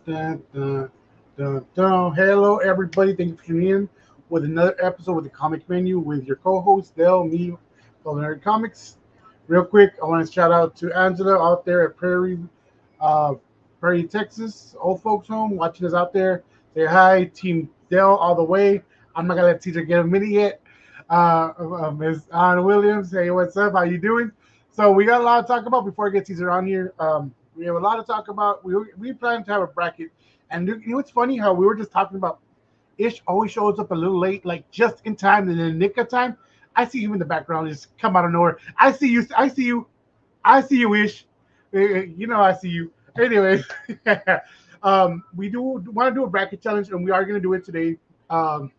Dun, dun, dun, dun. Hello, everybody. Thank you for tuning in with another episode with the Comic Menu with your co-host Dell, me, Culinary Comics. Real quick, I want to shout out to Angela out there at uh, Prairie, Texas, old folks home, watching us out there. Say hi, Team Dell, all the way. I'm not gonna let Caesar get a minute yet. Ms. Anna Williams, hey, what's up? How you doing? So we got a lot to talk about before I get Caesar on here. We have a lot to talk about. We plan to have a bracket, and you know what's funny? How we were just talking about Ish always shows up a little late, like just in time, in the nick of time. I see him in the background, just come out of nowhere. I see you. I see you. I see you, Ish. You know I see you. Anyway, we do want to do a bracket challenge, and we are going to do it today. But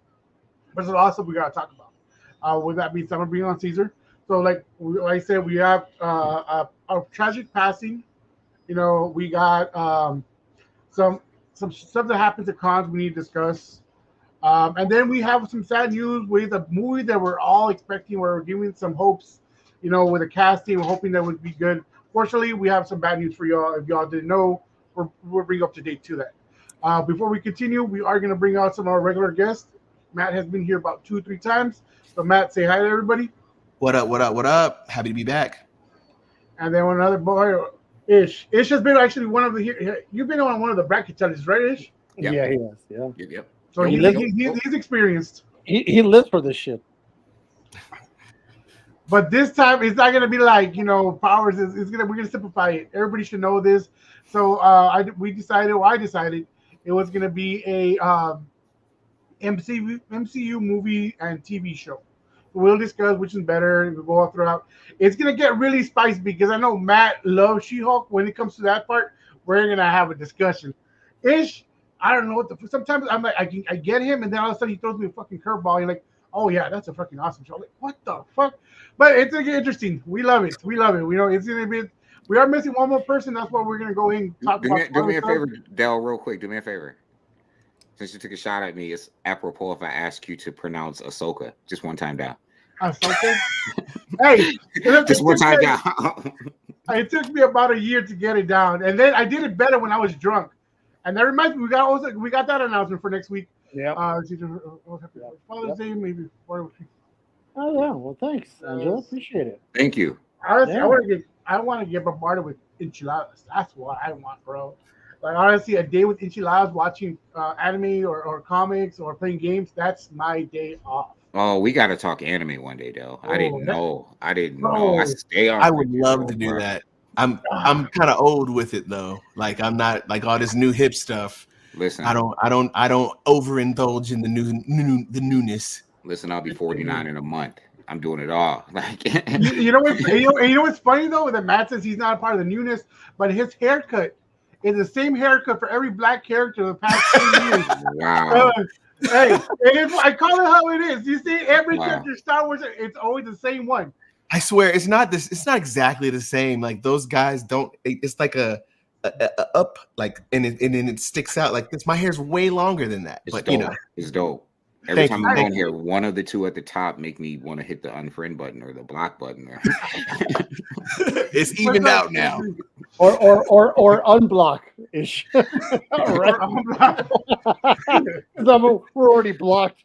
there's also we got to talk about. With that being said, I'm going to bring on Caesar. So, like I said, we have a tragic passing. You know, we got some some stuff that happens at cons we need to discuss. And then we have some sad news with a movie that we're all expecting. We're giving some hopes, you know, with a casting. We're hoping that would be good. Fortunately, we have some bad news for y'all. If y'all didn't know, we'll bring up to date to that. Before we continue, we are going to bring out some of our regular guests. Matt has been here about 2 or 3 times. So, Matt, say hi to everybody. What up? What up? What up? Happy to be back. And then another boy, Ish. Ish has been actually one of the. You've been on one of the bracket challenges, right, Ish? Yep. Yeah, he is. Yeah, Yep. So he's experienced. he lives for this shit. But this time it's not gonna be like powers. We're gonna simplify it. Everybody should know this. So I decided it was gonna be a MCU movie and TV show. We'll discuss which is better. We'll go all throughout. It's gonna get really spicy because I know Matt loves She-Hulk. When it comes to that part, we're gonna have a discussion. Ish, I don't know what the. Sometimes I'm like, I get him, and then all of a sudden he throws me a fucking curveball. You're like, oh yeah, that's a fucking awesome show. I'm like, what the fuck? But it's gonna get interesting. We love it. We love it. We know it's gonna be. We are missing one more person. That's why we're gonna go in and talk about. Do me a favor, Dell, real quick. Do me a favor. Since you took a shot at me, it's apropos if I ask you to pronounce Ahsoka just one time down. Ahsoka? Hey, just one time down. It took me about a year to get it down, and then I did it better when I was drunk. And that reminds me, we got that announcement for next week. Yeah. Father's Day, maybe. Oh yeah. Well, thanks, Angela. Appreciate it. Thank you. Honestly, I want to get bombarded with enchiladas. That's what I want, bro. Like honestly, a day with enchiladas, watching anime or comics or playing games. That's my day off. Oh, we got to talk anime one day, though. I didn't know. I stay on. I would love to do that. I'm kind of old with it though. Like I'm not like all this new hip stuff. Listen, I don't overindulge in the newness. Listen, I'll be 49 in a month. I'm doing it all. Like you know what's funny though? That Matt says he's not a part of the newness, but his haircut is the same haircut for every black character the past 2 years. Wow. Hey, I call it how it is. You see, every character Star Wars, it's always the same one. I swear, it's not this. It's not exactly the same. Like those guys don't. It's like a up, like, and then it sticks out like this. My hair's way longer than that. It's but dope. It's dope. Every time I'm on here, one of the two at the top make me want to hit the unfriend button or the block button. It's evened out now. Or unblock ish. Right. We're already blocked.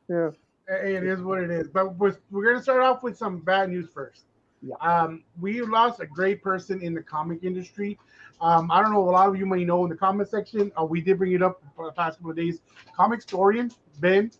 Yeah. Hey, it is what it is. But we're going to start off with some bad news first. Yeah. We lost a great person in the comic industry. I don't know. A lot of you may know in the comment section. We did bring it up for the past couple of days. Comic historian Ben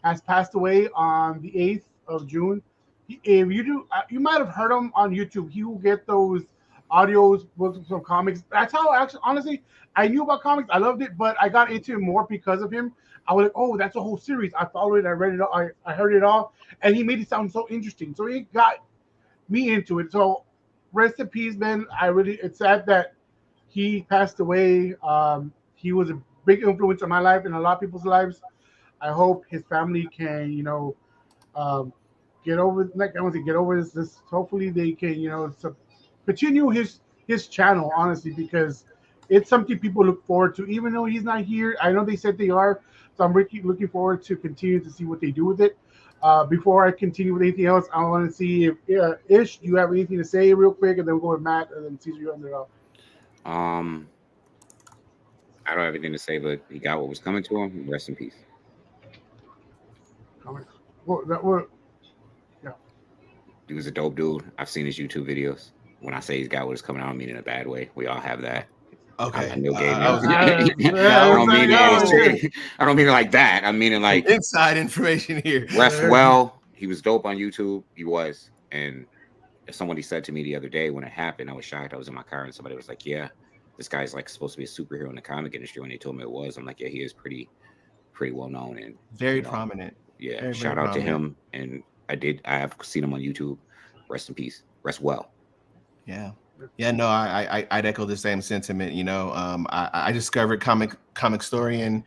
has passed away on the 8th of June. If you do, you might have heard him on YouTube. He will get those audios, books from comics. That's how actually, honestly, I knew about comics. I loved it, but I got into it more because of him. I was like, oh, that's a whole series. I followed it. I read it all. I heard it all. And he made it sound so interesting. So he got me into it. So rest in peace, Ben. It's sad that he passed away. He was a big influence on my life and a lot of people's lives. I hope his family can, get over. Like I want to get over this. Hopefully they can, continue his channel. Honestly, because it's something people look forward to. Even though he's not here, I know they said they are. So I'm really looking forward to continue to see what they do with it. Before I continue with anything else, I want to see if Ish, do you have anything to say real quick, and then we'll go with Matt, and then Caesar, you end it off. I don't have anything to say, but he got what was coming to him. Rest in peace. Comics. Well, yeah. He was a dope dude. I've seen his YouTube videos. When I say he's got what is coming out, I don't mean in a bad way. We all have that. Okay. I know gay I was- man. Yeah, I don't mean yeah. I don't mean it like that. I mean it like inside information here. rest well. He was dope on YouTube. He was. And somebody said to me the other day when it happened, I was shocked. I was in my car and somebody was like, "Yeah, this guy's like supposed to be a superhero in the comic industry." When they told me it was, I'm like, "Yeah, he is pretty well known and Very you know, prominent. yeah, Very, shout very out to prominent. him. And I have seen him on YouTube. Rest in peace. Rest well. Yeah. Yeah, no, I'd echo the same sentiment. You know, I discovered Comic Storian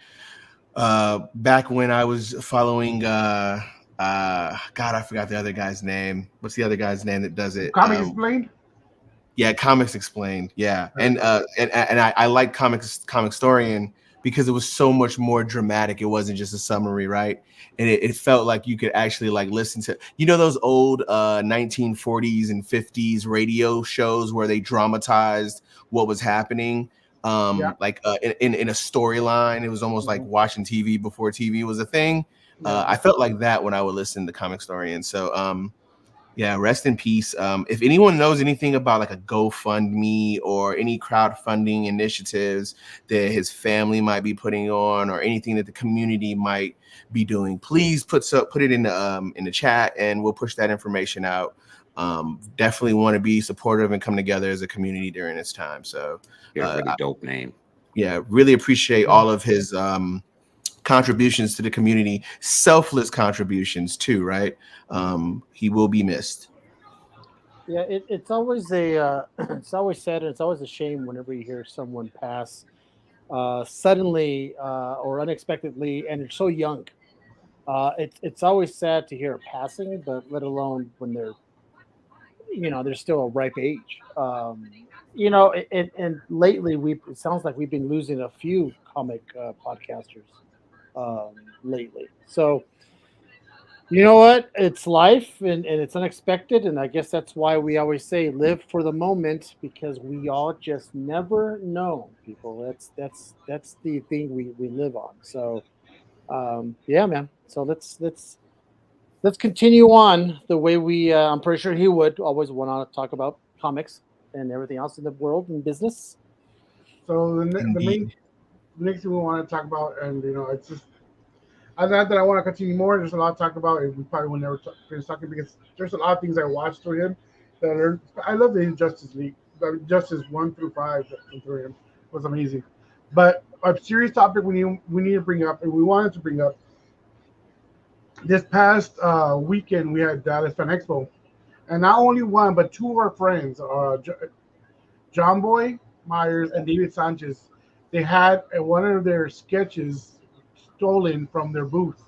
back when I was following God, I forgot the other guy's name. What's the other guy's name that does it? Comics Explained. Yeah, Comics Explained. Yeah, and I like Comic Storian because it was so much more dramatic. It wasn't just a summary, right? And it felt like you could actually like listen to, you know, those old 1940s and 50s radio shows where they dramatized what was happening. Like in a storyline. It was almost like watching TV before TV was a thing. I felt like that when I would listen to Comic Storian. So yeah, rest in peace. If anyone knows anything about like a GoFundMe or any crowdfunding initiatives that his family might be putting on, or anything that the community might be doing, please put it in the chat, and we'll push that information out. Definitely want to be supportive and come together as a community during this time. So, really dope name. Yeah, really appreciate all of his contributions to the community, selfless contributions too, right? He will be missed. Yeah, it's always it's always sad, and it's always a shame whenever you hear someone pass suddenly or unexpectedly, and they're so young. It's always sad to hear a passing, but let alone when they're still a ripe age. And lately it sounds like we've been losing a few comic podcasters lately. So you know what? It's life, and it's unexpected, and I guess that's why we always say live for the moment, because we all just never know, people. That's the thing we live on. So yeah, man. So let's continue on the way we. I'm pretty sure he would always want to talk about comics and everything else in the world and business. So the next thing we want to talk about, and it's just. Not that I want to continue more. There's a lot to talk about, and we probably will never finish talking, because there's a lot of things I watched through him that are. I love the Justice League, Justice 1 through 5 through him was amazing. But a serious topic we need to bring up, and we wanted to bring up. This past weekend we had Dallas Fan Expo, and not only one but two of our friends, John Boy Myers and David Sanchez, they had one of their sketches stolen from their booth,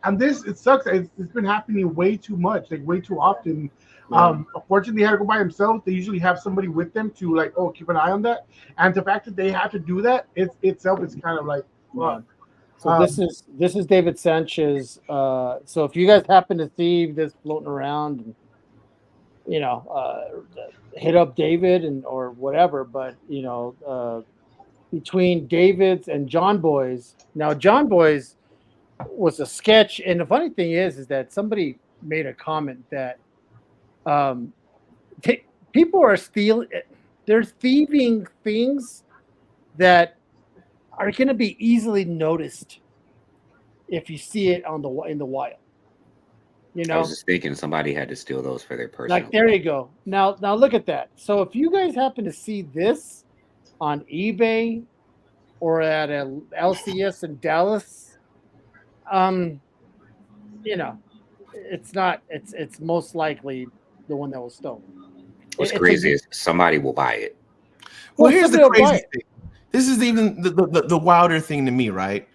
and it sucks. It's been happening way too much, like way too often. Unfortunately, they had to go by themselves. They usually have somebody with them to keep an eye on that, and the fact that they have to do that itself is kind of like fuck. So this is David Sanchez. So if you guys happen to see this floating around, and hit up David or whatever, but between David's and John Boy's. Now, John Boy's was a sketch, and the funny thing is that somebody made a comment that people are they're thieving things that are going to be easily noticed if you see it in the wild. I was just thinking somebody had to steal those for their personal. Like, there you go. Now look at that. So if you guys happen to see this on eBay or at a LCS in Dallas, it's most likely the one that was stolen. What's crazy is somebody will buy it. Well, here's the crazy thing. This is even the wilder thing to me, right?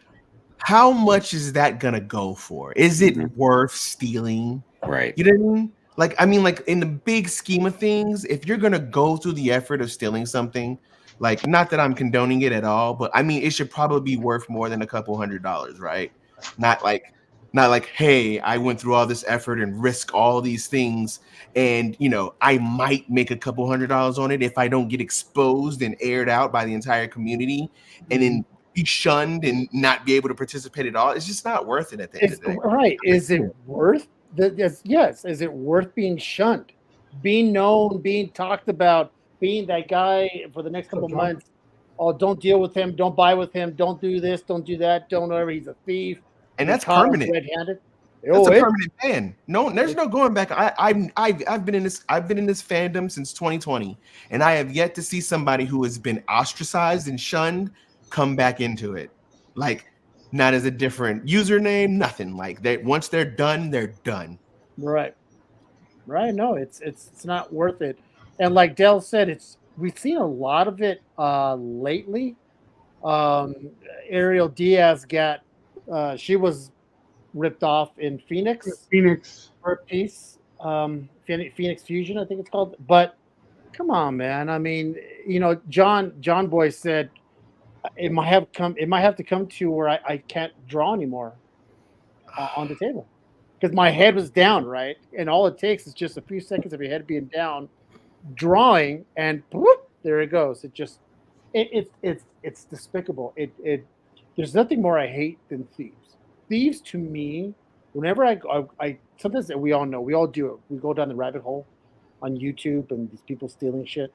How much is that gonna go for? Is it worth stealing? Right. You know what I mean? Like in the big scheme of things, if you're gonna go through the effort of stealing something, like, not that I'm condoning it at all, but I mean, it should probably be worth more than a couple $100s, right? Not like Not like, hey, I went through all this effort and risk all these things, and I might make a couple $100 on it if I don't get exposed and aired out by the entire community, and then be shunned and not be able to participate at all. It's just not worth it at the end of the day. Right? Is it worth that? Yes. Is it worth being shunned, being known, being talked about, being that guy for the next couple months? Oh, don't deal with him. Don't buy with him. Don't do this. Don't do that. Don't ever. He's a thief. And that's permanent. Red-handed. That's a permanent ban. No, there's no going back. I've been in this fandom since 2020, and I have yet to see somebody who has been ostracized and shunned come back into it. Like, not as a different username, nothing. Like, once they're done, they're done. Right. No, it's not worth it. And like Dell said, we've seen a lot of it lately. Ariel Diaz she was ripped off in Phoenix for a piece. Phoenix Fusion, I think it's called. But come on, man. I mean, John Boy said it might have to come to where I can't draw anymore on the table, because my head was down, right? And all it takes is just a few seconds of your head being down, drawing, and whoop, there it goes. It's despicable. There's nothing more I hate than thieves. Thieves, to me, whenever I sometimes, we all know, we all do it. We go down the rabbit hole on YouTube and these people stealing shit.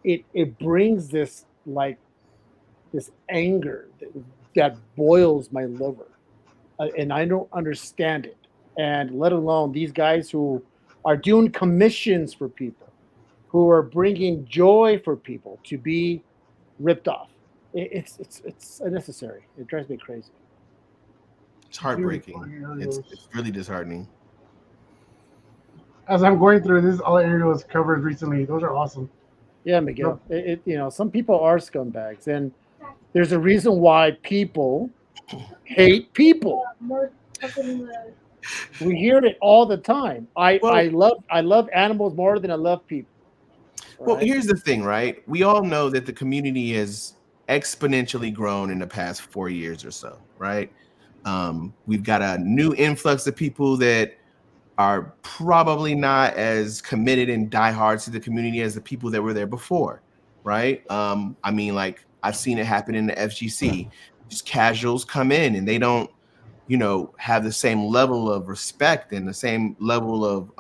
It brings this anger that boils my liver, and I don't understand it. And let alone these guys who are doing commissions for people, who are bringing joy for people to be ripped off. It's unnecessary. It drives me crazy. It's heartbreaking. It's really disheartening. As I'm going through this, all areas covered recently. Those are awesome. Yeah, Miguel. Some people are scumbags, and there's a reason why people hate people. We hear it all the time. I love animals more than I love people. Right? Well, here's the thing, right? We all know that the community has exponentially grown in the past 4 years or so, right? We've got a new influx of people that are probably not as committed and diehards to the community as the people that were there before, right? I mean, like, I've seen it happen in the FGC. Just casuals come in and they don't, have the same level of respect and the same level of,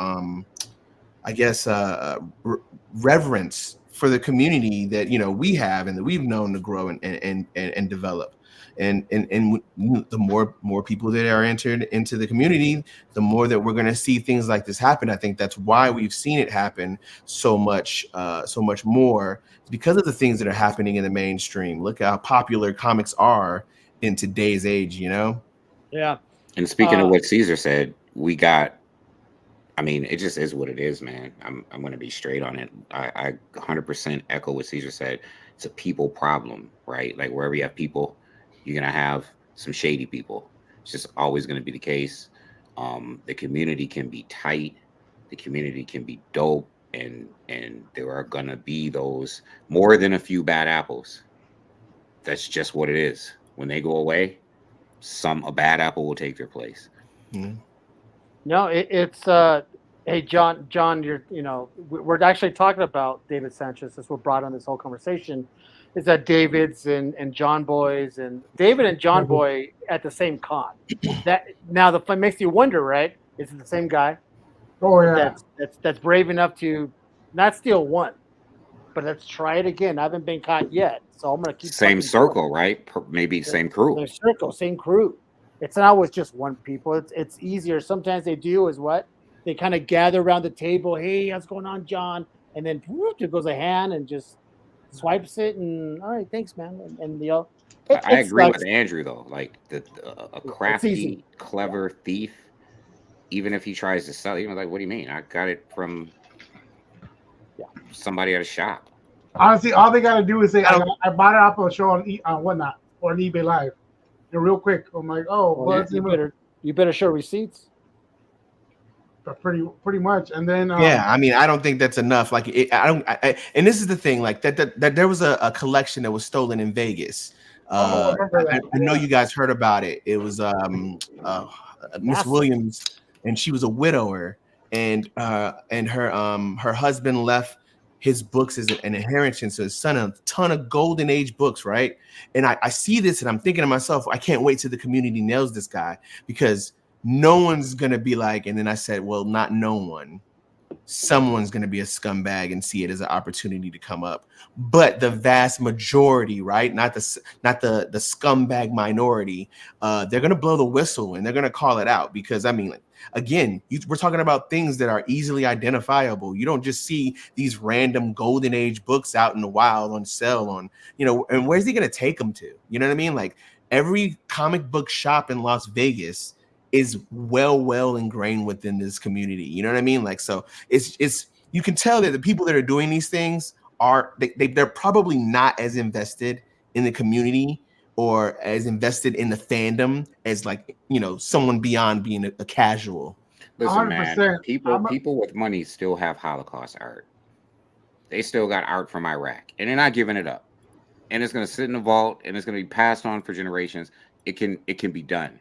reverence for the community that we have and that we've known to grow and develop. And the more people that are entered into the community, the more that we're going to see things like this happen. I think that's why we've seen it happen so much more, because of the things that are happening in the mainstream. Look how popular comics are in today's age, Yeah. And speaking of what Caesar said, it just is what it is, man. I'm going to be straight on it. I 100% echo what Caesar said. It's a people problem, right? Like, wherever you have people, you're going to have some shady people. It's just always going to be the case. The community can be tight. The community can be dope. And there are going to be those more than a few bad apples. That's just what it is. When they go away, a bad apple will take their place. Mm-hmm. No, it's hey, John, we're actually talking about David Sanchez. That's what brought on this whole conversation. Is that David's and John Boy's, and David and John Boy at the same con. That now the fun makes you wonder, right? Is it the same guy? Oh yeah. That's brave enough to not steal one, but let's try it again. I haven't been caught yet, so I'm gonna keep. Same circle, right? Maybe same crew. Same circle, same crew. It's not always just one people. It's easier. Sometimes they do is what they kind of gather around the table. Hey, what's going on, John? And then whoop, there goes a hand and just swipes it. And all right, thanks, man. And I agree with Andrew though. Like a crafty, clever thief, even if he tries to sell, like, what do you mean? I got it from somebody at a shop. Honestly, all they gotta do is say, I bought it off of a show on whatnot or on eBay Live. Real quick, I'm like, you better show receipts. Pretty much, and then I don't think that's enough. Like, and this is the thing, like that there was a collection that was stolen in Vegas. I know you guys heard about it. It was Miss Massive. Williams, and she was a widower, and her husband left his books as an inheritance to his son, a ton of golden age books, right? And I see this and I'm thinking to myself, I can't wait till the community nails this guy, because no one's gonna be like, and then I said, well, not no one. Someone's going to be a scumbag and see it as an opportunity to come up, but the vast majority, right? Not the scumbag minority. They're going to blow the whistle and they're going to call it out, because I mean, like, again, we're talking about things that are easily identifiable. You don't just see these random golden age books out in the wild on sale on, and where's he going to take them to? You know what I mean? Like, every comic book shop in Las Vegas is well ingrained within this community. You know what I mean? Like, so it's you can tell that the people that are doing these things are they're probably not as invested in the community or as invested in the fandom as, like, someone beyond being a casual. Listen, man, 100%. people with money still have Holocaust art. They still got art from Iraq, and they're not giving it up. And it's going to sit in the vault, and it's going to be passed on for generations. It can be done.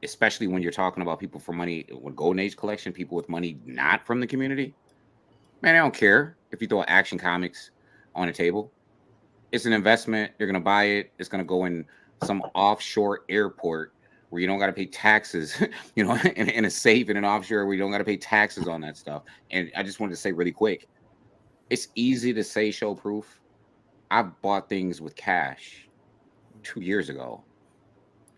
Especially when you're talking about people for money, with Golden Age collection, people with money not from the community, man, I don't care if you throw Action Comics on a table. It's an investment. You're gonna buy it. It's gonna go in some offshore airport where you don't got to pay taxes, in a safe in an offshore where you don't got to pay taxes on that stuff. And I just wanted to say really quick, it's easy to say show proof. I bought things with cash 2 years ago.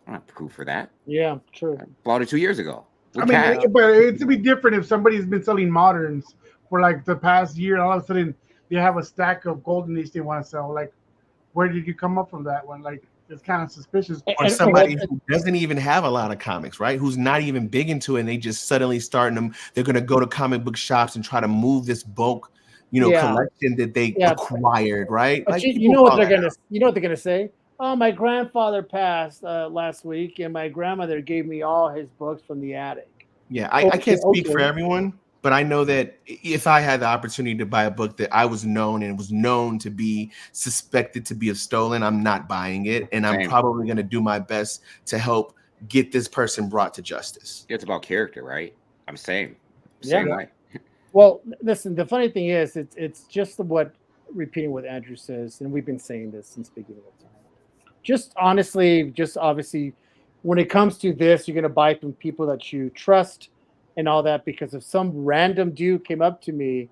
I don't have proof for that. Yeah, true. I bought it 2 years ago. I mean, but it's be different if somebody's been selling moderns for like the past year, and all of a sudden they have a stack of Golden Age they want to sell. Like, where did you come up from that one? Like, it's kind of suspicious. Or somebody who doesn't even have a lot of comics, right? Who's not even big into it, and they just suddenly starting them. They're going to go to comic book shops and try to move this bulk, collection that they acquired, right? But like, you know what they're gonna say? Oh, my grandfather passed last week, and my grandmother gave me all his books from the attic. Yeah, I can't speak for everyone, but I know that if I had the opportunity to buy a book that I was known and was known to be suspected to be stolen, I'm not buying it, and I'm probably going to do my best to help get this person brought to justice. It's about character, right? I'm saying, same way. Well, listen, the funny thing is, it's just what repeating what Andrew says, and we've been saying this since the beginning of time. Just honestly, just obviously, when it comes to this, you're going to buy from people that you trust and all that, because if some random dude came up to me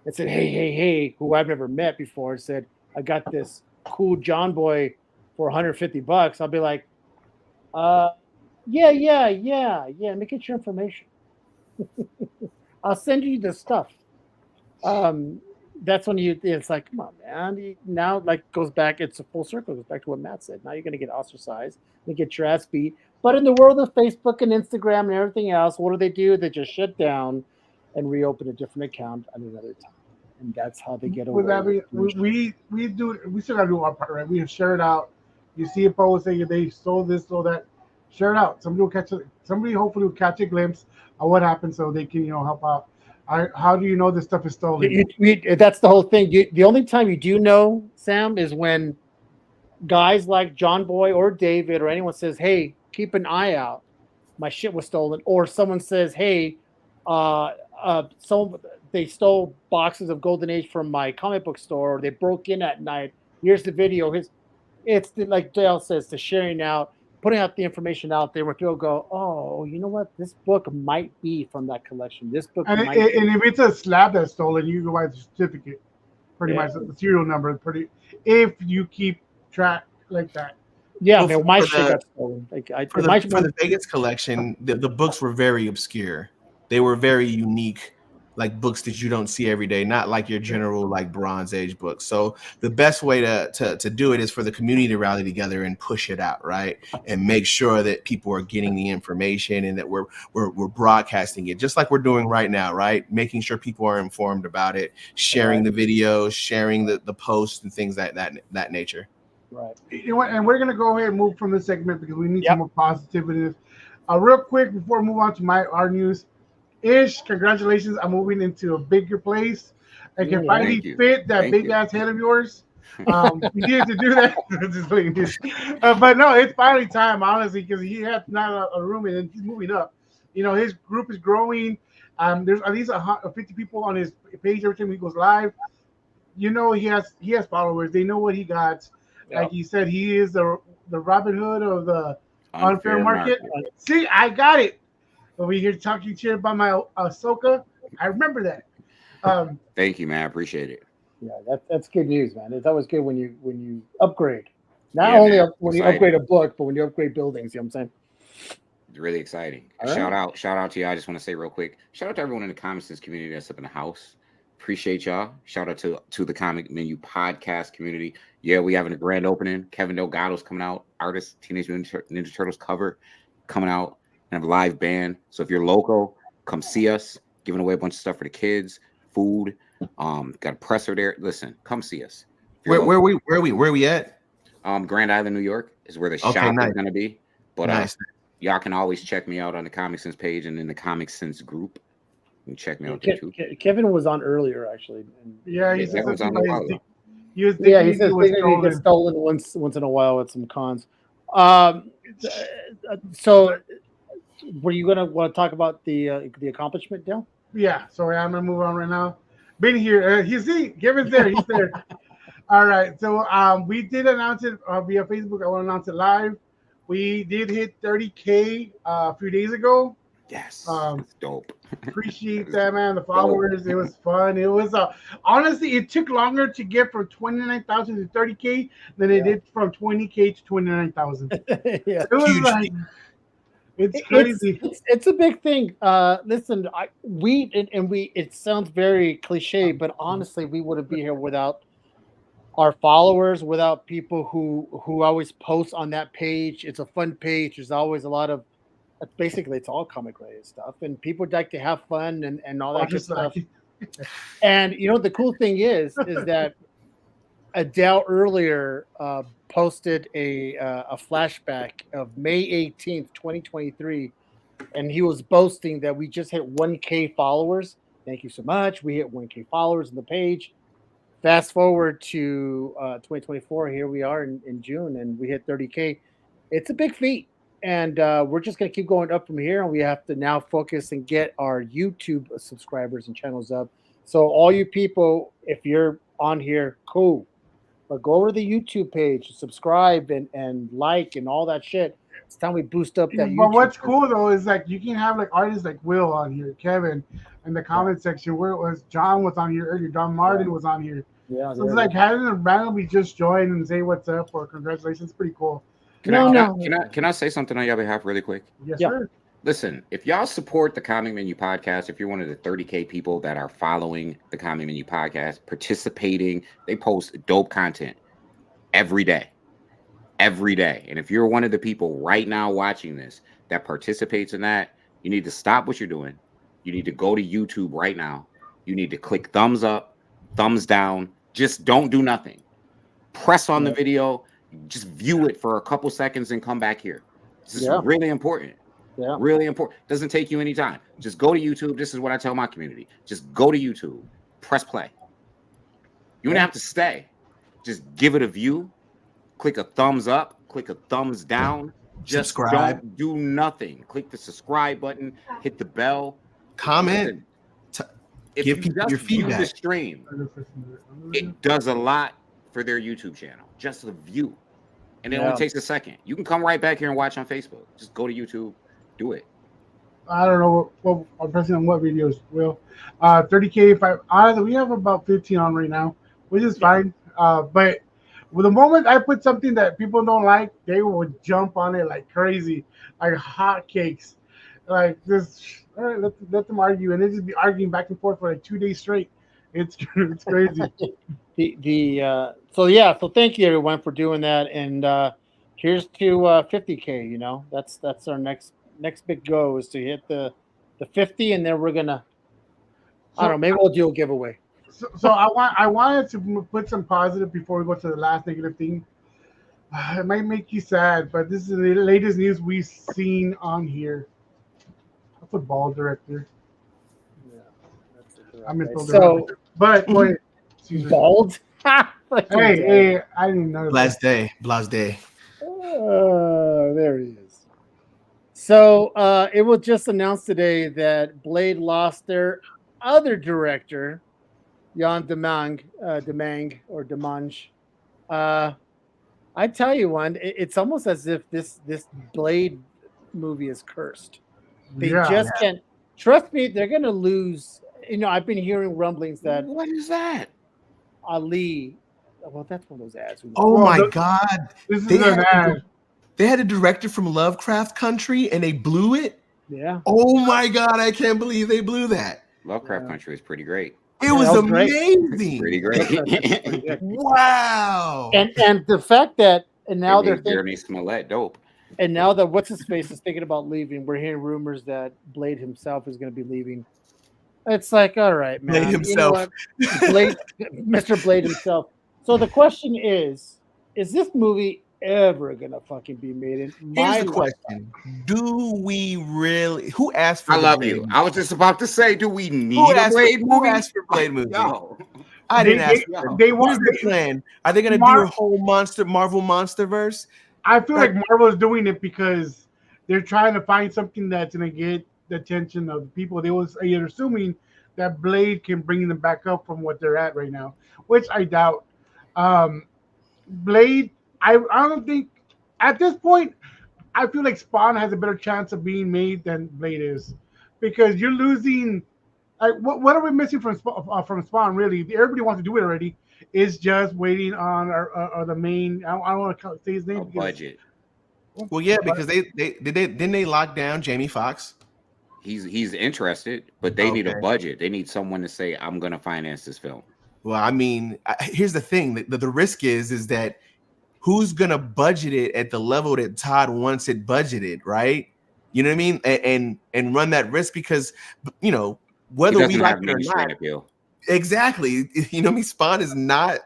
and said, hey, who I've never met before, said, I got this cool John Boy for $150, I'll be like, yeah, let me get your information. I'll send you the stuff. That's when it's like, come on, man. Now, like, goes back, it's a full circle. It goes back to what Matt said. Now you're going to get ostracized and get your ass beat. But in the world of Facebook and Instagram and everything else, what do? They just shut down and reopen a different account at another time. And that's how they get away. We still got to do our part, right? We have shared out. You see a post saying they stole this, stole that. Share it out. Somebody hopefully will catch a glimpse of what happened so they can, help out. How do you know this stuff is stolen? That's the whole thing. The only time you do know, Sam, is when guys like John Boy or David or anyone says, hey, keep an eye out. My shit was stolen. Or someone says, hey, they stole boxes of Golden Age from my comic book store, or they broke in at night. Here's the video. It's like Dale says, the sharing out, putting out the information out there where people go, oh, you know what? This book might be from that collection. This book and if it's a slab that's stolen, you can buy the certificate, pretty much the serial number. If you keep track like that. Yeah, well, my shit got stolen. For the Vegas collection, the books were very obscure. They were very unique, like books that you don't see every day, not like your general like Bronze Age books. So the best way to do it is for the community to rally together and push it out, right? And make sure that people are getting the information and that we're broadcasting it, just like we're doing right now, right? Making sure people are informed about it, sharing the videos, sharing the posts and things that nature. Right. You know what? And we're gonna go ahead and move from this segment because we need some more positivity. Real quick before we move on to our news. Ish, congratulations! I'm moving into a bigger place. I can finally fit that big ass head of yours. He needed to do that. Just kidding, dude. But no, it's finally time, honestly, because he had not a room and he's moving up. You know, his group is growing. There's at least 50 people on his page every time he goes live. You know, he has followers. They know what he got. Yeah. Like he said, he is the Robin Hood of the unfair market. market. See, I got it. Over here talking shit about my Ahsoka. I remember that. Thank you, man. I appreciate it. Yeah, that's good news, man. It's always good when you upgrade. Not Yeah, only man. when you Exciting. upgrade a book, but when you upgrade buildings. You know what I'm saying? It's really exciting. All right. Shout out to you. I just want to say real quick. Shout out to everyone in the Comic Sense community that's up in the house. Appreciate y'all. Shout out to the Comic Menu podcast community. Yeah, we having a grand opening. Kevin Delgado's coming out. Artist Teenage Mutant Ninja Turtles cover coming out. And have a live band. So if you're local, come see us. Giving away a bunch of stuff for the kids, food. Got a presser there. Listen, come see us. Where are we at? Grand Island, New York is where the Okay, shop nice. is gonna be. But Nice. y'all can always check me out on the Comic Sense page and in the Comic Sense group. You can check me out there too. Kevin was on earlier, actually. And Yeah, he Yeah, said that was something on about the his wall. he was yeah, he thinking says it was he gets stolen. stolen once in a while at some cons. So, were you gonna want to talk about the accomplishment, Dale? Yeah, so I'm gonna move on right now. Been here. You see, Kevin's there. He's there. All right. So we did announce it via Facebook. I want to announce it live. We did hit 30K a few days ago. Yes, Um, it's dope. Appreciate that, man. The followers. It was fun. It was honestly, it took longer to get from 29,000 to 30K than it did from 20K to 29,000. Yeah. It was Huge like it's crazy. It's a big thing. Listen, it sounds very cliche, but honestly, we wouldn't be here without our followers, without people who always post on that page. It's a fun page. There's always a lot of basically it's all comic related stuff, and people like to have fun and all that good stuff. And you know the cool thing is that Adele earlier posted a flashback of May 18th, 2023, and he was boasting that we just hit 1K followers. Thank you so much. We hit 1K followers on the page. Fast forward to 2024. Here we are in June, and we hit 30K. It's a big feat, and we're just going to keep going up from here. And we have to now focus and get our YouTube subscribers and channels up. So all you people, if you're on here, cool. But go over to the YouTube page, subscribe and like and all that shit. It's time we boost up that. But YouTube what's page. cool though is like you can have like artists like Will on here, Kevin, in the comment section. Where it was John was on here earlier. John Martin was on here. Yeah, So it's like having them randomly just join and say what's up or congratulations. Pretty cool. Can I say something on your behalf really quick? Yes, Yeah. sir. Listen, if y'all support the Comic Menu podcast, if you're one of the 30K people that are following the Comic Menu podcast, participating, they post dope content every day. Every day. And if you're one of the people right now watching this that participates in that, you need to stop what you're doing. You need to go to YouTube right now. You need to click thumbs up, thumbs down. Just don't do nothing. Press on the video. Just view it for a couple seconds and come back here. This is really important. Yeah. Really important. Doesn't take you any time. Just go to YouTube. This is what I tell my community. Just go to YouTube. Press play. You don't have to stay. Just give it a view. Click a thumbs up. Click a thumbs down. Just Subscribe. don't do nothing. Click the subscribe button. Hit the bell. Comment. If Give you people just your view the feedback. stream, it does a lot for their YouTube channel. Just a view. And it only takes a second. You can come right back here and watch on Facebook. Just go to YouTube. Do it. I don't know what I'm pressing on what videos. Will 30K. Honestly, we have about 15 on right now, which is fine. But with the moment I put something that people don't like, they will jump on it like crazy, like hotcakes. Like this, all right, let them argue, and they just be arguing back and forth for like 2 days straight. It's crazy. So thank you everyone for doing that, and here's to 50K. You know, that's our next big go is to hit the 50, and then we're gonna I don't know, maybe we'll do a giveaway. So I wanted to put some positive before we go to the last negative thing. It might make you sad, but this is the latest news we've seen on here. A football director. Yeah, I missed so but go ahead. Caesar. bald. Fucking Hey, dead. hey, I didn't know that. Blast day. There he is. So it was just announced today that Blade lost their other director, Jan Demang or Demange. I tell you one, it's almost as if this Blade movie is cursed. They just can't trust me. They're gonna lose. You know, I've been hearing rumblings that What is that? Ali. Well, that's one of those ads. Oh Well, my the- God! This is They an had, ad. they had a director from Lovecraft Country, and they blew it. Yeah. Oh my God! I can't believe they blew that. Lovecraft Yeah. Country is pretty great. It was that was great. amazing. Pretty That's great. pretty good. Wow. And the fact that now They they're made thinking, Jeremy Smollett dope. and now that what's his face is thinking about leaving. We're hearing rumors that Blade himself is going to be leaving. It's like, all right, man. Blade You know himself. what? Blade, Mr. Blade himself. So the question is this movie ever gonna fucking be made in my Here's the life? question: do we really? Who asked for? I the love Blade you. movie? I was just about to say, do we Who need a asked Blade for, who movie? asked for Blade movie? Yo, I didn't ask. yo. They What want. is the plan? Are they gonna do a whole Marvel MonsterVerse? I feel Like- like Marvel is doing it because they're trying to find something that's gonna get the attention of the people. They're assuming that Blade can bring them back up from what they're at right now, which I doubt. Blade, I don't think at this point. I feel like Spawn has a better chance of being made than Blade is, because you're losing. Like, what are we missing from Spawn? Really, everybody wants to do it already. It's just waiting on the main. I don't want to say his name. A because- budget. Well, yeah, because didn't they lock down Jamie Foxx? He's interested, but they need a Okay. budget. They need someone to say, "I'm going to finance this film." Well, I mean, here's the thing: the risk is that who's gonna budget it at the level that Todd wants it budgeted, right? You know what I mean? And run that risk, because you know He whether we doesn't like have it or mainstream not. appeal, Exactly. You know what I mean? Spawn is not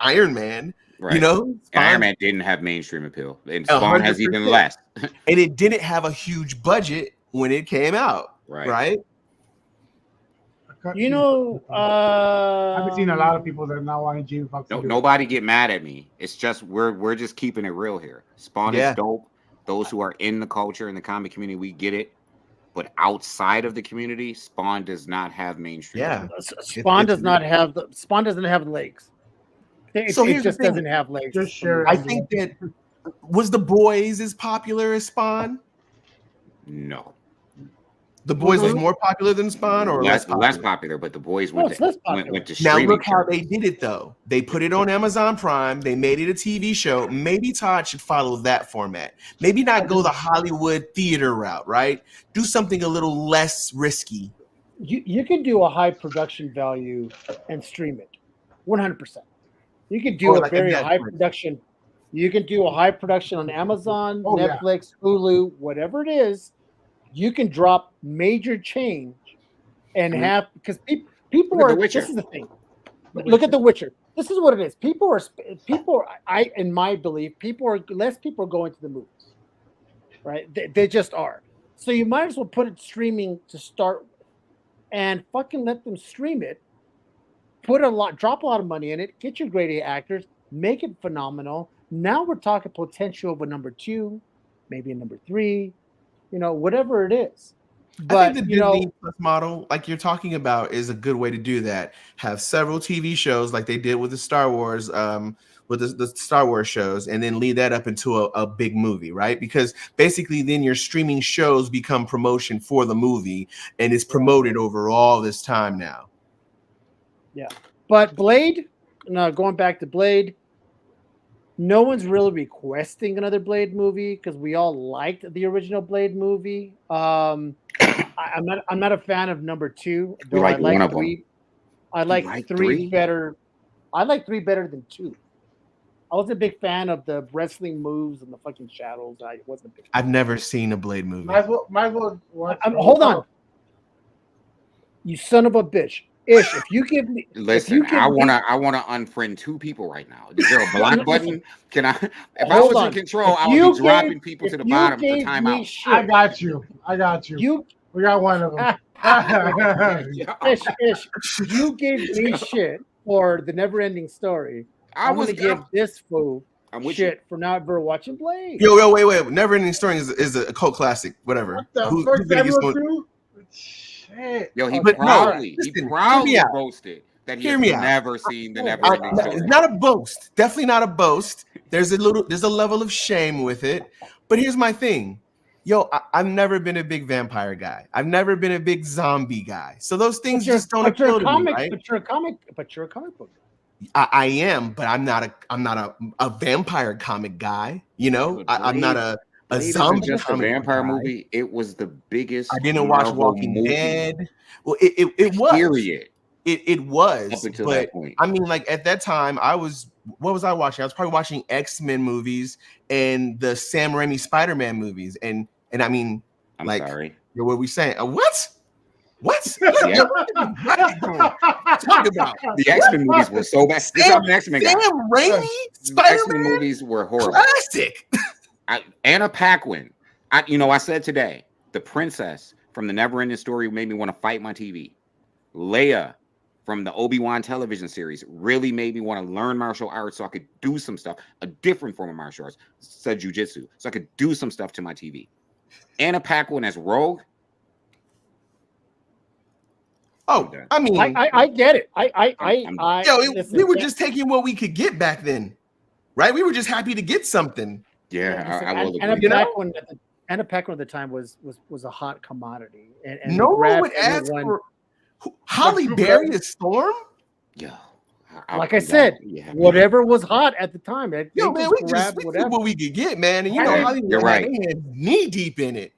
Iron Man. right? You know, And Spawn, Iron Man didn't have mainstream appeal, and Spawn has even 100%. less, and it didn't have a huge budget when it came out, right? You know, I've been seeing a lot of people that are now wanting Jamie Foxx. No, nobody get mad at me. It's just we're just keeping it real here. Spawn Yeah. is dope. Those who are in the culture, in the comic community, we get it. But outside of the community, Spawn does not have mainstream. Yeah. appeal. Spawn doesn't have legs. It, So it here's the just thing. doesn't have legs. Just share it. I think that was The Boys as popular as Spawn. No, The Boys was more popular than Spawn, or less popular? popular. But the boys No, went it's less to, popular. went to Now streaming. look how they service. did it though. They put it on Amazon Prime. They made it a TV show. Maybe Todd should follow that format. Maybe not go the Hollywood theater route, right? Do something a little less risky. You can do a high production value and stream it, 100%. You can do Or a like a very high Netflix. production. You can do a high production on Amazon, Oh, yeah. Netflix, Hulu, whatever it is. You can drop major change and Mhm. have, because people Look at are. The Witcher. This is the thing. Look at The Witcher. This is what it is. People are. I in my belief, less people are going to the movies, right? They just are. So you might as well put it streaming to start with, and fucking let them stream it. Drop a lot of money in it. Get your great A actors. Make it phenomenal. Now we're talking potential of a number 2, maybe a number 3. You know, whatever it is. I But think the you know, Disney Plus model, like you're talking about, is a good way to do that. Have several TV shows like they did with the Star Wars, with the Star Wars shows, and then lead that up into a big movie, right? Because basically, then your streaming shows become promotion for the movie, and it's promoted over all this time now. but Blade. No, going back to Blade. No one's really requesting another Blade movie because we all liked the original Blade movie. I'm not a fan of number 2. We though like I like one of them. 3. I like, like 3 3? better. I like 3 better than 2. I was a big fan of the wrestling moves and the fucking shadows. I wasn't a big fan. I've never seen a Blade movie. Might as well watch. Hold on. You son of a bitch. Ish, if you give me Listen, give I me- wanna unfriend 2 people right now. Is there a block button? Can I? If I Hold was on. in control, If I would you be dropping gave- people to if the you bottom for gave me timeout. shit, I got you. you We got one of them. Ish, you gave me shit. for the Never-Ending Story, I'm going to give this fool shit for not ever watching Blade. Yo, wait. Never Ending Story is a cult classic. Whatever. What the fuck? Samuel Crew? Shit. Yo, he But proudly listen, boasted that he Hear has me out. never seen the Never Ending Story. It's not a boast. Definitely not a boast. There's a level of shame with it. But here's my thing. Yo, I've never been a big vampire guy. I've never been a big zombie guy. So those things just don't appeal to me, right? But you're a comic book. I am, but I'm not a vampire comic guy. You know, I'm not a zombie just comic a vampire guy. movie. It was the biggest. I didn't watch Walking Dead. Well, it was. Period. It was. Up until but, that point. I mean, like at that time, what was I watching? I was probably watching X-Men movies and the Sam Raimi Spider-Man movies. And I mean, I'm like, sorry. what were we saying? What? Yeah. Talk about The X-Men movies were so bad. I'm an X-Men guy. Sam Raimi The Spider-Man X-Men movies were horrible. classic. Anna Paquin. I said today, the princess from the Never-Ending Story made me want to fight my TV. Leia from the Obi-Wan television series really made me want to learn martial arts so I could do some stuff, a different form of martial arts, said jujitsu, so I could do some stuff to my TV. Anna Paquin as Rogue. Oh, I mean, I get it. we were just taking what we could get back then, right? We were just happy to get something. Yeah, I will agree. Anna Paquin at the time was a hot commodity, and no one would ask for Halle Berry as Storm. Yeah, like I said, whatever was hot at the time. Yo, man, we just what we could get, man. And you know, you're right. They had knee deep in it.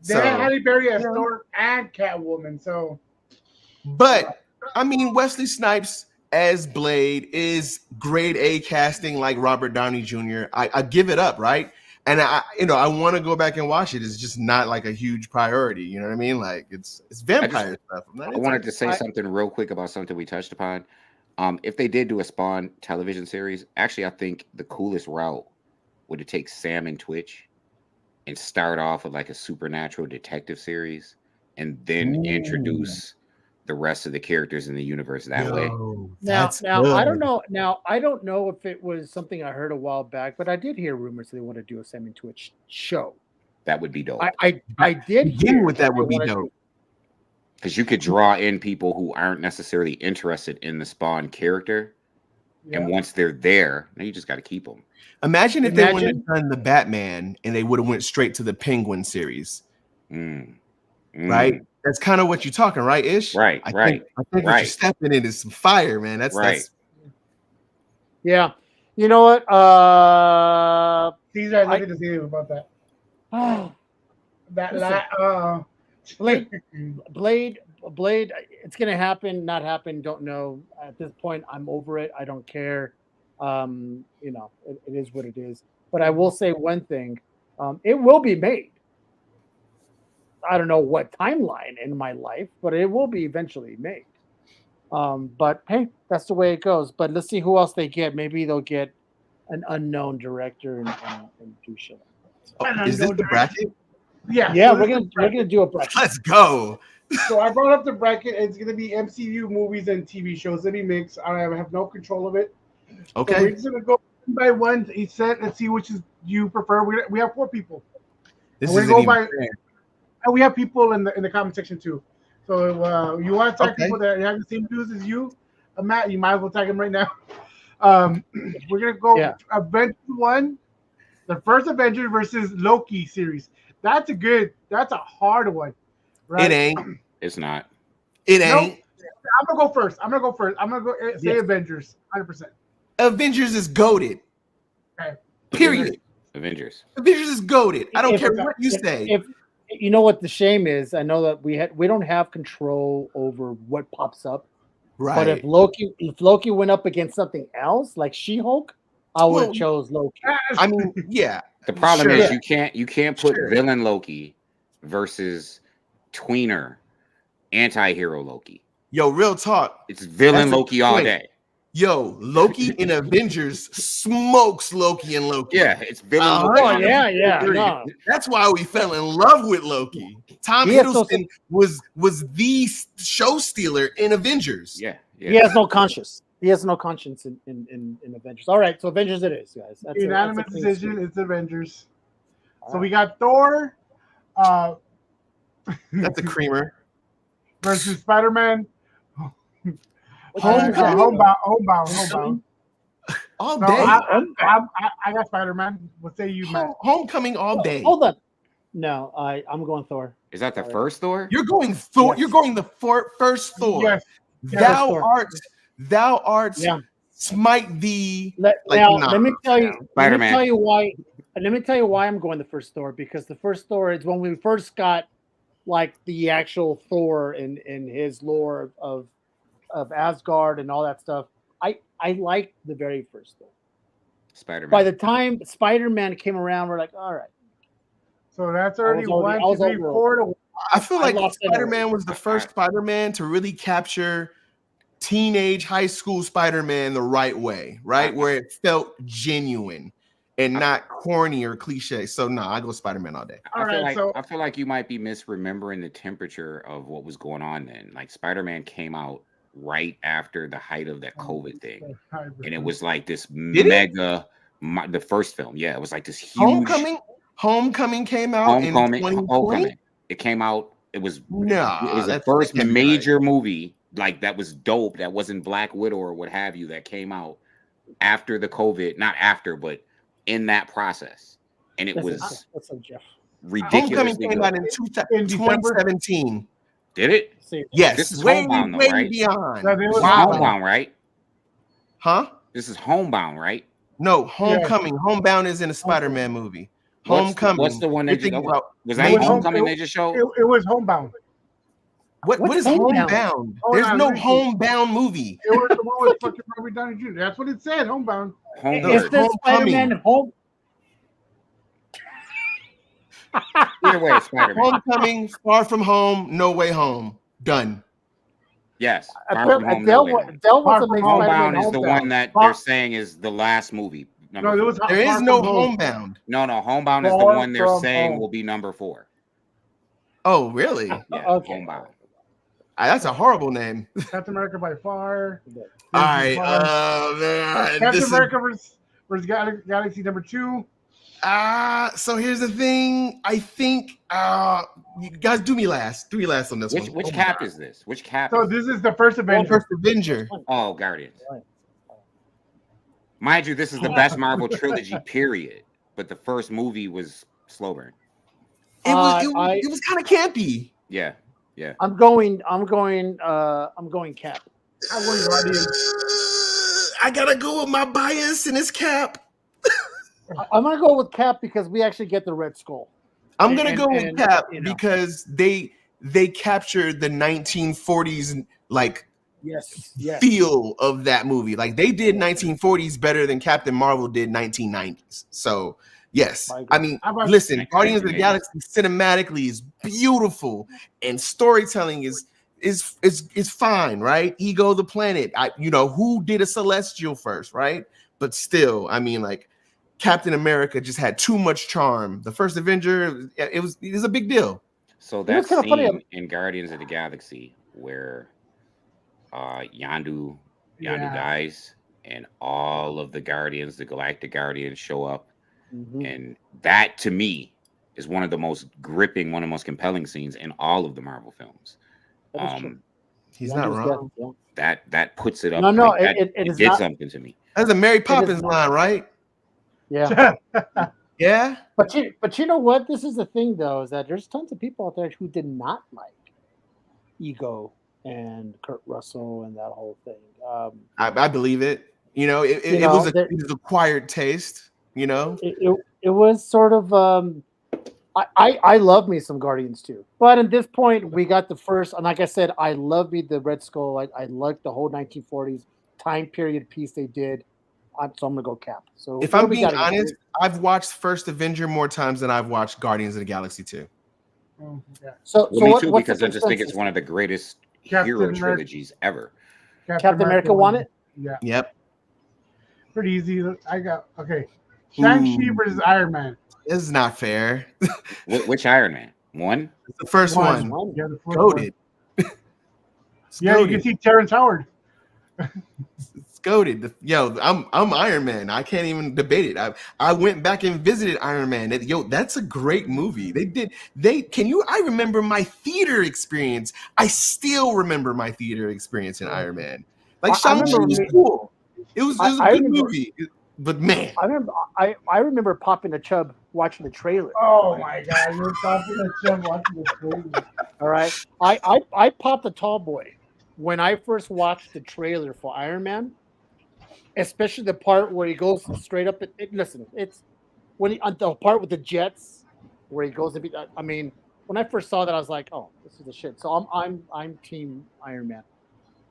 They had Halle Berry as Storm and Catwoman. So, but I mean, Wesley Snipes as Blade is grade A casting, like Robert Downey Jr. I give it up, right? And I want to go back and watch it. It's just not like a huge priority. You know what I mean? Like it's vampire stuff. I wanted to say something real quick about something we touched upon. If they did do a Spawn television series, actually, I think the coolest route would have take Sam and Twitch and start off with like a supernatural detective series, and then introduce the rest of the characters in the universe that way. Now I don't know. Now I don't know if it was something I heard a while back, but I did hear rumors that they want to do a Sam and Twitch show. That would be dope. I did hear with that would be dope. Because you could draw in people who aren't necessarily interested in the Spawn character, and once they're there, now you just got to keep them. Imagine if they wouldn't have done the Batman and they would have went straight to the Penguin series, right? That's kind of what you're talking, right, Ish? Right, I think what you're stepping in is some fire, man. That's right. That's... Yeah. You know what? Caesar, I didn't see about that. Blade, it's gonna happen, not happen, don't know. At this point, I'm over it. I don't care. It is what it is. But I will say one thing: it will be made. I don't know what timeline in my life, but it will be eventually made. But hey, that's the way it goes. But let's see who else they get. Maybe they'll get an unknown director and do shit. Is this the bracket? Yeah, we're gonna do a bracket. Let's go. So I brought up the bracket. It's gonna be MCU movies and TV shows. Let me mix. I have no control of it. Okay. So we're just gonna go one by one each set and see which is you prefer. We have 4 people. This is go by. And we have people in the comment section too. So you want to tag people that have the same views as you, Matt? You might as well tag him right now. We're gonna go Avengers 1, the first Avengers versus Loki series. That's a hard one, right? It ain't. It's not. It ain't. I'm gonna go first. I'm gonna go say Avengers, 100%. Avengers is goated. Okay. Period. Avengers is goated. I don't care what you say. If you know what the shame is, I know that we don't have control over what pops up. Right. But if Loki went up against something else, like She-Hulk, I would have chose Loki. I mean, yeah. The problem is you can't put villain Loki versus tweener anti-hero Loki. Yo, real talk. It's villain Loki all day. Yo, Loki in Avengers smokes Loki and Loki. Yeah, it's villain Loki. Oh, yeah. No. That's why we fell in love with Loki. Tom Hiddleston was the show stealer in Avengers. Yeah. He has no conscience. He has no conscience in Avengers. All right, so Avengers it is, guys. That's Unanimous clean decision. sweep. It's Avengers. All So right. we got Thor That's a creamer. versus Spider-Man. Homecoming? Homebound. All No, day. I got Spider-Man. What say you, Matt? Homecoming all day. Hold on. No, I'm going Thor. Is that the Sorry. first Thor? You're going Thor. Yes. You're going the first Thor. Yes. Thou Thor. art Yeah. smite thee. Let me tell you. Let me Spider-Man. tell you why. Let me tell you why I'm going the first Thor, because the first Thor is when we first got like the actual Thor in his lore of Asgard and all that stuff. I liked the very first Thor. Spider-Man. By the time Spider-Man came around, we're like, all right. So that's already I was 1, 2, 3, over. 4 to I feel like lost it. Spider-Man was the first Spider-Man to really capture teenage high school Spider-Man the right way, right? Where it felt genuine and not corny or cliche. So no, I go Spider-Man all day. I feel like you might be misremembering the temperature of what was going on then. Like Spider-Man came out right after the height of that COVID thing, and it was like this the first film. Yeah, it was like this huge Homecoming came out in 2020. It came out. It was the the first major movie like that was dope. That wasn't Black Widow or what have you. That came out after the COVID, not after, but in that process, and it was ridiculous. Homecoming came out in 2017. Did it? Yes. This is way Homebound, though, right? beyond. This is Homebound, right? Huh? This is Homebound, right? No, Homecoming. Yeah. Homebound is in a Spider-Man movie. Homecoming. What's the one they just showed? Was that Homecoming they just showed? It was Homebound. What is Homebound? There's no Homebound movie. It was the one with fucking Robert Downey Jr. That's what it said, Homebound. Is this Spider-Man home? Either way, it's Spider-Man. Homecoming, Far From Home, No Way Home. Done. Yes. Homebound is the one that they're saying is the last movie. There is no Homebound. No, Homebound is the one they're saying will be number 4. Oh, really? Yeah, okay. Homebound. That's a horrible name. Captain America by far. All right. Man, Captain America versus Galaxy number 2. So here's the thing. I think you guys do me last. Do me last on this one. Which cap is this? Which cap? So this is the first Avenger. First Avenger. Oh, Guardians. Mind you, this is the best Marvel trilogy, period. But the first movie was slow burn. It was kind of campy. Yeah. I'm going Cap. I gotta go with my bias and it's Cap. I'm gonna go with Cap because we actually get the Red Skull. I'm gonna go with Cap because they captured the 1940s like feel of that movie. Like they did 1940s better than Captain Marvel did 1990s. So yes, I mean, listen, Guardians of the Galaxy cinematically is beautiful and storytelling is fine, right? Ego the planet. Who did a Celestial first, right? But still, I mean, like Captain America just had too much charm. The first Avenger, it was a big deal. So that scene in Guardians of the Galaxy where Yondu dies and all of the Guardians, the Galactic Guardians show up. And that to me is one of the most gripping, one of the most compelling scenes in all of the Marvel films. He's not wrong. That puts it up. No, it did something to me. That's a Mary Poppins line, right? Yeah. Yeah. But you know what? This is the thing though, is that there's tons of people out there who did not like Ego and Kurt Russell and that whole thing. I believe it. It was acquired taste. It was sort of I love me some Guardians too, but at this point we got the first, and like I said, I love me the Red Skull. I like the whole 1940s time period piece they did. So I'm gonna go Cap. So if I'm being honest, I've watched First Avenger more times than I've watched Guardians of the Galaxy 2. So me too, because I just think it's one of the greatest hero trilogies ever. Captain America won it. Yeah. Yep. Pretty easy. Shang-Chi versus Iron Man. This is not fair. Which Iron Man? One? It's the first one. Yeah, the first Goated. one. Yeah, you can see Terrence Howard. goated. Yo, I'm Iron Man. I can't even debate it. I went back and visited Iron Man. Yo, that's a great movie. I remember my theater experience. I still remember my theater experience in Iron Man. Like Shang-Chi was cool. It was a good movie. But man, I remember popping a chub watching the trailer. Oh my god, you're popping a chub watching the trailer. All right, I popped a tall boy when I first watched the trailer for Iron Man, especially the part where he goes straight up. Listen, it's on the part with the jets where he goes to be. I mean, when I first saw that, I was like, oh, this is the shit. So I'm team Iron Man.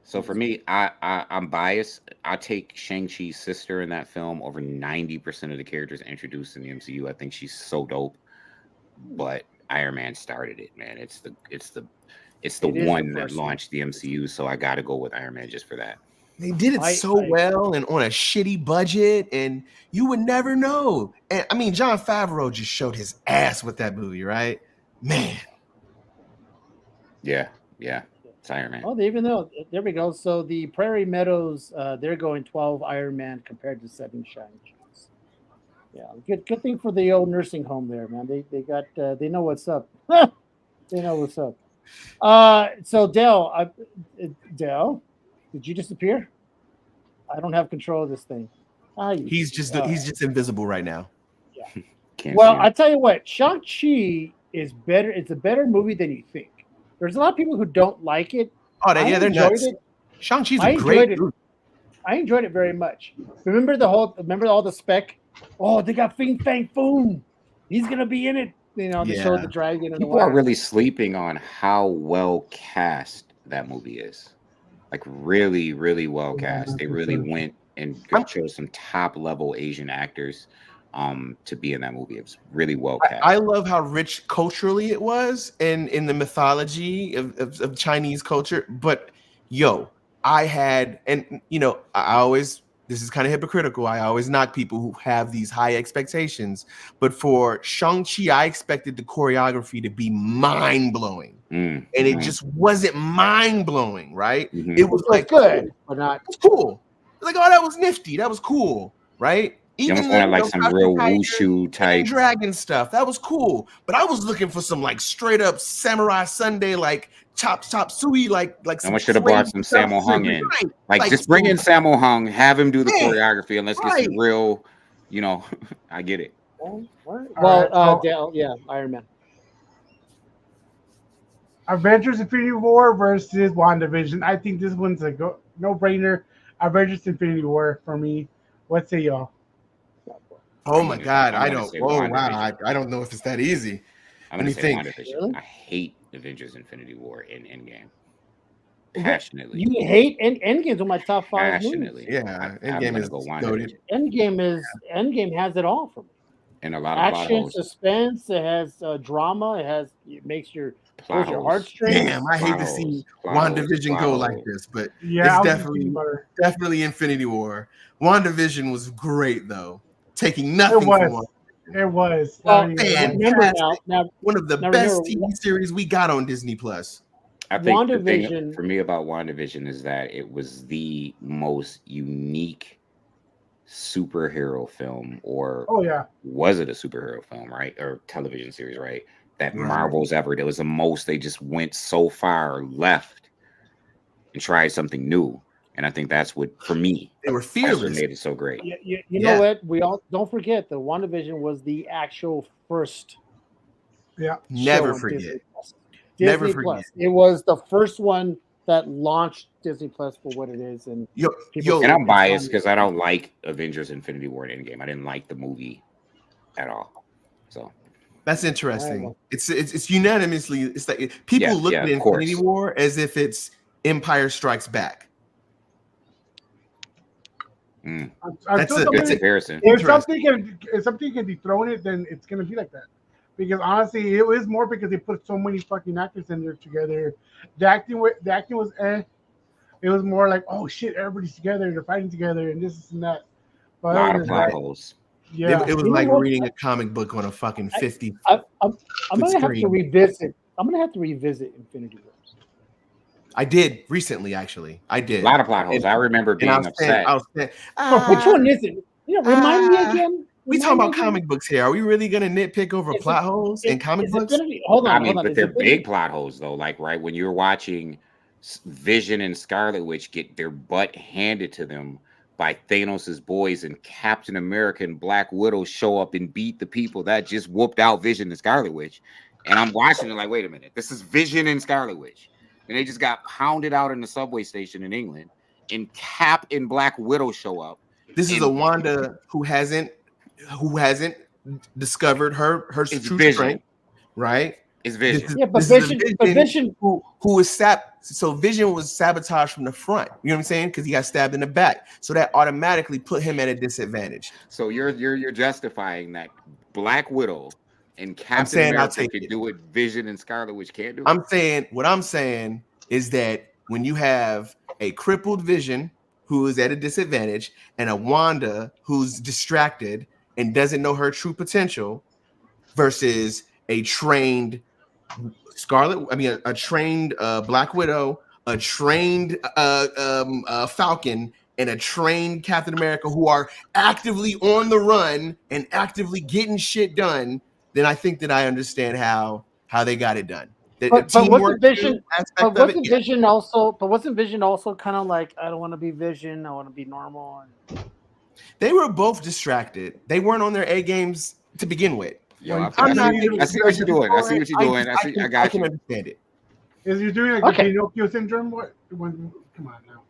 So for me, I'm biased. I take Shang-Chi's sister in that film over 90% of the characters introduced in the MCU. I think she's so dope. But Iron Man started it, man. It's the one that launched the MCU. So I got to go with Iron Man just for that. They did it so well and on a shitty budget, and you would never know. And I mean, Jon Favreau just showed his ass with that movie, right? Man. Yeah. It's Iron Man. Oh, even though there we go. So the Prairie Meadows, they're going 12 Iron Man compared to 7 Shang-Chi's. Yeah, good thing for the old nursing home there, man. They know what's up. They know what's up. So Dell, did you disappear? I don't have control of this thing. He's just invisible right now. Yeah. Well, I tell you what, Shang-Chi is better. It's a better movie than you think. There's a lot of people who don't like it. Oh, they're nuts. Shang-Chi's a great movie. I enjoyed it very much. Remember all the spec? Oh, they got Fin Fang Foom. He's gonna be in it. You know, they showed the dragon. And people are really sleeping on how well cast that movie is. Like really, really well cast. They really went and chose some top level Asian actors to be in that movie. It was really well cast. I love how rich culturally it was in the mythology of Chinese culture. But this is kind of hypocritical. I always knock people who have these high expectations. But for Shang-Chi, I expected the choreography to be mind-blowing. And it just wasn't mind-blowing, right? Mm-hmm. It was like good, but not cool. Like, oh, that was nifty. That was cool, right? Even like some real wushu type dragon stuff. That was cool. But I was looking for some like straight up Samurai Sunday, like chop suey, like I should have brought some Sammo Hung in. Like just bring in Sammo Hung, have him do the choreography, and let's get some real, I get it. Well, Iron Man. Avengers Infinity War versus WandaVision. I think this one's a no-brainer. Avengers Infinity War for me. What say y'all? Oh my God, I don't. Oh wow, I don't know if it's that easy. I'm gonna say WandaVision. Really? I hate Avengers Infinity War in Endgame. Passionately. You hate Endgame's one of my top 5 passionately. movies. Yeah, Endgame is goated. Endgame has it all for me. And a lot of action, suspense. It has drama. It makes your heartstrings. Damn, I hate to see WandaVision go like this, but it's definitely Infinity War. WandaVision was great though, taking nothing from one. It was. Well, now, one of the best TV series we got on Disney Plus. I think the thing for me about WandaVision is that it was the most unique superhero film, or was it a superhero film, right? Or television series, right? That Marvel's ever. It was the most. They just went so far left and tried something new. And I think that's what, for me, they were fearless. That's what made it so great. You know what? We all don't forget that WandaVision was the actual first. Yeah, never forget. Never forget. It was the first one that launched Disney Plus for what it is, and and I'm biased because I don't like Avengers: Infinity War and Endgame. I didn't like the movie at all. So that's interesting. It's unanimously. It's like people look at Infinity War as if it's Empire Strikes Back. That's a good comparison. If something can dethrone it, then it's gonna be like that. Because honestly, it was more because they put so many fucking actors in there together. The acting was It was more like, oh shit, everybody's together, they're fighting together, and this and that. But a lot of plot holes. Yeah, it was like reading a comic book on a fucking 50. I'm gonna have to revisit. I'm gonna have to revisit Infinity War. I did recently, actually. I A did. lot of plot holes. I remember And being I was saying, upset. Which one is it? Remind me again. We Remind talking me about again. comic books here. Are we really gonna nitpick over Is it- plot holes in comic Is it books? gonna be? Hold I on, mean, hold on. but Is they're it gonna big be- plot holes though. Like, right when you're watching Vision and Scarlet Witch get their butt handed to them by Thanos' boys, and Captain America and Black Widow show up and beat the people that just whooped out Vision and Scarlet Witch. And I'm watching it like, wait a minute, this is Vision and Scarlet Witch. And they just got pounded out in the subway station in England. And Cap and Black Widow show up. This is and a Wanda who hasn't discovered her It's true Vision. strength, right? It's Vision. Yeah, but this is a Vision. who was so Vision was sabotaged from the front. You know what I'm saying? Because he got stabbed in the back, so that automatically put him at a disadvantage. So you're justifying that Black Widow and Captain saying I'll America take can it. do what Vision and Scarlet Witch can't do. What I'm saying is that when you have a crippled Vision who is at a disadvantage and a Wanda who's distracted and doesn't know her true potential versus a trained a trained Black Widow, a trained Falcon, and a trained Captain America who are actively on the run and actively getting shit done, then I think that I understand how they got it done. The But teamwork wasn't Vision? aspect But of it, wasn't yeah. Vision also? But wasn't Vision also kind of like, I don't want to be Vision. I want to be normal. They were both distracted. They weren't on their A games to begin with. Yo, Well, I I'm not see what you're doing. I see what you're doing. I got can you. understand it. Is you doing like Okay. the Pinocchio syndrome? What? Come on now.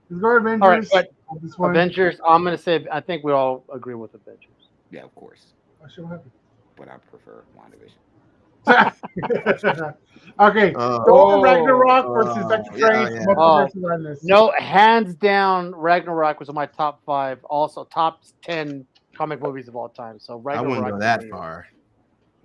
Let's go Avengers. All right, but This one. Avengers. I'm gonna say. I think we all agree with Avengers. Yeah, of course. Oh, shit, what But I prefer WandaVision. happened? Okay. Oh. Thor Ragnarok versus Doctor yeah, Strange. yeah. Multiverse of Madness. No, hands down, Ragnarok was in my top 5. Also, top 10 comic movies of all time. So I Ragnarok. wouldn't go that far.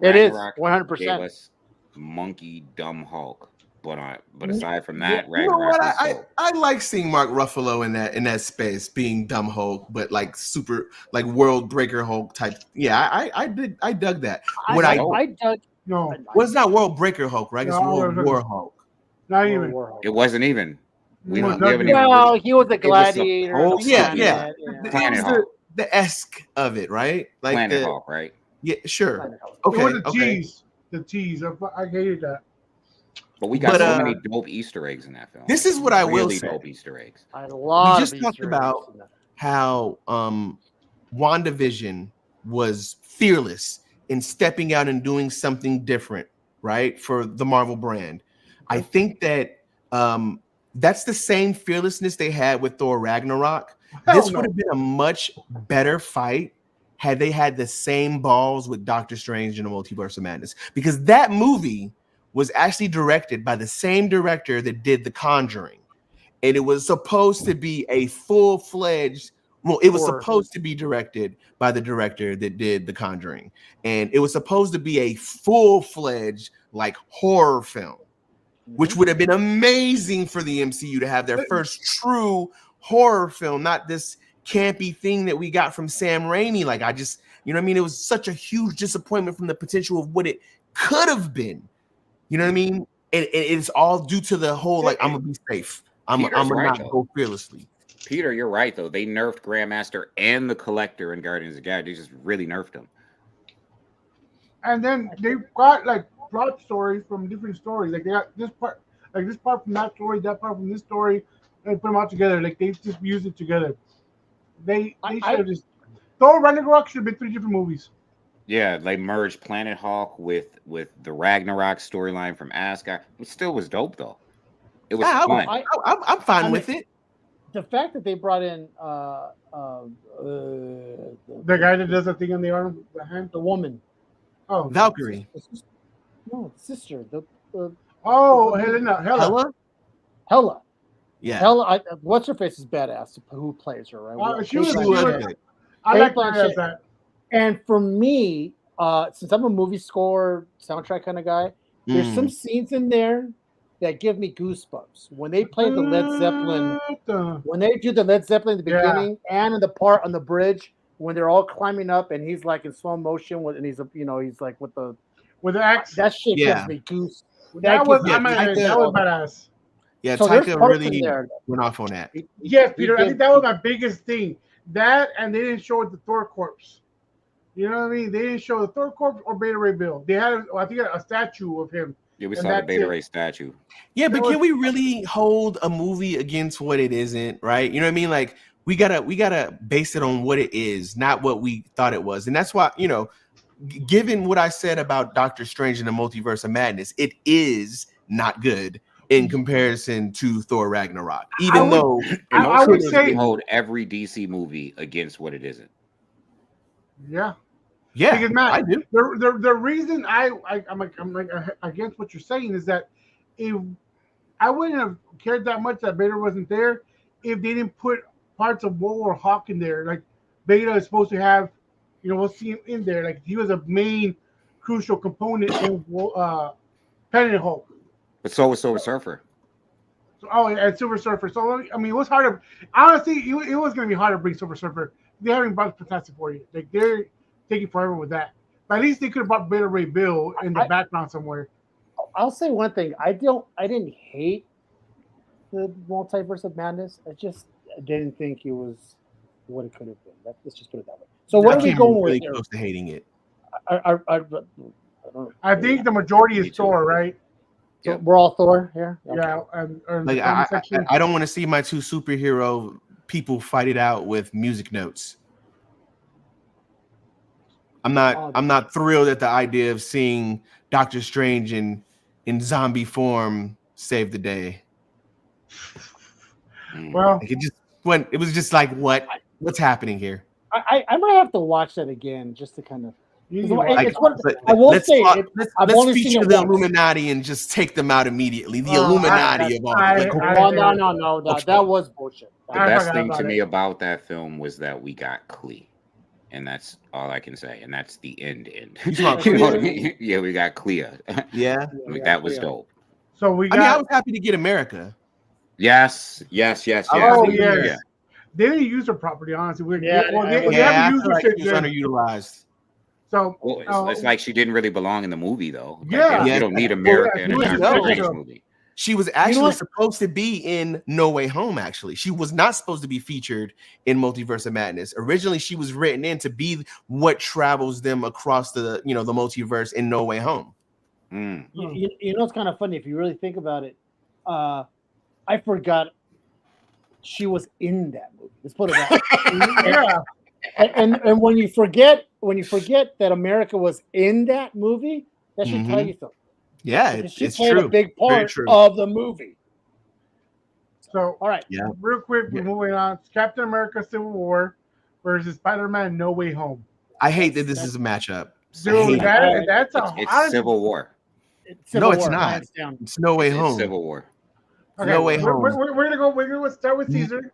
It is Ragnarok 100%. Gave us monkey dumb Hulk. But aside from that, You know Ragnarok what? is dope. I like seeing Mark Ruffalo in that space, being dumb Hulk, but like super like world breaker Hulk type. Yeah, I dug that. What I dug. No, well, it's not world breaker Hulk, right? It's No, World no, no. War Hulk. not even. It wasn't even. We No, don't we haven't Well, even he was a was gladiator. supposed on the to planet, be. Yeah. yeah. Planet It was Hulk. the esque of it, right? Like Planet Hulk, right? Yeah, sure. Planet Hulk. It was Okay, the okay. cheese. The cheese. I hated that. But we got But, so many dope Easter eggs in that film. This is what I will Really say. dope Easter eggs. I had a lot We just of talked Easter about- eggs in that. How WandaVision was fearless in stepping out and doing something different, right? For the Marvel brand. I think that that's the same fearlessness they had with Thor Ragnarok. This Hell no. would have been a much better fight had they had the same balls with Doctor Strange and the Multiverse of Madness, because that movie was actually directed by the same director that did The Conjuring, and it was supposed to be a full-fledged. Well, it was Horror. supposed to be directed by the director that did The Conjuring, and it was supposed to be a full-fledged like horror film, which would have been amazing for the MCU to have their first true horror film, not this campy thing that we got from Sam Raimi. Like, I just, you know what I mean? It was such a huge disappointment from the potential of what it could have been. You know what I mean? And it's all due to the whole, like, I'm gonna be safe. I'm Peter's gonna right, not though. go fearlessly. Peter, you're right though. They nerfed Grandmaster and the Collector in Guardians of the Galaxy. They just really nerfed them. And then they got like plot stories from different stories. Like they got this part from that story, that part from this story, and put them all together. Like they just used it together. They should have just. Thor Ragnarok should have been 3 different movies. Yeah, they merged Planet Hulk with the Ragnarok storyline from Asgard. It still was dope though. It was Yeah, fun. I'm fine I with mean, it. The fact that they brought in The guy that does the thing on the arm, the hand. the woman, Oh, Valkyrie. no, the sister, the oh, Hela. Hela. Yeah. Hela, what's her face is badass. Who plays her, right? She was She Kate was Blanchett. good. I like Kate her as Blanchett. that. And for me, since I'm a movie score soundtrack kind of guy, there's some scenes in there that give me goosebumps. When they play the Led Zeppelin, when they do the Led Zeppelin in the Yeah. beginning and in the part on the bridge when they're all climbing up and he's like in slow motion and he's he's like with the axe. that shit Yeah. gives me goose. That was gives me- badass. Yeah, So there's Taika parts in really there. went off on that. Yes, He Peter. I did- think that was my biggest thing. That and they didn't show the Thor corpse. You know what I mean? They didn't show the Thor corpse or Beta Ray Bill. They had, I think, a statue of him. Yeah, we And saw the that's Beta it. Ray statue. Yeah, That but was- can we really hold a movie against what it isn't, right? You know what I mean? Like we gotta base it on what it is, not what we thought it was. And that's why, you know, given what I said about Doctor Strange and the Multiverse of Madness, it is not good in comparison to Thor Ragnarok. Even though In I most would cases, say- we hold every DC movie against what it isn't. Yeah. yeah, Because Matt, I do. the reason I'm like against what you're saying is that if I wouldn't have cared that much that Beta wasn't there if they didn't put parts of World War Hawk in there. Like Beta is supposed to have, you know, we'll see him in there. Like he was a main crucial component in Planet Hulk. But so was Silver Surfer. So, oh, and Silver Surfer. So I mean, it was hard to honestly. It was going to be hard to bring Silver Surfer. They haven't brought Fantastic Four yet. Like they're taking forever with that. But at least they could have brought Beta Ray Bill in the background somewhere. I'll say one thing. I didn't hate the Multiverse of Madness. I didn't think it was what it could have been. Let's just put it that way. So what I are we came going really with here? close to hating it. I don't know. I think the majority Me is too. Thor, right? So Yeah. we're all Thor here. Okay. Yeah, and Like the comment section. I don't want to see my two superhero people fight it out with music notes. I'm not thrilled at the idea of seeing Doctor Strange in zombie form save the day. Well, Like it was just like what's happening here? I might have to watch that again just to kind of. you It's can what- watch it's it. what- I will let's say fo- it- let's, I've let's only seen feature it the once. Illuminati and just take them out immediately. The Oh, Illuminati of all. Like, Oh, no. That was bullshit. The I best forgot thing about to it. me about that film was that we got Klee. And that's all I can say. And that's the end. You talking about You know what I Clea? mean? Yeah, we got Clea. yeah. Like, that was dope. So we I mean, I got. was happy to get America. Yes. Oh, Yeah. yes. They didn't use her property, honestly. They I haven't used I feel her like shit she was good. underutilized. So Well, it's like she didn't really belong in the movie, though. Like, Yeah. you don't need America in a Well, Doctor no. Strange movie. She was actually what? supposed to be in No Way Home. Actually, she was not supposed to be featured in Multiverse of Madness. Originally, she was written in to be what travels them across the the multiverse in No Way Home. Mm. You know, it's kind of funny if you really think about it. I forgot she was in that movie. Let's put it that way. yeah, and when you forget that America was in that movie, that should tell you something. Yeah, Because it's, she it's played true. a big Very part true. of the movie. so All right. Yeah. real quick, we're moving on. Captain America: Civil War versus Spider-Man: No Way Home. I hate that this is a matchup. Dude, I hate it. that's It's honestly- Civil War. Civil it's War, not. hands down. It's No Way It's Home. Civil War. Okay, No Way we're, Home. we're gonna go. We're gonna start with Caesar.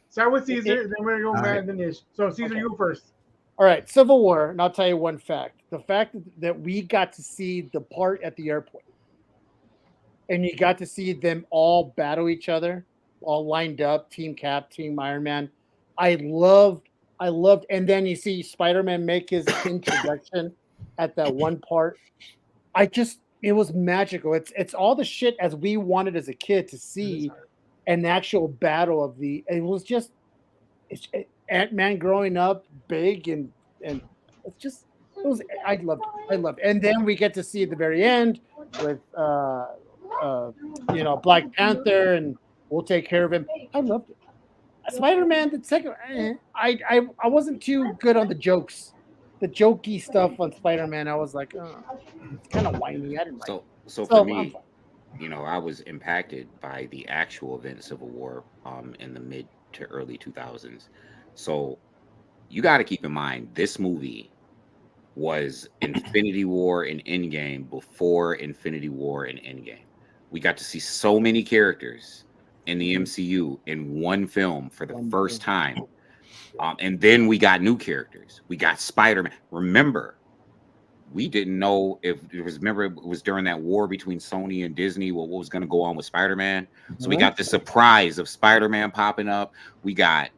Start with Caesar, then we're gonna go All Matt right. and then Ish. So Caesar, Okay. you go first. All right, Civil War, and I'll tell you one fact. The fact that we got to see the part at the airport, and you got to see them all battle each other, all lined up, Team Cap, Team Iron Man. I loved, and then you see Spider-Man make his introduction at that one part. It was magical. It's all the shit as we wanted as a kid to see an actual battle of the. It was just, Ant-Man growing up big and it's just I loved it. And then we get to see at the very end with Black Panther and we'll take care of him. I loved it. Spider-Man the second I wasn't too good on the jokes. The jokey stuff on Spider-Man, I was like, oh, it's kind of whiny. I didn't like it. So So, for me, I was impacted by the actual event Civil War in the mid to early 2000s. So you got to keep in mind this movie was Infinity War and Endgame before Infinity War and Endgame. We got to see so many characters in the MCU in one film for the first time. And then we got new characters. We got Spider-Man. Remember, we didn't know if it was. Remember, it was during that war between Sony and Disney. What was going to go on with Spider-Man? So we got the surprise of Spider-Man popping up. We got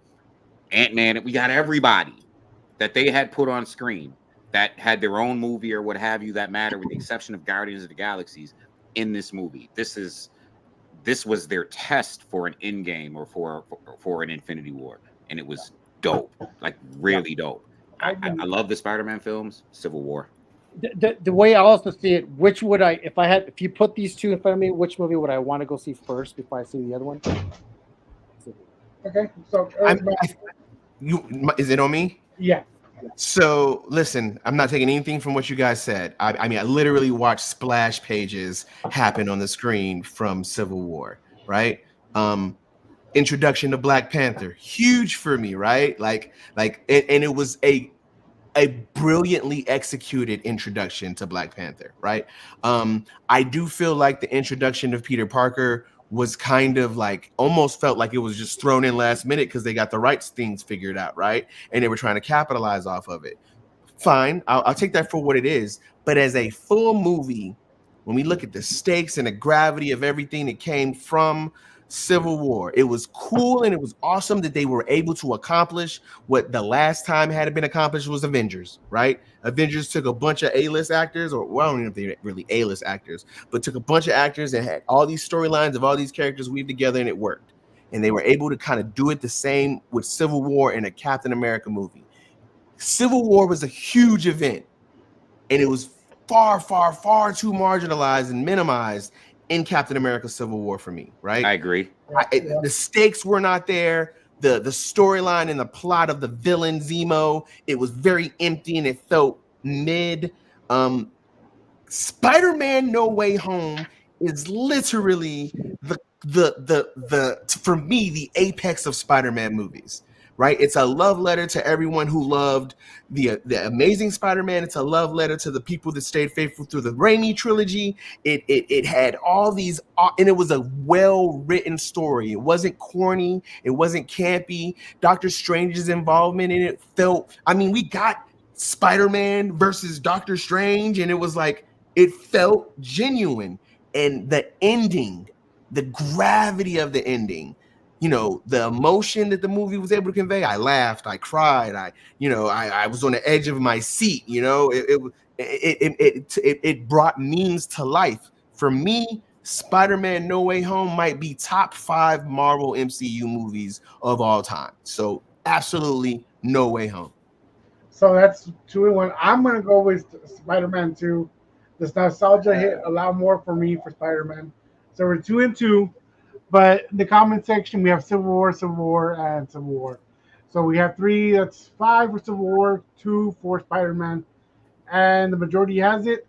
Ant-Man. We got everybody that they had put on screen that had their own movie or what have you that matter, with the exception of Guardians of the Galaxies in this movie. This is this was their test for an Endgame or for an Infinity War, and it was dope, like really dope. I love the Spider-Man films. Civil War. The way I also see it, which would I, if you put these two in front of me, which movie would I want to go see first before I see the other one? Okay, so Is it on me? yeah, So listen, I'm not taking anything from what you guys said. I mean, I literally watched splash pages happen on the screen from Civil War, right? Introduction to Black Panther, huge for me, right? And it was a brilliantly executed introduction to Black Panther, right? I do feel like the introduction of Peter Parker was kind of like almost felt like it was just thrown in last minute because they got the rights things figured out, right? And they were trying to capitalize off of it. Fine, I'll take that for what it is. But as a full movie, when we look at the stakes and the gravity of everything that came from Civil War, it was cool and it was awesome that they were able to accomplish what the last time had been accomplished was Avengers, right? Avengers took a bunch of A-list actors, or well, I don't know if they're really A-list actors, but took a bunch of actors and had all these storylines of all these characters weaved together, and it worked. And they were able to kind of do it the same with Civil War and a Captain America movie. Civil War was a huge event, and it was far, far, far too marginalized and minimized in Captain America Civil War for me, right? I agree. The stakes were not there. The storyline and the plot of the villain Zemo, it was very empty and it felt mid. Spider-Man No Way Home is literally the for me the apex of Spider-Man movies, right? It's a love letter to everyone who loved the Amazing Spider-Man. It's a love letter to the people that stayed faithful through the Raimi trilogy. It had all these, and it was a well-written story. It wasn't corny. It wasn't campy. Doctor Strange's involvement in it felt, I mean, we got Spider-Man versus Doctor Strange, and it was like, it felt genuine. And the ending, the gravity of the ending, you know, the emotion that the movie was able to convey. I laughed, I cried, I was on the edge of my seat. You know, it brought memes to life. For me, Spider-Man No Way Home might be top 5 Marvel MCU movies of all time. So absolutely No Way Home. so that's 2-1. I'm gonna go with Spider-Man 2. This nostalgia hit a lot more for me for Spider-Man. So we're 2-2. But in the comment section, we have Civil War, and Civil War. So we have 3, that's 5 for Civil War, 2 for Spider-Man. And the majority has it.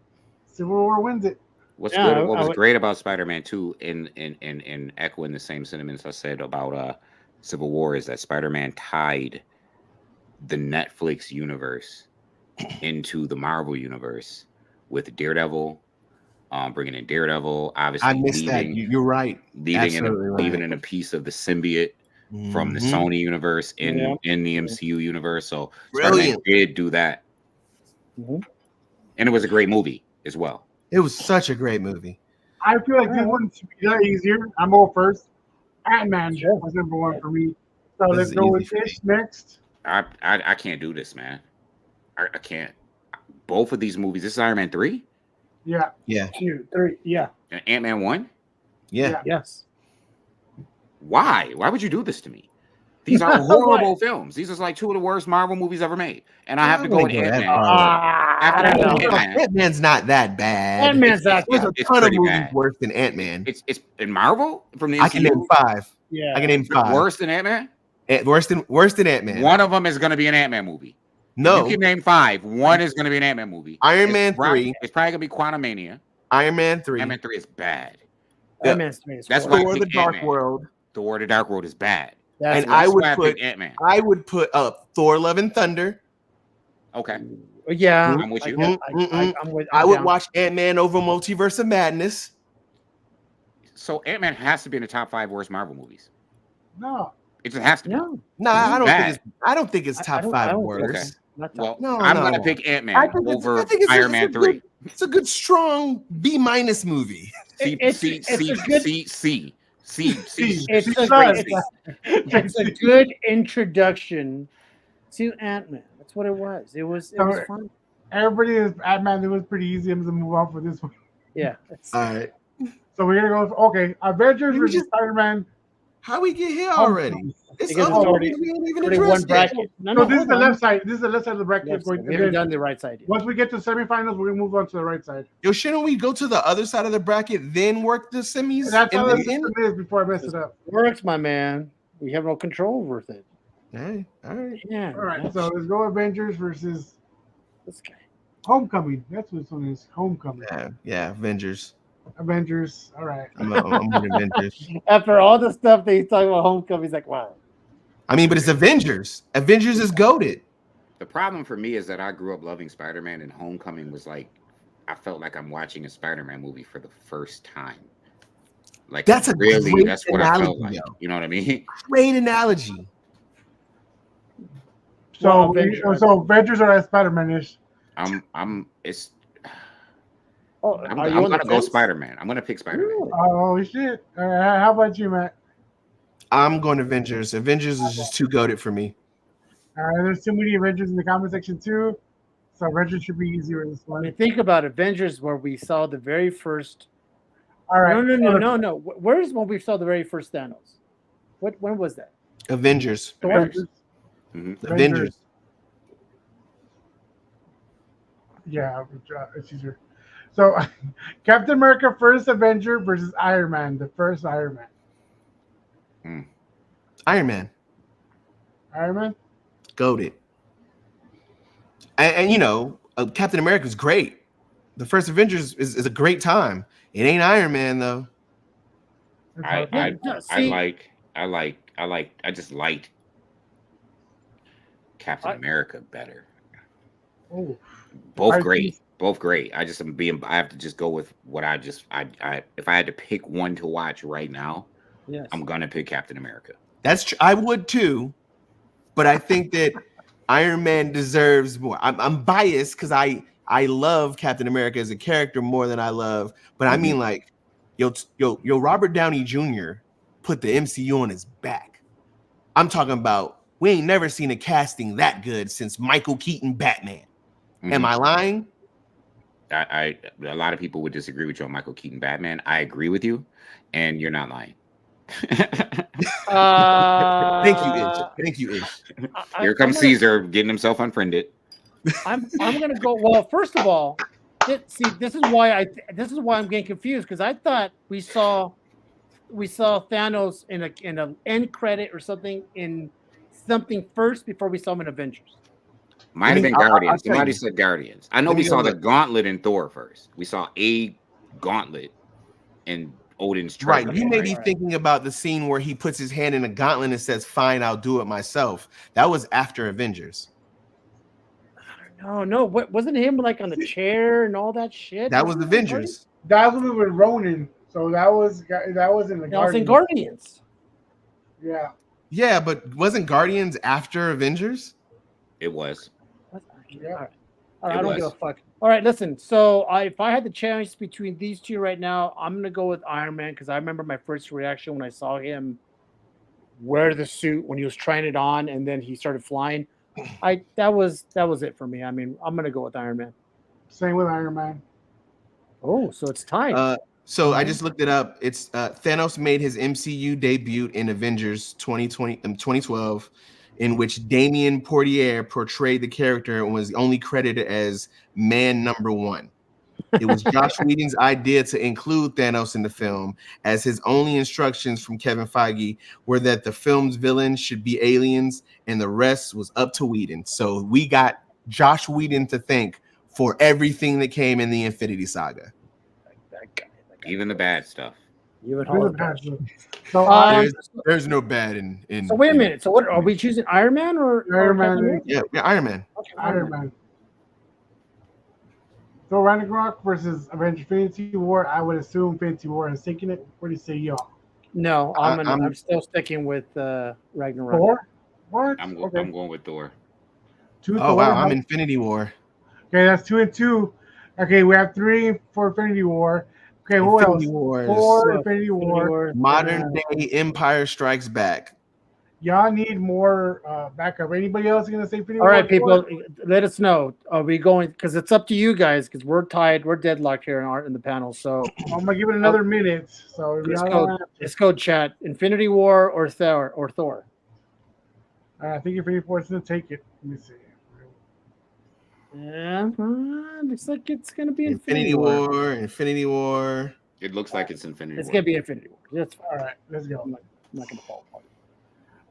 Civil War wins it. What was great about Spider-Man 2, in echoing the same sentiments I said about Civil War, is that Spider-Man tied the Netflix universe into the Marvel universe with Daredevil. Bringing in Daredevil, obviously. I missed that. You're right. Leaving in a piece of the symbiote from the Sony universe in the MCU universe. So Spider-Man did do that, and it was a great movie as well. It was such a great movie. I feel like this one should be a lot easier. I'm going first. Ant-Man was number 1 for me. So let's go with Ish next. I can't do this, man. I can't. Both of these movies. This is Iron Man 3. Yeah. 2, 3. Yeah. And Ant-Man 1. Yeah. Yes. Why? Why would you do this to me? These are horrible films. These are like 2 of the worst Marvel movies ever made, and I have to go with Ant-Man. Ant-Man's not that bad. Ant-Man's not. There's a ton of movies worse than Ant-Man. It's in Marvel from the MCU? I can name 5. Yeah, I can name 5. Worse than Ant-Man. Worse than Ant-Man. One of them is going to be an Ant-Man movie. No, you can name 5. One is going to be an Ant-Man movie. Iron Man 3. It's probably going to be Quantumania. Iron Man 3. Iron Man 3 is bad. Iron Man 3 is that's Thor: The Dark World. Thor: The Dark World is bad. And I would put Ant-Man. I would put up Thor: Love and Thunder. Okay. Yeah, I'm with you. I would watch Ant-Man over Multiverse of Madness. So Ant-Man has to be in the top 5 worst Marvel movies. No. It just has to be. No, I don't think it's top 5 worst. Okay. Well, I'm going to pick Ant-Man over Iron Man 3. It's a good, strong B- movie. It's a good introduction to Ant-Man. That's what it was. It was fun. Everybody is Ant-Man. It was pretty easy. I'm going to move on for this one. Yeah. All right. So we're gonna go. Okay, Avengers We versus just- Spider-Man. How we get here already? It's Because other already- movies we ain't even Already one addressed yet. bracket. No, So no, this is hold the on. left side. This is the left side of the bracket. Left Going side. to We haven't then- done the right side yet. Once we get to semifinals, we're gonna move on to the right side. Yo, shouldn't we go to the other side of the bracket, then work the semis? That's and how the then system is before I mess it up. Works, my man. We have no control over it. Hey, all right. Yeah. All right, that's- so let's go Avengers versus this guy. Homecoming. That's what this one is. Homecoming. Yeah, Avengers. Avengers. All right. I'm with Avengers. After all the stuff that he's talking about Homecoming, he's like, wow. I mean, but it's Avengers. Avengers is goated. The problem for me is that I grew up loving Spider-Man, and Homecoming was like, I felt like I'm watching a Spider-Man movie for the first time. Like That's a really, great that's what I felt analogy, like. yo. You know what I mean? Great analogy. So, Well, Avengers. so Avengers are as Spider-Man-ish. It's. Oh, I'm are you on the gonna go fence? Spider-Man. I'm gonna pick Spider-Man. Really? Oh shit! All right, how about you, Matt? I'm going Avengers. Avengers is just too goated for me. All right, there's too many Avengers in the comment section too, so Avengers should be easier in this I one. mean, think about Avengers, where we saw the very first. All right, No. Where's when we saw the very first Thanos? When was that? Avengers. Avengers. Avengers. Yeah, it's easier. So, Captain America First Avenger versus Iron Man, the first Iron Man. Iron Man. Iron Man. Goated. And you know, Captain America is great. The first Avengers is a great time. It ain't Iron Man though. I just liked Captain America better. Oh, Both great. Both great. I have to just go with what I if I had to pick one to watch right now, Yes. I'm gonna pick Captain America. That's true. I would too, but I think that Iron Man deserves more. I'm biased because I love Captain America as a character more than I love, but I mean like, yo, Robert Downey Jr. put the MCU on his back. I'm talking about we ain't never seen a casting that good since Michael Keaton Batman. Am I lying? A lot of people would disagree with you on Michael Keaton Batman. I agree with you, and you're not lying. Thank you, Ish. Here comes Caesar getting himself unfriended. I'm gonna go. Well, first of all, this is why I'm getting confused, because I thought we saw Thanos in a end credit or something first before we saw him in Avengers. Might have been I'll Guardians. tell Somebody you. said Guardians. I know Let me we saw go the gauntlet in Thor first. We saw a gauntlet in Odin's Right. treasure. You may be Right. thinking about the scene where he puts his hand in a gauntlet and says, "Fine, I'll do it myself." That was after Avengers. No, what wasn't him like on the chair and all that shit? That was Avengers. that was with Ronin. So that was in the That was in Guardians. Guardians. Yeah. Yeah, but wasn't Guardians after Avengers? It was. Yeah. All right, I don't was. give a fuck. All right, listen. So if I had the choice between these two right now, I'm gonna go with Iron Man, because I remember my first reaction when I saw him wear the suit when he was trying it on, and then he started flying. That was it for me. I mean, I'm gonna go with Iron Man. Same with Iron Man. Oh, so it's tied. So I just looked it up. It's Thanos made his MCU debut in Avengers 2012, in which Damien Portier portrayed the character and was only credited as Man Number One. It was Josh Whedon's idea to include Thanos in the film, as his only instructions from Kevin Feige were that the film's villains should be aliens and the rest was up to Whedon. So we got Josh Whedon to thank for everything that came in the Infinity Saga. That guy. Even the bad stuff. You would Really hold bad. it. So There's no bad in. So wait a minute. So what are we choosing? Iron Man or Iron Man. Captain America? Yeah, Iron Man. Okay, Iron Man. Thor Ragnarok versus Avengers Infinity War. I would assume Infinity War is taking it. What do you say, y'all? No, I'm- I'm still sticking with Ragnarok. Thor? What? I'm Okay. going with Thor. Two Oh Thor. wow, I'm Infinity War. Okay, that's 2 and 2. Okay, we have 3 for Infinity War. Okay, who Infinity else? Wars. 4 So, Infinity War. Modern day Empire Strikes Back. y'all need more backup. Anybody else gonna say Infinity All right, War? people, let us know. Are we going? Because it's up to you guys. Because we're tied. We're deadlocked here in the panel. So I'm gonna give it another minute. So if let's y'all go. don't Let's go. Chat. Infinity War or Thor I think Infinity War is gonna take it. Let me see. Yeah, looks like it's gonna be Infinity War, Infinity War. It looks like it's Infinity It's War. gonna be Infinity War. That's fine. All right, let's go. I'm not gonna fall apart.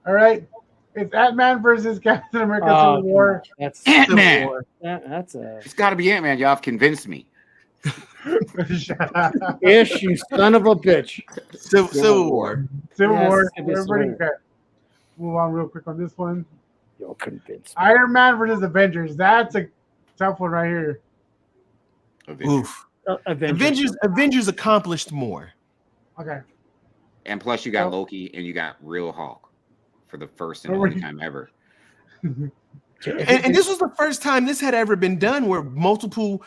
All right, it's Ant-Man versus Captain America: Civil War. That's Ant-Man. Civil War. That's a It's got to be Ant-Man. Y'all have convinced me. ish, you son of a bitch. Civil War. Civil Yes, War. it's gonna be Civil Everybody, War. okay. Move on real quick on this one. You're convinced. Iron Man versus Avengers. That's a tough one right here. Oof. Avengers. Avengers accomplished more. Okay. And plus, you got Loki and you got real Hulk for the first and only time ever. And this was the first time this had ever been done, where multiple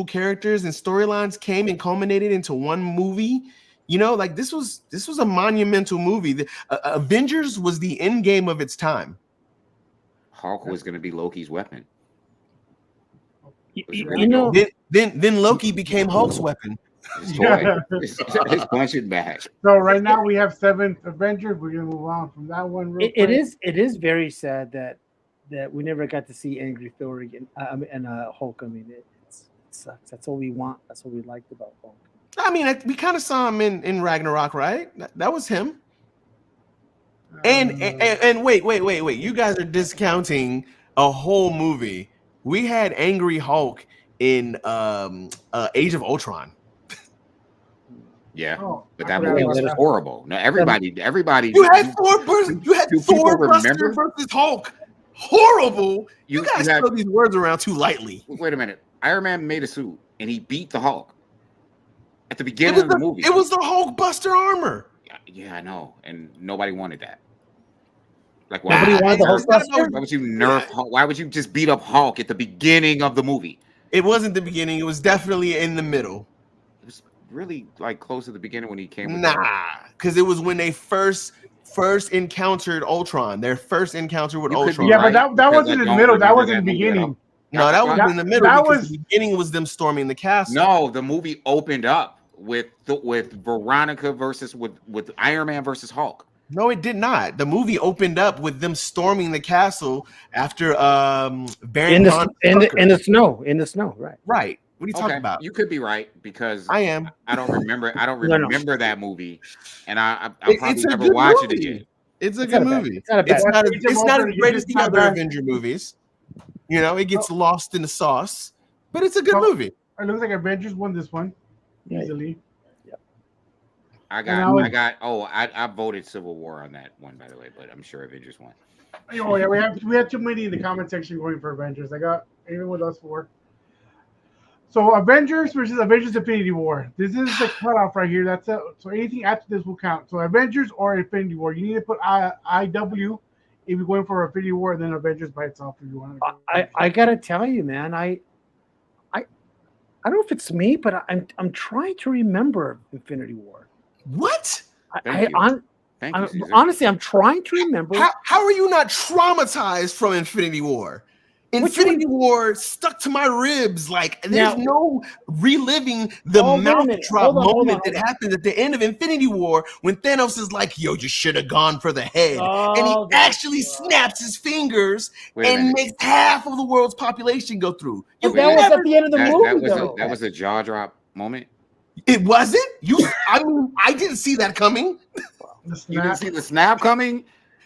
characters and storylines came and culminated into one movie. You know, like this was a monumental movie. The Avengers was the end game of its time. Hulk was going to be Loki's weapon. You know, Then Loki became Hulk's weapon. His toy. His punching bag. So right now we have 7 Avengers. We're gonna move on from that one. Real it quick. is very sad that we never got to see Angry Thor again and Hulk. I mean, it sucks. That's all we want. That's what we liked about Hulk. I mean, we kind of saw him in Ragnarok, right? That was him. And wait. You guys are discounting a whole movie. We had Angry Hulk in Age of Ultron. Yeah, Oh, but I that forgot movie about was that. horrible. Now everybody. You had Thor do people Buster remember? versus Hulk. Horrible. You guys had- throw these words around too lightly. Wait a minute. Iron Man made a suit and he beat the Hulk at the beginning of the movie. It was the Hulk Buster armor. Yeah, I know, and nobody wanted that. Like, Nobody wanted the Hulk Buster? Why would you nerf Hulk? Why would you just beat up Hulk at the beginning of the movie? It wasn't the beginning. It was definitely in the middle. It was really like close to the beginning when he came. With Because it was when they first encountered Ultron. Their first encounter with Ultron. Yeah, but that wasn't in the middle. That was in the beginning. No, that was in the middle. That because was the beginning was them storming the castle. No, the movie opened up with Veronica versus with Iron Man versus Hulk. No, it did not. The movie opened up with them storming the castle after Baron in the snow, right? Right. What are you talking about? You could be right because I am. I don't remember. I don't No. remember that movie, and I'll probably It's a never good watch movie. it again. It's a It's good not a bad- movie. it's not a bad- It's not as great as the other bad. Avenger movies. You know, it gets lost in the sauce, but it's a good movie. It looks like Avengers won this one Yeah. easily. I voted Civil War on that one, by the way, but I'm sure Avengers won. Oh yeah, we had too many in the comment section going for Avengers. I got even with us 4. So Avengers versus Avengers Infinity War. This is the cutoff right here. So anything after this will count. So Avengers or Infinity War. You need to put IW if you're going for Infinity War, and then Avengers by itself if you want to. I gotta tell you, man, I don't know if it's me, but I'm trying to remember Infinity War. What? Thank you, Caesar. Honestly, I'm trying to remember. How are you not traumatized from Infinity War? Infinity War stuck to my ribs. Like there's no reliving the mouth drop moment that happened at the end of Infinity War when Thanos is like, "Yo, you should have gone for the head," and he actually snaps his fingers and makes half of the world's population go through. That was at the end of the movie. That was a jaw drop moment. It wasn't. I mean, I didn't see that coming. You didn't see the snap coming?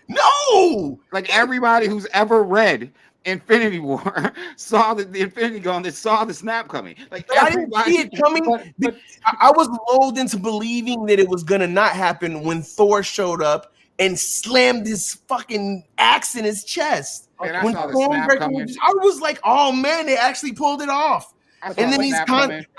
No. Like everybody who's ever read Infinity War saw the Infinity Gun that saw the snap coming. Like I didn't see it coming. But I was lulled into believing that it was gonna not happen when Thor showed up and slammed his fucking axe in his chest. Man, I when saw the Thor snap break- coming. I was like, "Oh man, they actually pulled it off." And then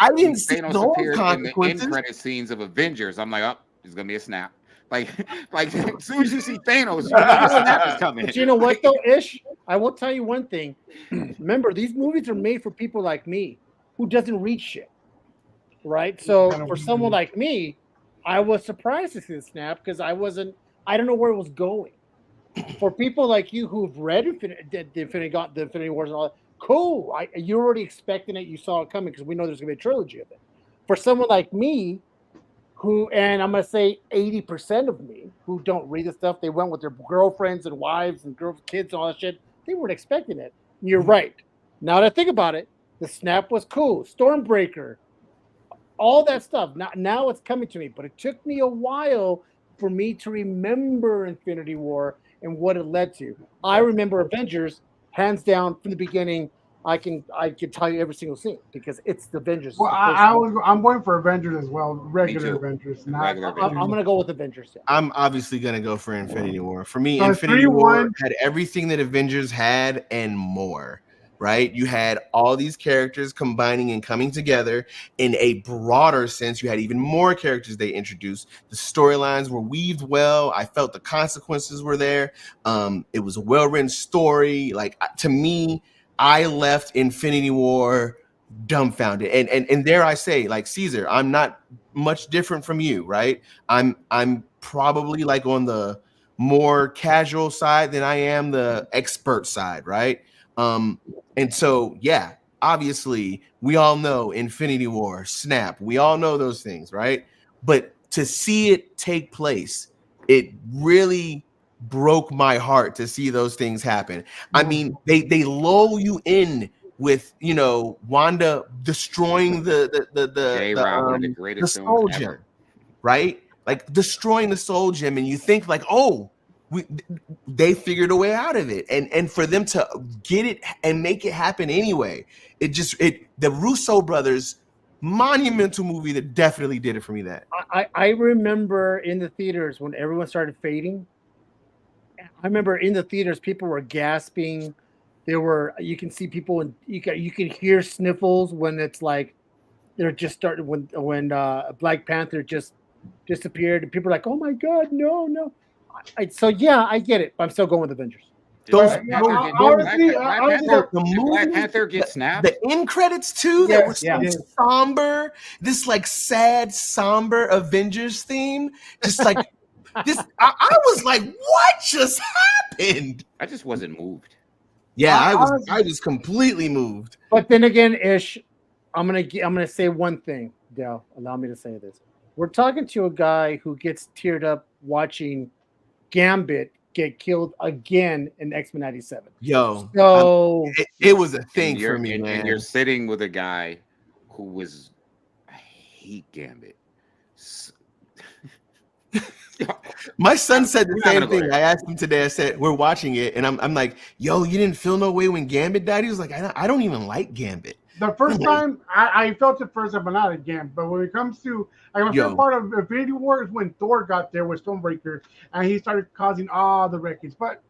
I didn't see the whole consequences. In the end credit scenes of Avengers. I'm like, oh, there's gonna be a snap. Like as soon as you see Thanos, you know the snap is coming. But you know what though, Ish? I will tell you one thing. Remember, these movies are made for people like me who doesn't read shit. Right? So for someone like me, I was surprised to see the snap because I wasn't I don't know where it was going. For people like you who've read the Infinity Wars and all that, cool. You're already expecting it. You saw it coming because we know there's going to be a trilogy of it. For someone like me, and I'm going to say 80% of me who don't read the stuff, they went with their girlfriends and wives and kids and all that shit. They weren't expecting it. And you're right. Now that I think about it, the snap was cool. Stormbreaker, all that stuff. Now it's coming to me, but it took me a while for me to remember Infinity War and what it led to. I remember Avengers, hands down from the beginning. I can tell you every single scene because it's the Avengers. Well, I'm going for Avengers as well, regular Avengers. I'm going to go with Avengers. Yeah. I'm obviously going to go for Infinity War. For me, So Infinity War had everything that Avengers had and more. Right? You had all these characters combining and coming together in a broader sense. You had even more characters they introduced. The storylines were weaved well. I felt the consequences were there. It was a well-written story. Like, to me, I left Infinity War dumbfounded. And dare I say, like Caesar, I'm not much different from you, right? I'm probably like on the more casual side than I am the expert side, right? And so, yeah, obviously, we all know Infinity War, Snap. We all know those things, right? But to see it take place, it really broke my heart to see those things happen. I mean, they lull you in with, you know, Wanda destroying the soul gem, right? Like destroying the soul gem, and you think like, oh, they figured a way out of it, and for them to get it and make it happen anyway, the Russo brothers, monumental movie that definitely did it for me. That I remember in the theaters when everyone started fading. I remember in the theaters people were gasping. You can see people and you can hear sniffles when it's like they're just starting when Black Panther just disappeared and people are like, oh my god, no. So yeah, I get it. But I'm still going with Avengers. Black Panther get snapped. The end credits too. That were so somber. This like sad, somber Avengers theme. Just like this. I was like, what just happened? I just wasn't moved. Yeah, I was completely moved. But then again, Ish, I'm gonna say one thing. Dale, allow me to say this. We're talking to a guy who gets teared up watching Gambit get killed again in X-Men 97. Yo, so it was a thing for me, man. And you're sitting with a guy who was, I hate Gambit. My son said the same thing. I asked him today. I said, we're watching it, and I'm like, yo, you didn't feel no way when Gambit died? He was like, I don't even like Gambit. The first time, I felt it first time, but not again. But when it comes to, like, my favorite part of Infinity War is when Thor got there with Stormbreaker, and he started causing all the wreckage. But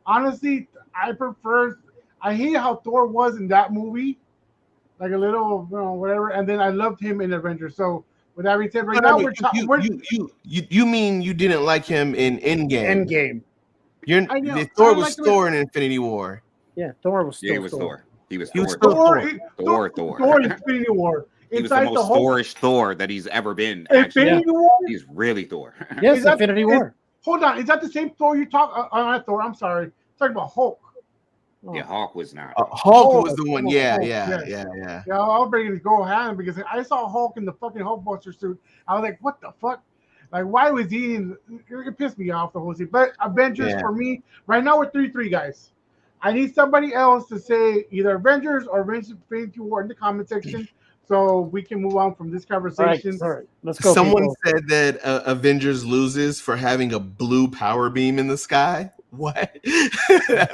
honestly, I hate how Thor was in that movie, like a little, whatever. And then I loved him in Avengers. So with that being said, right now you mean you didn't like him in Endgame? Thor was Thor in Infinity War. Yeah, Thor was still Thor. He was Thor. Thor in Infinity War. He was the most Thorish Thor that he's ever been. Infinity War? He's really Thor. Yes, Infinity War. Hold on, is that the same Thor you talk? Not Thor. I'm sorry. Talking about Hulk. Yeah, Hulk was not. Hulk was the one. Yeah. I'll bring it go hand because I saw Hulk in the fucking Hulkbuster suit. I was like, what the fuck? Like, why was he in? It pissed me off the whole scene. But Avengers for me right now we're 3-3 guys. I need somebody else to say either Avengers or Infinity War in the comment section so we can move on from this conversation. All right. Let's go. Someone said that Avengers loses for having a blue power beam in the sky. What?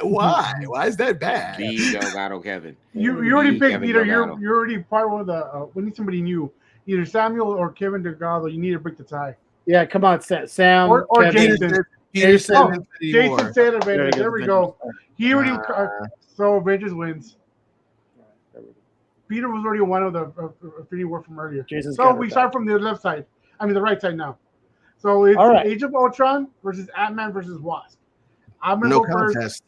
Why? Why is that bad? Delgado Kevin. You already picked Peter. You're already part of the. We need somebody new, either Samuel or Kevin Delgado. You need to break the tie. Yeah, come on, Sam or Jason. Jason said Avengers. There we go. He already so Avengers wins. Peter was already one of the Infinity War from earlier. So we start from the left side. I mean the right side now. So it's Age of Ultron versus Ant-Man versus Wasp. I'm gonna go first.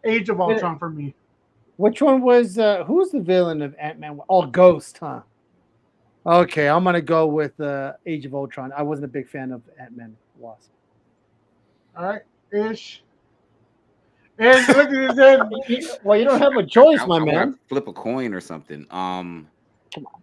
Age of Ultron for me. Which one was who's the villain of Ant-Man? Oh, Ghost, huh? Okay, I'm gonna go with Age of Ultron. I wasn't a big fan of Ant-Man Wasp. All right, ish. And look at his head. Well, you don't have a choice, I my wanna man. flip a coin or something.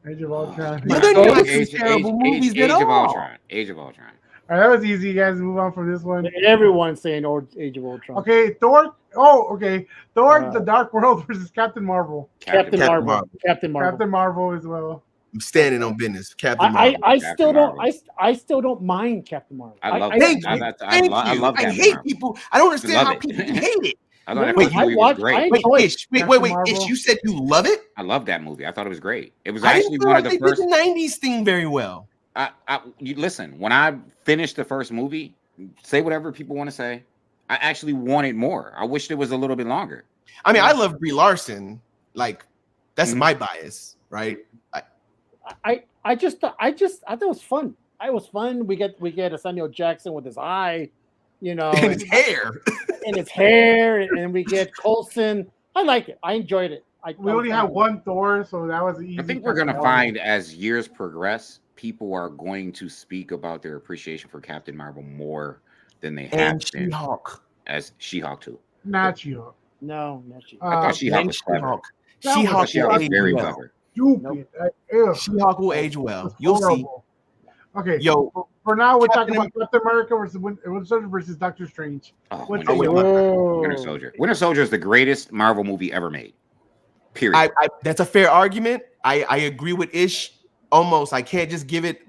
Age of Ultron. But All they're Go not with these terrible movies Age at of all. Ultron. Age of Ultron. right, that was easy, guys. Move on from this one. Everyone's saying Age of Ultron. Okay, Thor. Oh, okay. Thor: The Uh, Dark World versus Captain Marvel. Captain Captain Marvel. Marvel. Captain Marvel. Captain Marvel as well. I'm standing on business. Captain I Marvel. still Captain don't Marvel. I still don't mind Captain Marvel. I love Thank I- you. I- I Thank lo- I you. love I Captain hate Marvel. people. I don't understand love how it. people can hate it. I thought that Wait, first I movie was watched- great. I- Wait, enjoyed Ish. Wait, Captain wait. Marvel. Ish, you said you love it? I love that movie. I thought it was great. It was I didn't actually feel one like of the they first. did the 90s thing very well. You listen. When I finished the first movie, say whatever people want to say. I actually wanted more. I wished it was a little bit longer. I mean, I love Brie Larson. Like, that's Mhm. my bias, right? I thought it was fun. It was fun. We get a Samuel Jackson with his eye, you know, And his hair. and his hair, and we get Coulson. I like it. I enjoyed it. We only had one Thor, so that was easy. I think we're Captain gonna Marvel. find as years progress, people are going to speak about their appreciation for Captain Marvel more than they have And been She-Hulk. as She-Hulk too. Not you. No, not you. I thought She-Hulk And was clever. She-Hulk. That was- I She-Hulk thought She-Hulk will was age very well. clever. Stupid. Ew. She-Hulk will age well. It's You'll see. horrible. Okay. Yo, For now, we're Captain talking about Captain America versus Winter Soldier versus Doctor Strange. Oh, What's Winter, your- Soldier. Whoa. Winter Soldier. Winter Soldier is the greatest Marvel movie ever made. Period. that's a fair argument. I agree with Ish. Almost, I can't just give it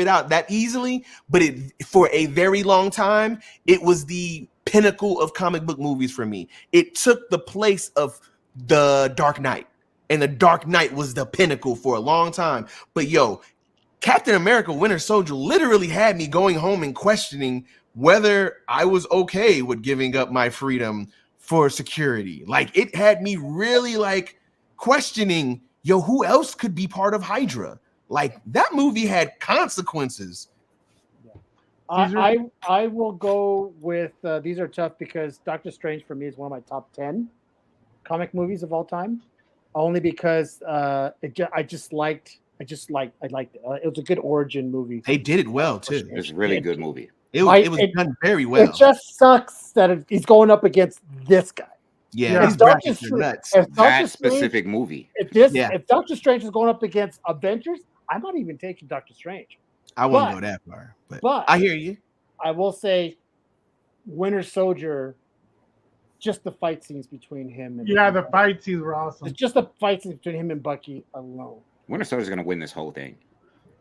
out that easily. But it for a very long time, it was the pinnacle of comic book movies for me. It took the place of the Dark Knight, and the Dark Knight was the pinnacle for a long time. But yo, Captain America: Winter Soldier literally had me going home and questioning whether I was okay with giving up my freedom for security. Like, it had me really like questioning, yo, who else could be part of Hydra? Like, that movie had consequences. I will go with these are tough because Doctor Strange for me is one of my top 10 comic movies of all time. Only because I liked it. It was a good origin movie. They did it well too. It's a really good movie. It was done very well. It just sucks that he's going up against this guy. Yeah, Yeah. these brackets are nuts. If Doctor That Strange, specific movie. if Doctor Strange is going up against Avengers, I'm not even taking Doctor Strange. I wouldn't but- go that far, but- I hear you. I will say, Winter Soldier, just the fight scenes between him and Yeah, the fight scenes were awesome. It's just the fight scenes between him and Bucky alone. Winter Soldier's gonna win this whole thing.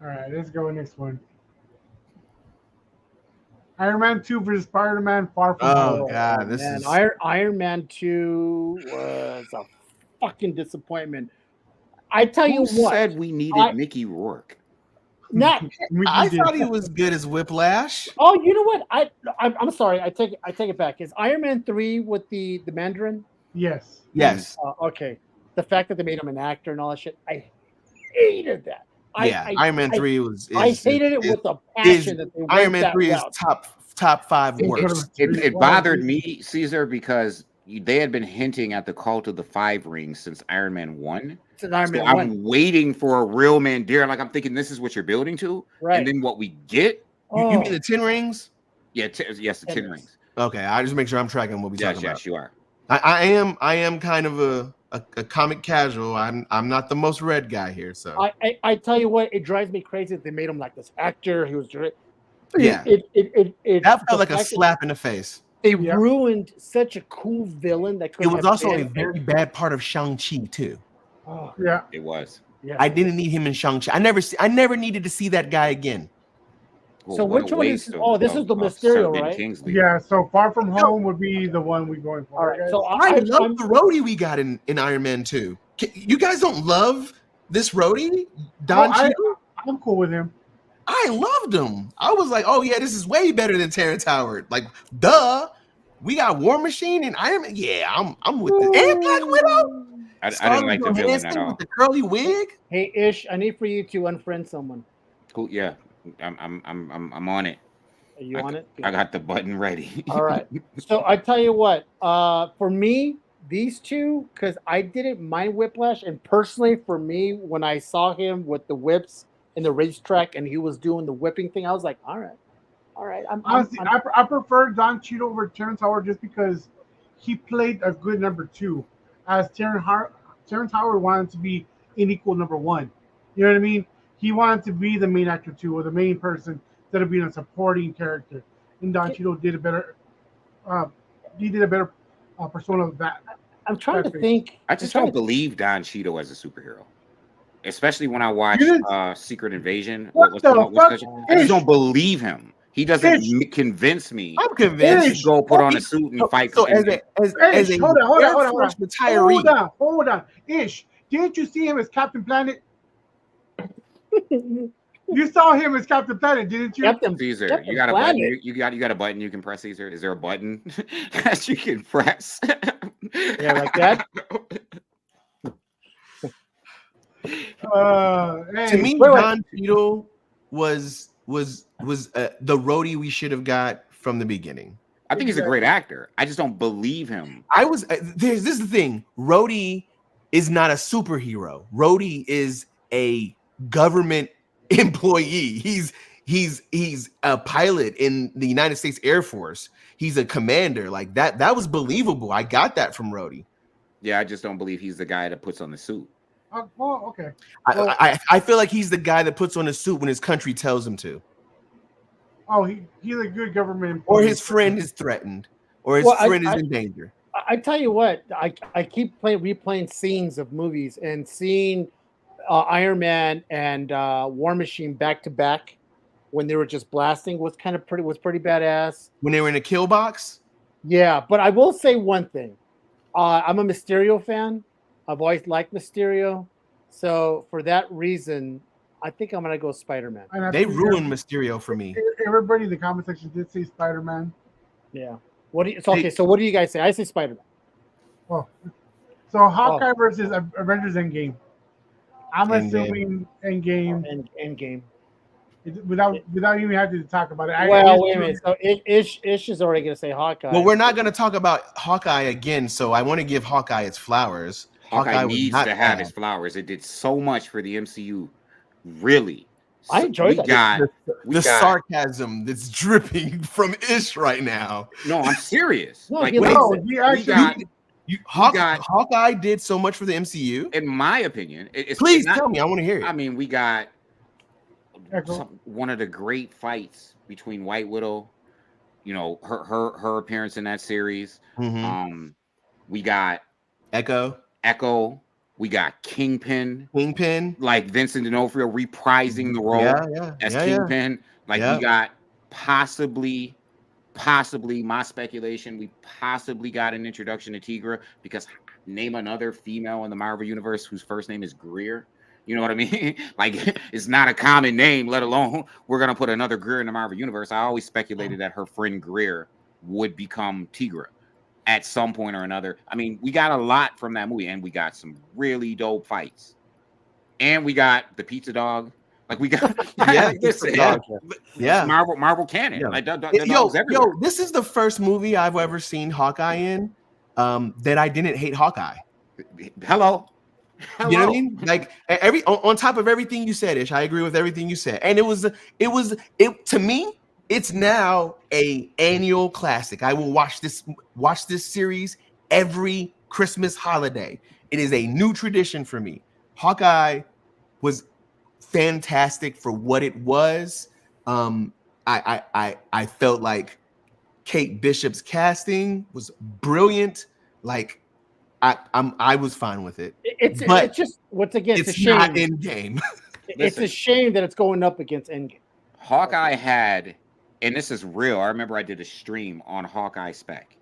All right, let's go next one. Iron Man 2 versus Spider-Man Far From Home. Oh God, this Man, is Iron Man 2 was a fucking disappointment. I tell you Who what, said we needed I- Mickey Rourke? not. I thought he was good as Whiplash. Oh, you know what? I'm sorry. I take it back. Is Iron Man 3 with the Mandarin? Yes. Yes. Okay. The fact that they made him an actor and all that shit, I hated that. Iron Man 3 was. I hated it with a passion that they went Iron Man that 3 is route. top 5 worst. It bothered me, Caesar, because they had been hinting at the cult of the 5 rings since Iron Man 1. It's an Iron So Man I'm 1. waiting for a real Mandarin. Like, I'm thinking this is what you're building to. Right. And then what we get, You mean the 10 rings? yes, the 10 Ten rings. Okay, I just make sure I'm tracking what we Yes, talking about. yes, you are. I am kind of a comic casual. I'm not the most read guy here, so I tell you what, it drives me crazy that they made him like this actor. He was Yeah. It that felt the like a fact that slap in the face. They Yeah. ruined such a cool villain that could It was have also a been- very bad part of Shang-Chi too. Oh, Yeah. It was. yeah. I didn't need him in Shang-Chi. I never needed to see that guy again. So what a which one is- waste oh, this is the Mysterio, Sir Ben right? Kingsley. Yeah. So Far From Home would be the one we're going for. All right. guys. So I love I'm- the roadie we got in Iron Man 2. You guys don't love this roadie, Don I- Cheadle? I'm cool with him. I loved him. I was like, oh yeah, this is way better than Terrence Howard. Like, duh. We got War Machine and Iron Man. Yeah, I'm with this. And Black Widow. I didn't like the villain at Johansson all. with the curly wig. Hey Ish, I need for you to unfriend someone. Cool. Yeah, I'm on it. Are you on it? I got the button ready. All right. So I tell you what, for me, these two, because I didn't mind Whiplash, and personally for me, when I saw him with the whips in the racetrack and he was doing the whipping thing, I was like, all right, All right. Honestly, I prefer Don Cheadle over Terrence Howard just because he played a good number two, as Terrence Howard wanted to be an equal number one. You know what I mean? He wanted to be the main actor too, or the main person instead of being a supporting character. And Don Cheadle did a better. He did a better persona of that. I'm trying to think. I just don't believe Don Cheadle as a superhero, especially when I watch Secret Invasion. What the fuck? I just don't believe him. He doesn't convince me. I'm convinced. To go put on a suit and fight. So as a hold on. retiree, Hold on. Ish, didn't you see him as Captain Planet? You saw him as Captain Planet, didn't you? Caesar, Captain you got a Planet. button. You got a button you can press, Caesar. Is there a button that you can press? Yeah, like that. To me, Don Cheadle was the roadie we should have got from the beginning. I think he's a great actor. I just don't believe him. This is the thing. Rhodey is not a superhero. Rhodey is a government employee. He's a pilot in the United States Air Force. He's a commander. Like that was believable. I got that from Rhodey. Yeah, I just don't believe he's the guy that puts on the suit. Well, okay. I feel like he's the guy that puts on a suit when his country tells him to. Oh, he's a good government employee. Or his friend is threatened, or his friend is in danger. I tell you what, I keep replaying scenes of movies and seeing Iron Man and War Machine back to back when they were just blasting was pretty badass. When they were in a kill box? Yeah, but I will say one thing. I'm a Mysterio fan. I've always liked Mysterio. So for that reason, I think I'm going to go Spider-Man. They ruined Mysterio for me. Everybody in the comment section did say Spider-Man. Yeah. So what do you guys say? I say Spider-Man. Well, so Hawkeye versus Avengers Endgame. I'm assuming Endgame. Endgame. Without even having to talk about it. Wait a minute. So Ish is already going to say Hawkeye. Well, we're not going to talk about Hawkeye again, so I want to give Hawkeye its flowers. Hawkeye needs to have his flowers. It did so much for the MCU. Really. I enjoyed that. The sarcasm that's dripping from Ish right now. No, I'm serious. Hawkeye did so much for the MCU. In my opinion, please tell me. I want to hear it. I mean, we got one of the great fights between White Widow. You know, her appearance in that series. Mm-hmm. We got Echo. We got Kingpin, like Vincent D'Onofrio reprising the role as Kingpin. We got possibly my speculation. We possibly got an introduction to Tigra, because name another female in the Marvel universe whose first name is Greer. You know what I mean? Like, it's not a common name, let alone we're gonna put another Greer in the Marvel universe. I always speculated that her friend Greer would become Tigra at some point or another. I mean, we got a lot from that movie, and we got some really dope fights, and we got the pizza dog. Like, we got Marvel canon. Yo, this is the first movie I've ever seen Hawkeye in that I didn't hate Hawkeye. Hello. You know what I mean? Like, on top of everything you said, Ish, I agree with everything you said, and it was to me. It's now an annual classic. I will watch this series every Christmas holiday. It is a new tradition for me. Hawkeye was fantastic for what it was. I felt like Kate Bishop's casting was brilliant. Like, I was fine with it. It's just once again, it's a shame. Not Endgame. It's a shame that it's going up against Endgame. Hawkeye had. And this is real. I remember I did a stream on Hawkeye spec.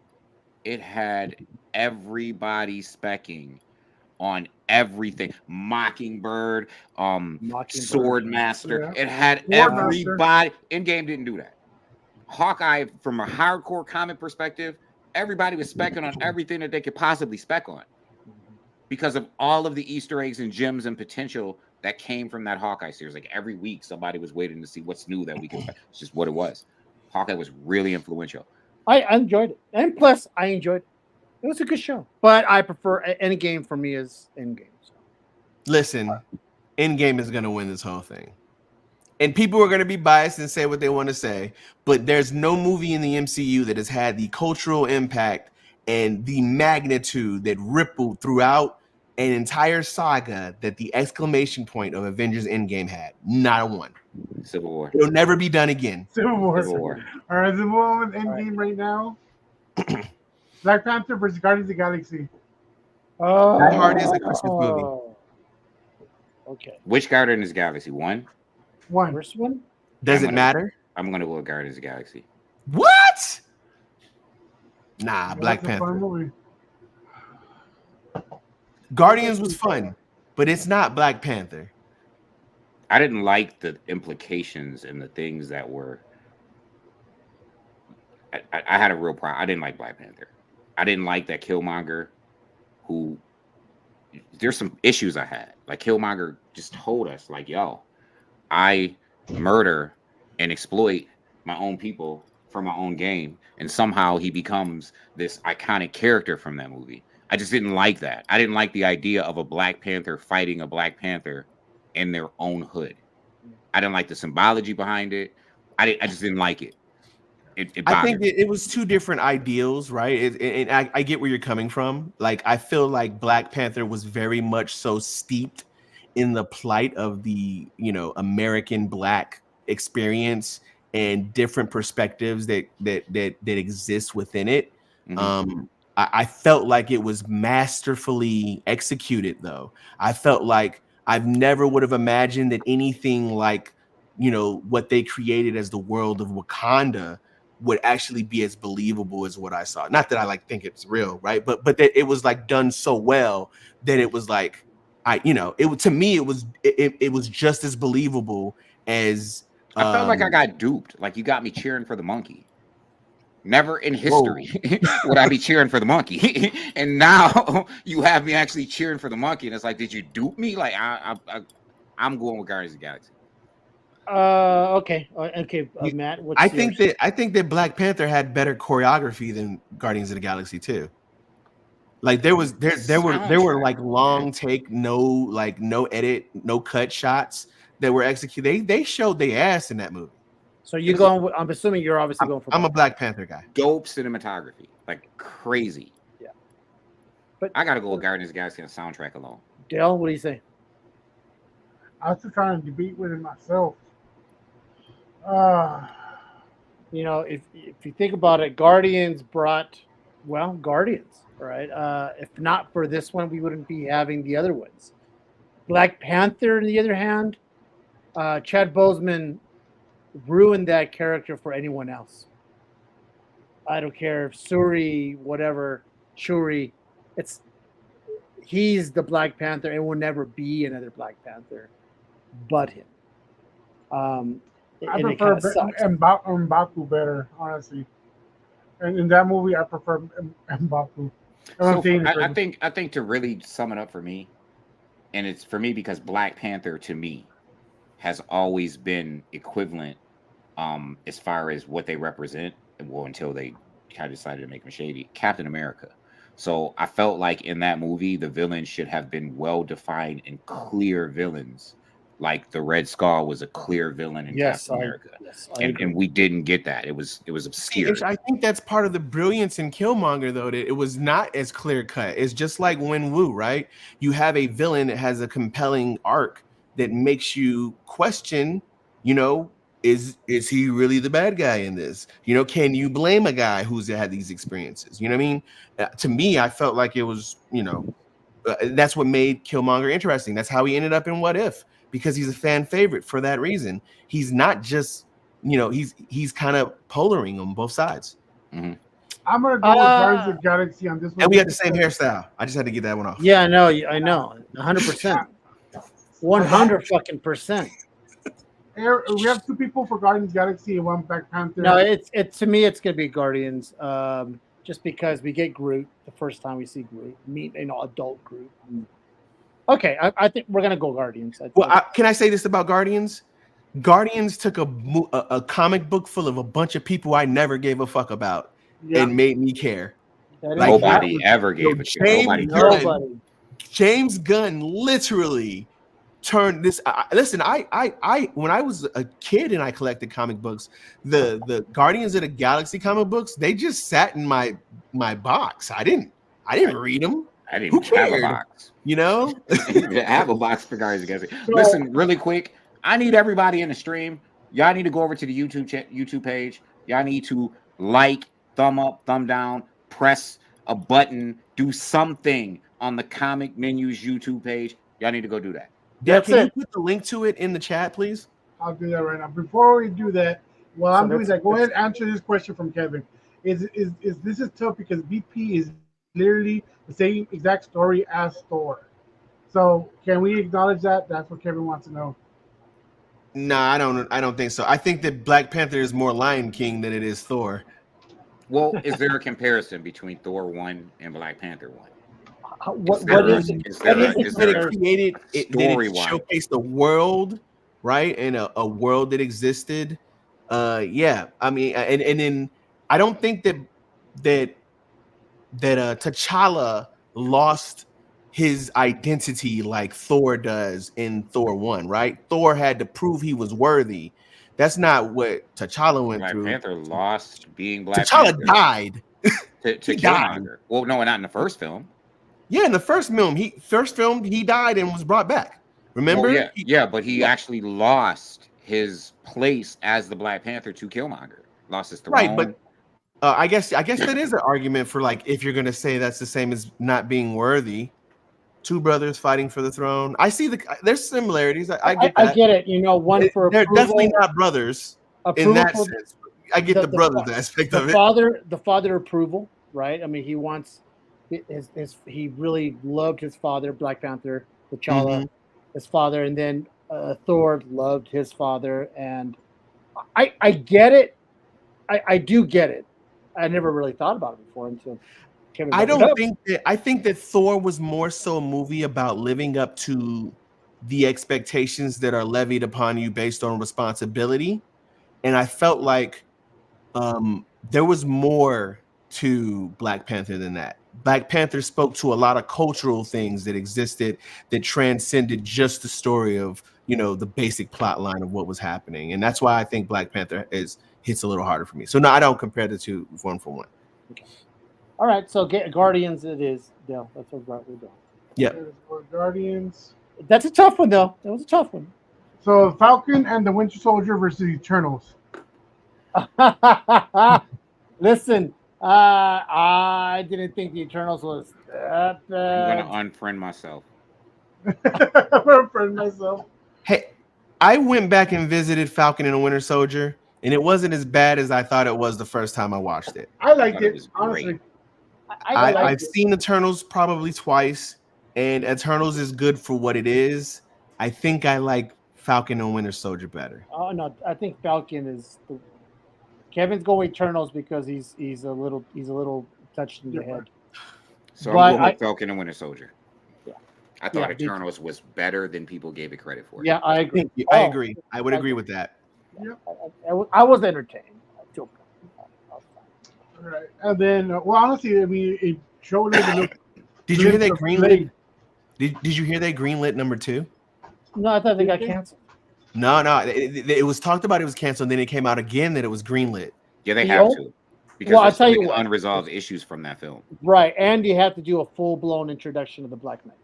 It had everybody specking on everything. Mockingbird, Swordmaster. Yeah. It had everybody. Endgame didn't do that. Hawkeye, from a hardcore comic perspective, everybody was specking on everything that they could possibly spec on, because of all of the Easter eggs and gems and potential that came from that Hawkeye series. Like, every week, somebody was waiting to see what's new that we could. It's just what it was. Hawkeye was really influential. I enjoyed it, and plus, I enjoyed it. It was a good show, but I prefer Endgame. For me is Endgame. So. Listen, Endgame is gonna win this whole thing. and people are going to be biased and say what they want to say, but there's no movie in the MCU that has had the cultural impact and the magnitude that rippled throughout an entire saga that the exclamation point of Avengers Endgame had. Not a one. Civil War. It'll never be done again. Civil War. Civil War. All right, Civil War with Endgame right now. Black Panther versus Guardians of the Galaxy. Die Hard is a Christmas movie. Okay. Which Guardians of the Galaxy? One? First one? Does it matter? I'm gonna go with Guardians of the Galaxy. What? Nah, Black That's a fun Panther. movie. Guardians was fun, but it's not Black Panther. I didn't like the implications and the things that were. I had a real problem. I didn't like Black Panther. I didn't like that Killmonger, who. There's some issues I had. Like Killmonger just told us, like, yo, I murder and exploit my own people for my own game, and somehow he becomes this iconic character from that movie. I just didn't like that. I didn't like the idea of a Black Panther fighting a Black Panther in their own hood. I didn't like the symbology behind it. I just didn't like it. I think it was two different ideals, right? And I get where you're coming from. Like, I feel like Black Panther was very much so steeped in the plight of the, American Black experience and different perspectives that exist within it. Mm-hmm. I felt like it was masterfully executed, though. I felt like I've never would have imagined that anything like, what they created as the world of Wakanda would actually be as believable as what I saw. Not that I think it's real, right? But that it was like done so well that it was like, to me it was just as believable as. I felt like I got duped. Like, you got me cheering for the monkey. Never in history would I be cheering for the monkey, and now you have me actually cheering for the monkey, and it's like, did you dupe me? Like, I'm going with Guardians of the Galaxy. Okay, Matt. I think that Black Panther had better choreography than Guardians of the Galaxy too. Like there were like long take, no edit, no cut shots that were executed. They showed their ass in that movie. So you're going. I'm assuming you're obviously going for. I'm a Black Panther guy. Dope cinematography, like crazy. Yeah, but I gotta go with Guardians of the Galaxy on soundtrack alone. Dale, what do you say? I was just trying to debate with it myself. If you think about it, Guardians brought Guardians, right? If not for this one, we wouldn't be having the other ones. Black Panther, on the other hand, Chad Boseman ruined that character for anyone else. I don't care if Shuri, he's the Black Panther and will never be another Black Panther but him. I prefer M'Baku better, honestly. And in that movie, I prefer M'Baku. I think to really sum it up for me, and it's for me because Black Panther to me has always been equivalent as far as what they represent, until they kind of decided to make them shady. Captain America. So I felt like in that movie, the villains should have been well-defined and clear villains. Like the Red Skull was a clear villain in Captain America. And we didn't get that. It was obscure. I think that's part of the brilliance in Killmonger, though, that it was not as clear cut. It's just like Wen-Wu, right? You have a villain that has a compelling arc that makes you question, is he really the bad guy in this? Can you blame a guy who's had these experiences? You know what I mean? To me, I felt like it was, that's what made Killmonger interesting. That's how he ended up in What If, because he's a fan favorite for that reason. He's not just, he's kind of polaring on both sides. Mm-hmm. I'm gonna go with Guardians of the Galaxy on this one. And we had the same hairstyle. I just had to get that one off. Yeah, I know, 100%, 100%. We have two people for Guardians of the Galaxy and one Black Panther. No, it's to me, it's gonna be Guardians. Just because we get Groot the first time we see Groot, meet adult Groot. Okay, I think we're gonna go Guardians. Can I say this about Guardians? Guardians took a comic book full of a bunch of people I never gave a fuck about and made me care. Nobody ever gave a shit. Nobody. James Gunn literally turned this. Listen, I when I was a kid and I collected comic books, the Guardians of the Galaxy comic books, they just sat in my box. I didn't read them. I didn't Who even have a cared? box. You know, I have a box for Guardians of the Galaxy. Listen, really quick. I need everybody in the stream. Y'all need to go over to the YouTube page. Y'all need to like, thumb up, thumb down, press a button, do something on the Comic Menus YouTube page. Y'all need to go do that. Dale, That's can it. you put the link to it in the chat, please? I'll do that right now. Before we do that, while So I'm doing that's- that, go ahead and answer this question from Kevin. Is this is tough because BP is literally the same exact story as Thor. So can we acknowledge that? That's what Kevin wants to know. No, I don't think so. I think that Black Panther is more Lion King than it is Thor. Well, is there a comparison between Thor 1 and Black Panther 1? What there- is it? is What there- is it? is That there- it created it, that it story-wise. showcased the world, right? And a world that existed. Yeah. I mean, and then I don't think that T'Challa lost his identity like Thor does in Thor 1, right? Thor had to prove he was worthy. That's not what T'Challa went Black through. Panther lost being Black T'Challa Panther died. to he died. Killmonger. Well, no, not in the first film. Yeah, in the first film, he died and was brought back. Remember? Well, yeah, but he actually lost his place as the Black Panther to Killmonger. Lost his throne. Right, but I guess that is an argument for like if you're gonna say that's the same as not being worthy. Two brothers fighting for the throne. I see there's similarities. I get that. I get it. You know, one for They're approval, definitely not brothers in approval that for sense. I get the brothers aspect of it. the father approval, right? I mean, he wants he really loved his father, Black Panther, T'Challa, Mhm. his father, and then Thor loved his father, and I get it. I do get it. I never really thought about it before until Kevin. I brought it don't up. think that. I think that Thor was more so a movie about living up to the expectations that are levied upon you based on responsibility, and I felt like there was more to Black Panther than that. Black Panther spoke to a lot of cultural things that existed that transcended just the story of the basic plot line of what was happening, and that's why I think Black Panther hits a little harder for me. So no, I don't compare the two one for one. All right, so Guardians it is. Dale, that's what we're doing. Yeah. For Guardians. That's a tough one, though. That was a tough one. So Falcon and the Winter Soldier versus Eternals. Listen, I didn't think the Eternals was that I'm bad. gonna unfriend myself. I'm gonna friend myself. Hey, I went back and visited Falcon and the Winter Soldier, and it wasn't as bad as I thought it was the first time I watched it. I liked thought it it, was great. honestly. I liked I've it. seen Eternals probably twice, and Eternals is good for what it is. I think I like Falcon and Winter Soldier better. Oh no, I think Falcon is. Kevin's going Eternals because he's a little touched in the head. So But I'm going with I- Falcon and Winter Soldier. Yeah. I thought Yeah, Eternals was better than people gave it credit for. Yeah, I agree. I Oh, agree. I would agree with that. I was entertained. I feel All right. And then, well, honestly, I mean, it showed us a look. Did you hear they greenlit? Blade. Did you hear they greenlit number 2? No, I thought they got canceled. No. It was talked about it was canceled, and then it came out again that it was greenlit. Yeah, they You have know? to. Because Well, I'll there's tell so you many what. unresolved issues from that film. Right, and you have to do a full blown introduction of the Black Knight,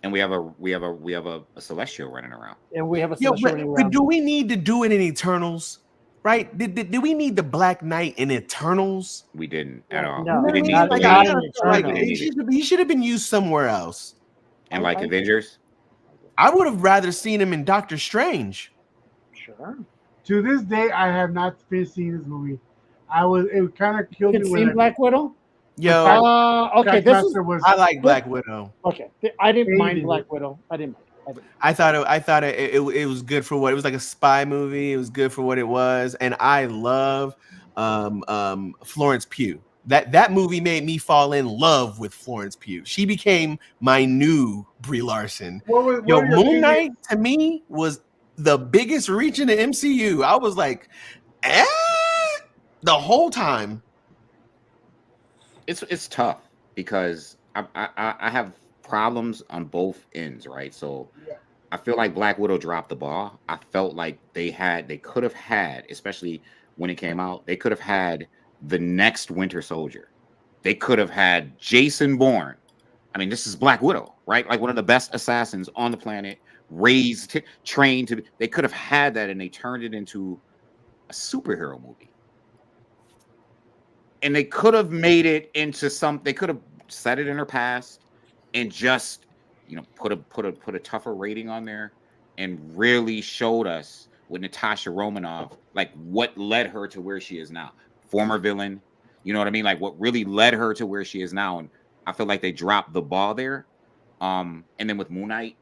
And we have a Celestial running around. and we have a Yeah, Celestial running but around. do we need to do it in Eternals? Right? Did we need the Black Knight in Eternals? We didn't at all. No, we didn't not- need not Blade. in Eternals. He should have been used somewhere else. And like Avengers. I would have rather seen him in Doctor Strange. Sure. To this day, I have not finished seeing this movie. It kind of killed You've me seen when Black Widow? Yo, Okay, this is Taskmaster was. I like Black Widow. okay. I didn't mind Hated Black it. Widow. I didn't mind. I thought it was good for what it was, like a spy movie. It was good for what it was, and I love Florence Pugh. That movie made me fall in love with Florence Pugh. She became my new Brie Larson. What Yo, are your Moon favorite- Knight to me was the biggest reach in the MCU. I was like, the whole time. It's tough because I have problems on both ends, right? So Yeah. I feel like Black Widow dropped the ball. I felt like they could have had, especially when it came out, they could have had the next Winter Soldier. They could have had Jason Bourne. I mean, this is Black Widow, right? Like one of the best assassins on the planet, raised, trained to. They could have had that, and they turned it into a superhero movie. And they could have made it into some. They could have set it in her past, and just put a tougher rating on there, and really showed us with Natasha Romanoff like what led her to where she is now. Former villain, you know what I mean? Like what really led her to where she is now. And I feel like they dropped the ball there. And then with Moon Knight,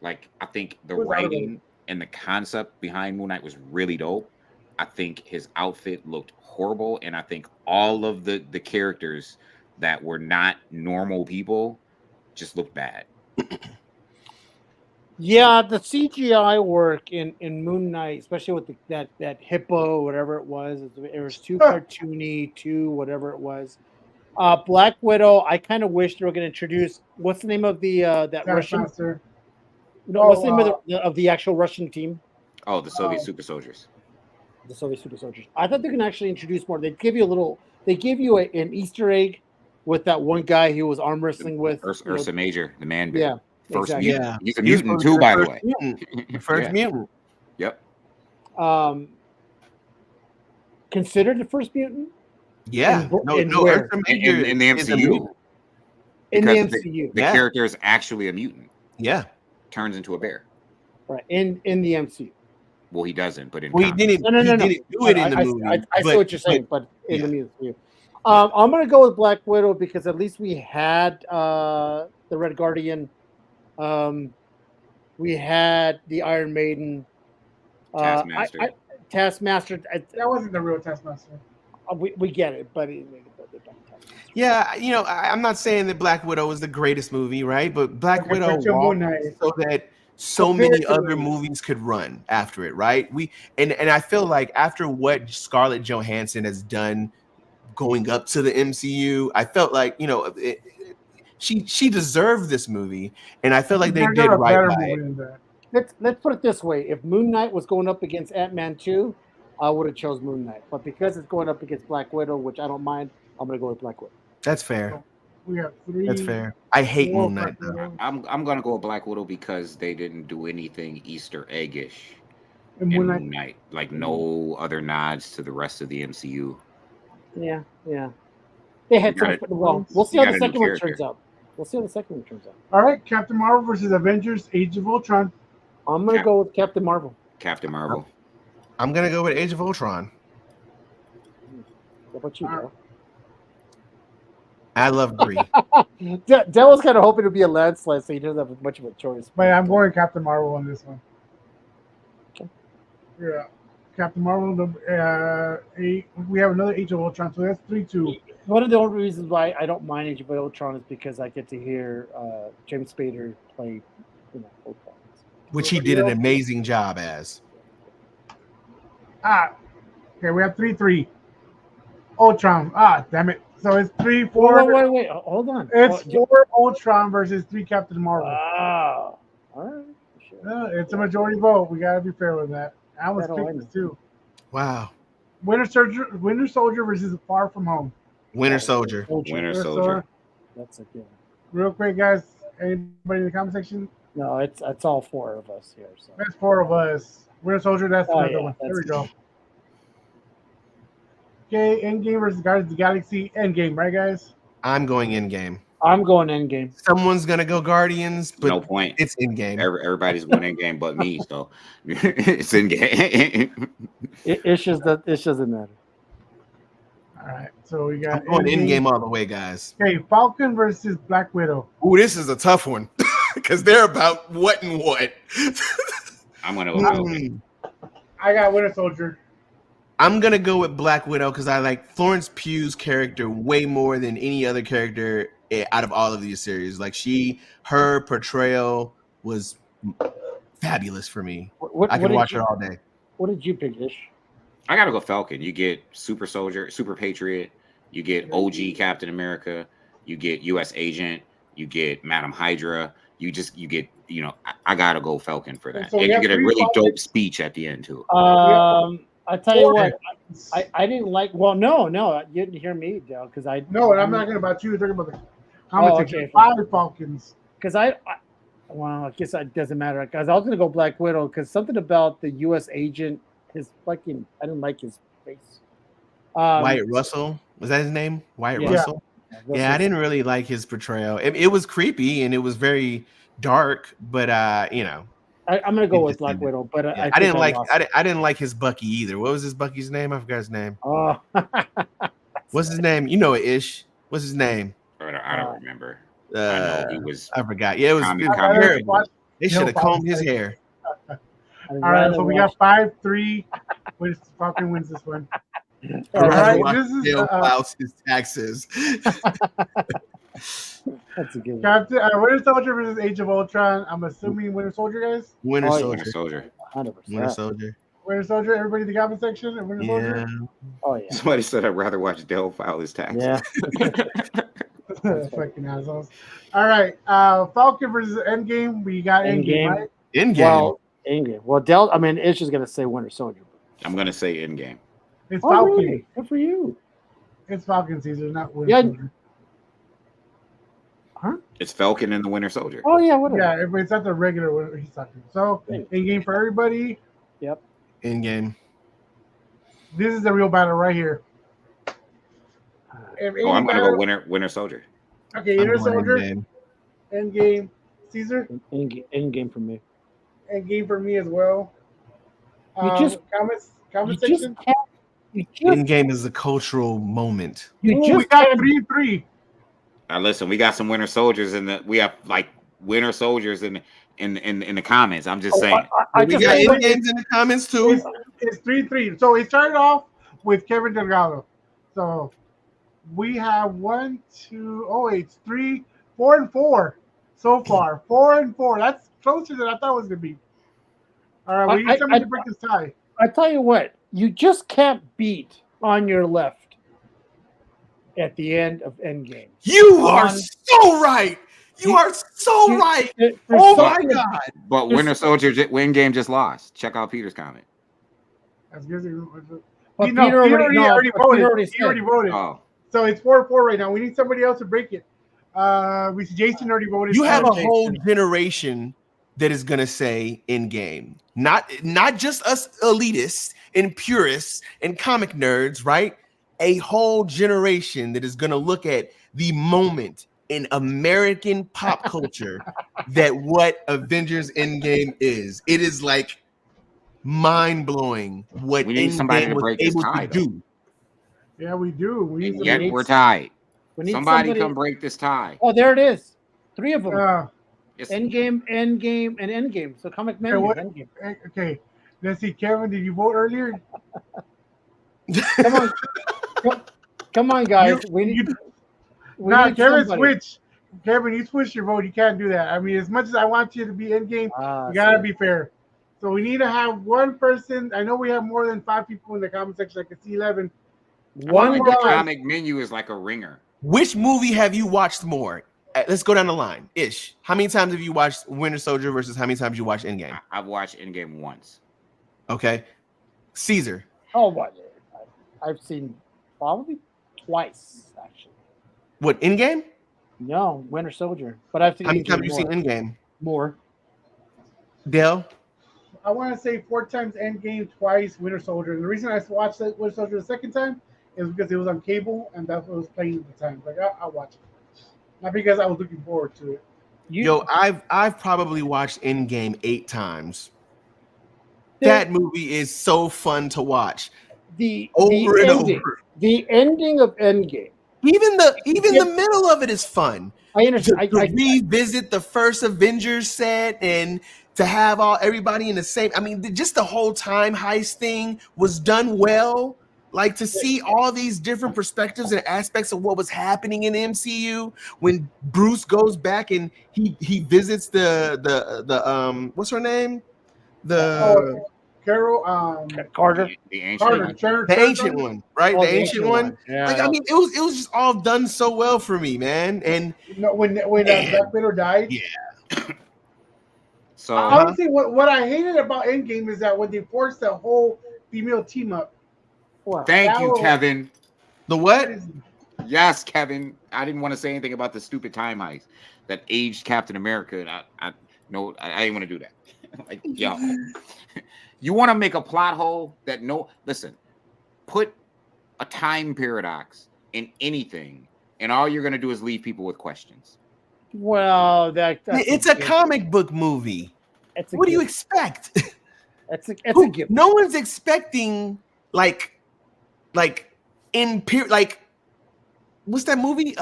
like I think the writing and the concept behind Moon Knight was really dope. I think his outfit looked horrible, and I think all of the characters that were not normal people just looked bad. Yeah, the CGI work in Moon Knight, especially with that hippo, whatever it was too cartoony, too whatever it was. Black Widow, I kind of wish they were going to introduce what's the name of the that Russian? Master. No, what's the name of the actual Russian team? Oh, the Soviet Super Soldiers. The Soviet Super Soldiers. I thought they can actually introduce more. They give you an Easter egg with that one guy who was arm wrestling with Ursa Major, the man. Yeah. First exactly. mutant. Yeah. He's a mutant too, by the way. First mutant. Yep. Considered the first mutant? Yeah. In the MCU. In the MCU. The character is actually a mutant. Yeah. Turns into a bear. Right. In the MCU. Well, he doesn't, but in he didn't do it in the movie. I see what you're saying, but in the MCU. I'm gonna go with Black Widow because at least we had the Red Guardian. We had the Iron Maiden. Taskmaster. Taskmaster. That wasn't the real Taskmaster. We get it, but yeah, I'm not saying that Black Widow was the greatest movie, right? But Black Widow so that so many other movies could run after it, right? And I feel like after what Scarlett Johansson has done going up to the MCU, I felt like she deserved this movie, and I feel like they did right by it. Let's put it this way: if Moon Knight was going up against Ant-Man 2, I would have chose Moon Knight. But because it's going up against Black Widow, which I don't mind, I'm gonna go with Black Widow. That's fair. We have 3. That's fair. I hate Moon Knight though. I'm gonna go with Black Widow because they didn't do anything Easter eggish in Moon Knight. Like no other nods to the rest of the MCU. Yeah. They had some. Well, we'll see how the second one turns out. All right, Captain Marvel versus Avengers: Age of Ultron. I'm gonna go with Captain Marvel. Captain Marvel. I'm gonna go with Age of Ultron. What about you, Dale? I love Brie. Dale was kind of hoping to be a landslide, so he doesn't have much of a choice. But I'm going Captain Marvel on this one. Okay. Yeah, Captain Marvel. We have another Age of Ultron, so that's 3-2. One of the only reasons why I don't mind Age of Ultron is because I get to hear James Spader play, Ultron, which he did an amazing job as. Okay, we have 3-3. Ultron. Damn it. So it's 3-4. Wait. Hold on. It's 4 Ultron versus 3 Captain Marvel. All right. Sure. It's a majority vote. We gotta be fair with that. I was picked this too. Wow. Winter Soldier versus Far From Home. Winter Soldier. Winter Soldier. That's a good. Real quick, guys. Anybody in the comment section? No, it's all 4 of us here. So. That's 4 of us. Winter Soldier. That's another one. There we go. Okay, Endgame versus Guardians of the Galaxy. Endgame, right, guys? I'm going Endgame. I'm going Endgame. Someone's gonna go Guardians, but no point. It's Endgame. Everybody's going Endgame, but me. So it's Endgame. It doesn't matter. All right, so we got. I'm going Endgame all the way, guys. Okay, Falcon versus Black Widow. Ooh, this is a tough one because they're about what and what. I'm gonna go Falcon. I got Winter Soldier. I'm gonna go with Black Widow because I like Florence Pugh's character way more than any other character out of all of these series. Like her portrayal was fabulous for me. I could watch her all day. What did you pick, Ish? I gotta go Falcon. You get Super Soldier, Super Patriot. You get OG Captain America. You get U.S. Agent. You get Madam Hydra. you get, I gotta go Falcon for that. So And we you have get a 3 really Falcons. dope speech at the end too. I tell you 4 what, Falcons. I didn't like. Well, no, you didn't hear me, Dale, because No, and I'm not talking about you. I'm talking about the comment section. okay. 5 Falcons. Because well, I guess it doesn't matter. Because I was gonna go Black Widow because something about the U.S. agent, his fucking, I didn't like his face. Wyatt Russell, was that his name? Wyatt Yeah. Russell. Yeah, I didn't really like his portrayal. It was creepy and it was very dark, but I'm gonna go It with just Black didn't- Widow, but yeah, I I didn't like lost. I didn't like his Bucky either. What was his Bucky's name? I forgot his name. Oh, What's his name? You know it, Ish. What's his name? I don't remember. I know he was. I forgot. Yeah, it was Comic- terrible. They should have No, combed his hair. All right, so we got 5-3. Which Falcon wins this one. All right, right, this is, Dale files his taxes. That's a good one. Captain Winter Soldier versus Age of Ultron. I'm assuming Winter Soldier, guys. Winter Oh, yeah. Winter Soldier. Soldier. 100%. Winter Soldier. Winter Soldier. Everybody in the comment section. Winter Soldier. Yeah. Oh yeah. Somebody said I'd rather watch Dale file his taxes. Yeah. Fucking assholes. All right, Falcon versus Endgame. We got Endgame, Endgame. right? In game. Well, Ingrid. Well, Del. I mean, it's just gonna say Winter Soldier. I'm gonna say in game. It's Oh, Falcon. really? Good for you. It's Falcon Caesar, not Winter Yeah. Soldier. It's Falcon and the Winter Soldier. Oh yeah. Whatever. Yeah, but it's not the regular one he's talking. So, Endgame for everybody. In game. This is the real battle right here. If Oh, I'm any gonna battle- go Winter Soldier. Okay, I'm Winter going Soldier, Endgame. Endgame, Caesar, Endgame for me. Endgame for me as well. You just- comment You section. just can't. You In just. game is a cultural moment. You Ooh, we just got can't. 3-3. Now listen, we got some Winter Soldiers we have like Winter Soldiers in the comments. I'm just saying. I We just got say- in games in the comments too. It's 3-3. So it started off with Kevin Delgado. So we have 1, 2, oh, it's 3, 4 and 4 so far. 4 and 4. That's closer than I thought it was gonna be. All right, we need somebody to break this tie. I tell you what, you just can't beat on your left at the end of Endgame. You are On- so right. You are so you- right. There's Oh my something- god. But Winter Soldier win game just lost. Check out Peter's comment. That's good. But No, Peter he already, already but voted. Peter already He already said. voted. Oh, So it's 4-4 right now. We need somebody else to break it. We see Jason already voted. You have a Jason. whole generation that is gonna say in game, not just us elitists and purists and comic nerds, right? A whole generation that is gonna look at the moment in American pop culture that what Avengers Endgame is. It is like mind blowing what We need somebody Endgame to was break this able tie, to do. Yeah, we do. We need and yet somebody. we're tied. We need Somebody come break this tie. Oh, there it is. 3 of them. It's- Endgame, Endgame, and Endgame. So comic menu. what- Endgame. Okay, let's see. Kevin, did you vote earlier? Come on, come on, guys. we need. We Nah, need Kevin somebody. switch. Kevin, you switched your vote. You can't do that. I mean, as much as I want you to be in game, Ah, you gotta so- be fair. So we need to have one person. I know we have more than 5 people in the comment section. I can see 11. One Like, more the guy. comic menu is like a ringer. Which movie have you watched more? Let's go down the line. Ish. How many times have you watched Winter Soldier versus how many times you watched Endgame? I've watched Endgame once. Okay. Caesar. Oh, what? I've seen probably twice actually. What, Endgame? No, Winter Soldier. But I've seen How many Endgame times have you seen more. Endgame? More. Dale? I want to say 4 times Endgame, twice Winter Soldier. And the reason I watched that Winter Soldier the second time is because it was on cable and that's what was playing at the time. Like I'll watch it, not because I was looking forward to it. Yo, I've probably watched Endgame 8 times. That movie is so fun to watch the over and ending, over. The ending of Endgame. Even the middle of it is fun. I To, understand. to revisit the first Avengers set and to have everybody in the same. I mean, just the whole time heist thing was done well. Like to see all these different perspectives and aspects of what was happening in the MCU when Bruce goes back and he visits the what's her name? Carol, Carter. The ancient Carter, one. The ancient one, right? Oh, The ancient one. Yeah, Like I mean, it was just all done so well for me, man. And No, when Black Widow died. Yeah. So honestly, what I hated about Endgame is that when they forced that whole female team up. What? thank That you, was Kevin. The what? crazy. Yes, Kevin. I didn't want to say anything about the stupid time heist that aged Captain America. And I didn't want to do that. Like, yo, you want to make a plot hole that listen, put a time paradox in anything, and all you're gonna do is leave people with questions. Well, that's It's a comic book movie. It's a What do you given. expect? It's a given. No one's expecting like like what's that movie?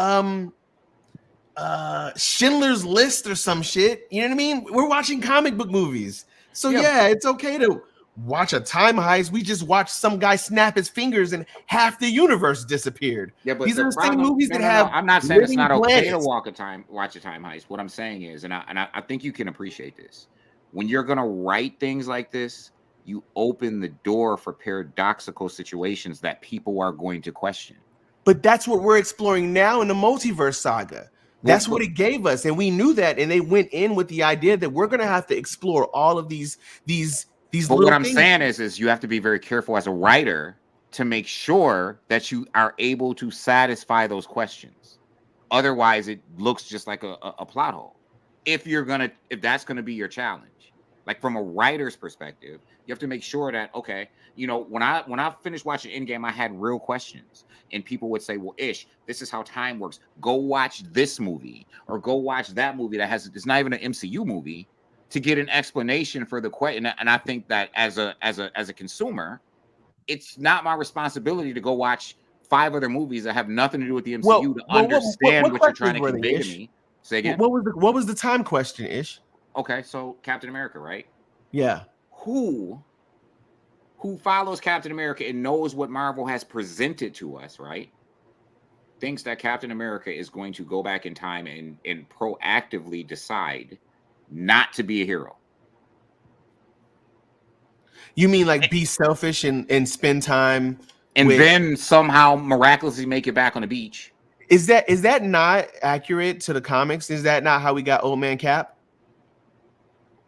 Schindler's List or some shit. You know what I mean? We're watching comic book movies. So yeah, it's okay to watch a time heist. We just watched some guy snap his fingers and half the universe disappeared. Yeah, but these are the same problem, movies no, that no, have. no. I'm not saying it's not living okay to planets. watch a time heist. What I'm saying is, and I think you can appreciate this, when you're gonna write things like this, you open the door for paradoxical situations that people are going to question. But that's what we're exploring now in the multiverse saga. That's what it gave us, and we knew that, and they went in with the idea that we're going to have to explore all of these But what I'm saying is you have to be very careful as a writer to make sure that you are able to satisfy those questions. Otherwise, it looks just like a plot hole. If that's gonna be your challenge, like from a writer's perspective, you have to make sure that, okay, when I finished watching Endgame, I had real questions, and people would say, well, Ish, this is how time works. Go watch this movie or go watch that movie it's not even an MCU movie, to get an explanation for the question. And I think that as a consumer, it's not my responsibility to go watch 5 other movies that have nothing to do with the MCU to understand what you're trying to convey to me. Say again. What was the time question, Ish? Okay, so Captain America, right? Yeah. Who follows Captain America and knows what Marvel has presented to us, right? Thinks that Captain America is going to go back in time and proactively decide not to be a hero. You mean like be selfish and spend time and then somehow miraculously make it back on the beach? Is that not accurate to the comics? Is that not how we got Old Man Cap?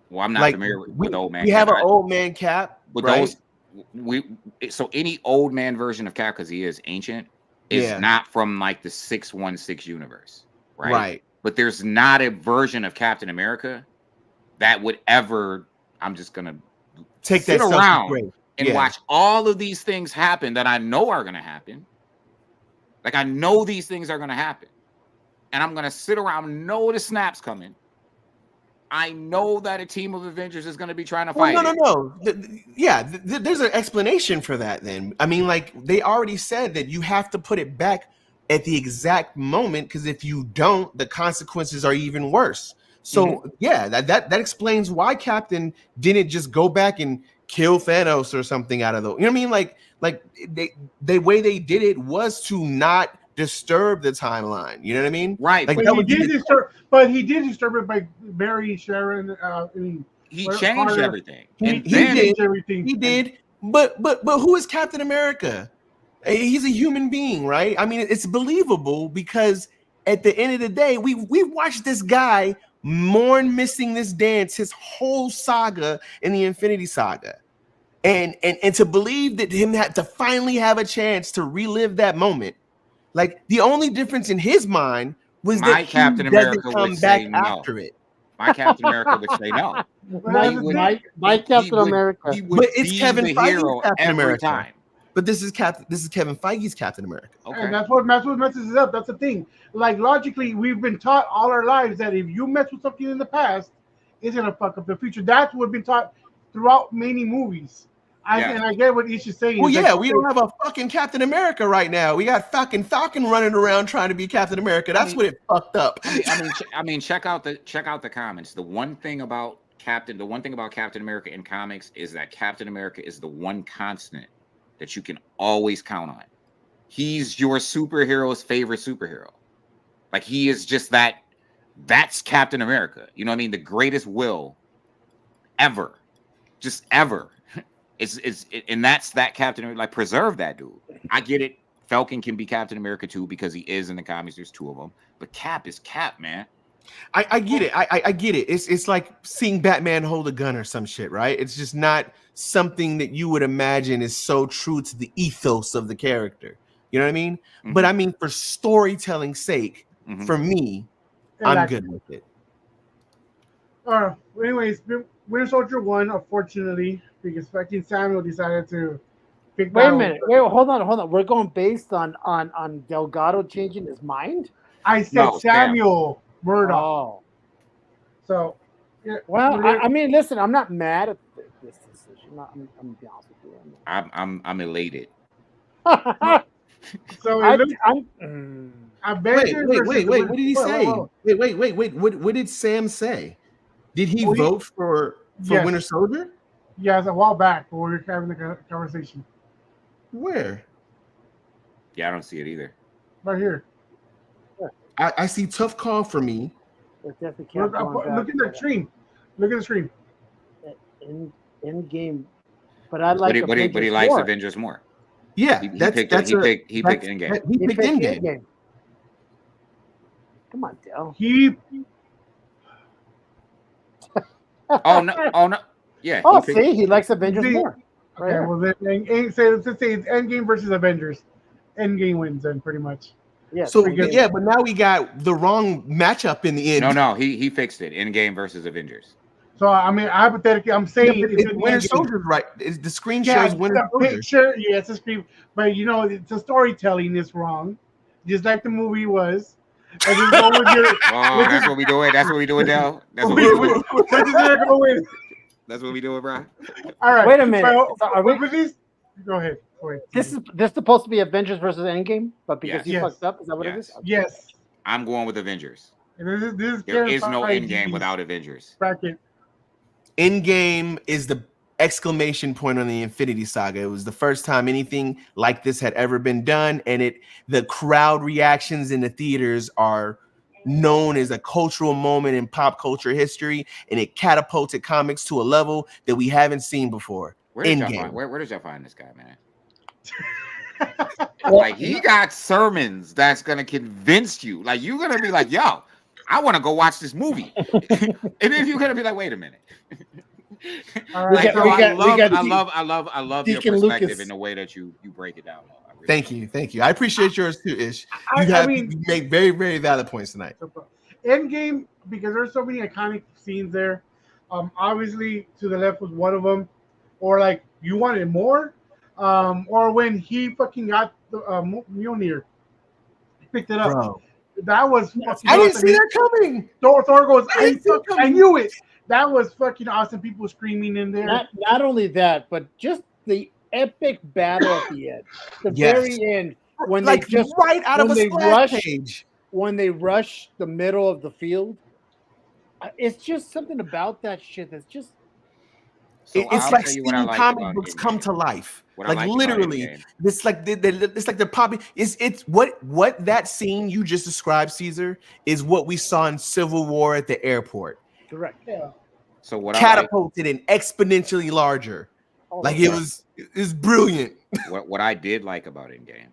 Well, I'm not familiar with Old Man Cap. We have an Old Man Cap, right? So any old man version of Cap, because he is ancient, is not from like the 616 universe, right? Right. But there's not a version of Captain America that would ever. I'm just gonna take that around and watch all of these things happen that I know are gonna happen. Like I know these things are gonna happen, and I'm gonna sit around. Know the snaps coming. I know that a team of Avengers is going to be trying to fight. No. There's an explanation for that. Then I mean, like they already said that you have to put it back at the exact moment, because if you don't, the consequences are even worse. So that explains why Captain didn't just go back and kill Thanos or something out of the. You know what I mean? Like the way they did it was to not disturb the timeline. You know what I mean? Right. Like but he did disturb it by Barry Sharon. He changed everything. He changed everything. He did. But who is Captain America? He's a human being, right? I mean, it's believable because at the end of the day, we watched this guy mourn missing this dance his whole saga in the Infinity Saga. And to believe that him had to finally have a chance to relive that moment. Like the only difference in his mind was that Captain America come back after it. My Captain America would say no. My Captain America. But it's Kevin Feige's Captain America. Time. But this is Kevin Feige's Captain America. Okay. And that's what messes it up. That's the thing. Like logically, we've been taught all our lives that if you mess with something in the past, it's gonna fuck up the future. That's what we've been taught throughout many movies. And I get what Ish is saying. Well, yeah, we don't have a fucking Captain America right now. We got fucking Falcon running around trying to be Captain America. That's what it fucked up. I mean, check out the comments. The one thing about Captain America in comics is that Captain America is the one constant that you can always count on. He's your superhero's favorite superhero. Like he is just that. That's Captain America. You know what I mean? The greatest will ever, just ever. And that's that Captain America. Like preserve that dude. I get it. Falcon can be Captain America too because he is in the comics. There's 2 of them, but Cap is Cap, man. I get it. I get it. It's like seeing Batman hold a gun or some shit, right? It's just not something that you would imagine is so true to the ethos of the character. You know what I mean? Mhm. But I mean, for storytelling's sake, Mhm. for me, And I'm good with it. Anyways, Winter Soldier won, unfortunately, because fucking Samuel decided to pick. Wait a battle. minute. Wait, hold on. We're going based on Delgado changing his mind. I said No, Sam. Samuel Murdoch. Oh, So, yeah. well, we're- I mean, listen, I'm not mad at this decision. I'm gonna be honest with you. I'm elated. so it looks Wait. Avengers versus What did he Whoa, say? whoa, Wait. What did Sam say? Did he Well, vote for yes. Winter Soldier? Yeah, it's a while back when we were having the conversation. Where? Yeah, I don't see it either. Right here. I see tough call for me. Look at the stream. Look at the stream. In game, but I like. But he likes more. Avengers more. Yeah, He picked Endgame. He picked Endgame. Come on, Del. Oh no. Yeah. Oh, he likes Avengers more. Okay, well then, let's say it's Endgame versus Avengers. Endgame wins then, pretty much. Yeah. So yeah, but now we got the wrong matchup in the end. No, he fixed it. Endgame versus Avengers. So I mean, hypothetically, I'm saying it's Winter Soldier's right. The screen shows Winter Soldier. Picture, yeah, it's a screen, but you know, it's a storytelling is wrong, just like the movie was. And then go with your. Oh, that's what we doing. That's what we doing now. That's what we doing. That's what we doing, bro. All right. Wait a minute. So, are we? Go ahead. This is supposed to be Avengers versus Endgame, but because you fucked up, is that what it is? Yes. I'm going with Avengers. This There is no Endgame without Avengers. Bracket. Endgame is the exclamation point on the Infinity Saga. It was the first time anything like this had ever been done, and the crowd reactions in the theaters are known as a cultural moment in pop culture history, and it catapulted comics to a level that we haven't seen before. Where did y'all find this guy, man? Like, he got sermons that's gonna convince you. Like, you're gonna be like, yo, I want to go watch this movie. And then you're gonna be like, wait a minute. All right. I love your perspective Lucas. in the way that you break it down. Thank you. I appreciate yours too, Ish. You make very, very valid points tonight. Endgame, because there's so many iconic scenes there. Obviously, to the left was one of them, or like you wanted more, or when he fucking got the Mjolnir, he picked it up. Bro. That was. I didn't see that coming. Thor goes, I knew it. That was fucking awesome. People screaming in there. Not only that, but just the epic battle at the end, very end, when like they just right out of a splash page. When they rush the middle of the field, it's just something about that shit that's just. It's like seeing comic books come to life. Like literally, it's like they're popping. It's what that scene you just described, Caesar, is what we saw in Civil War at the airport. Correct. Yeah. So what catapulted and exponentially larger. Like it was brilliant. What I did like about Endgame,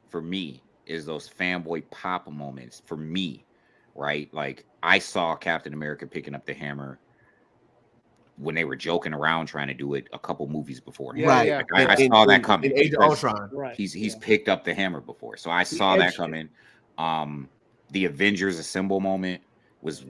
for me, is those fanboy pop moments. For me, right? Like I saw Captain America picking up the hammer when they were joking around trying to do it a couple movies before. Right. Like, I saw that coming. In Age of Ultron. Right. He's picked up the hammer before. So I saw that coming. The Avengers Assemble moment was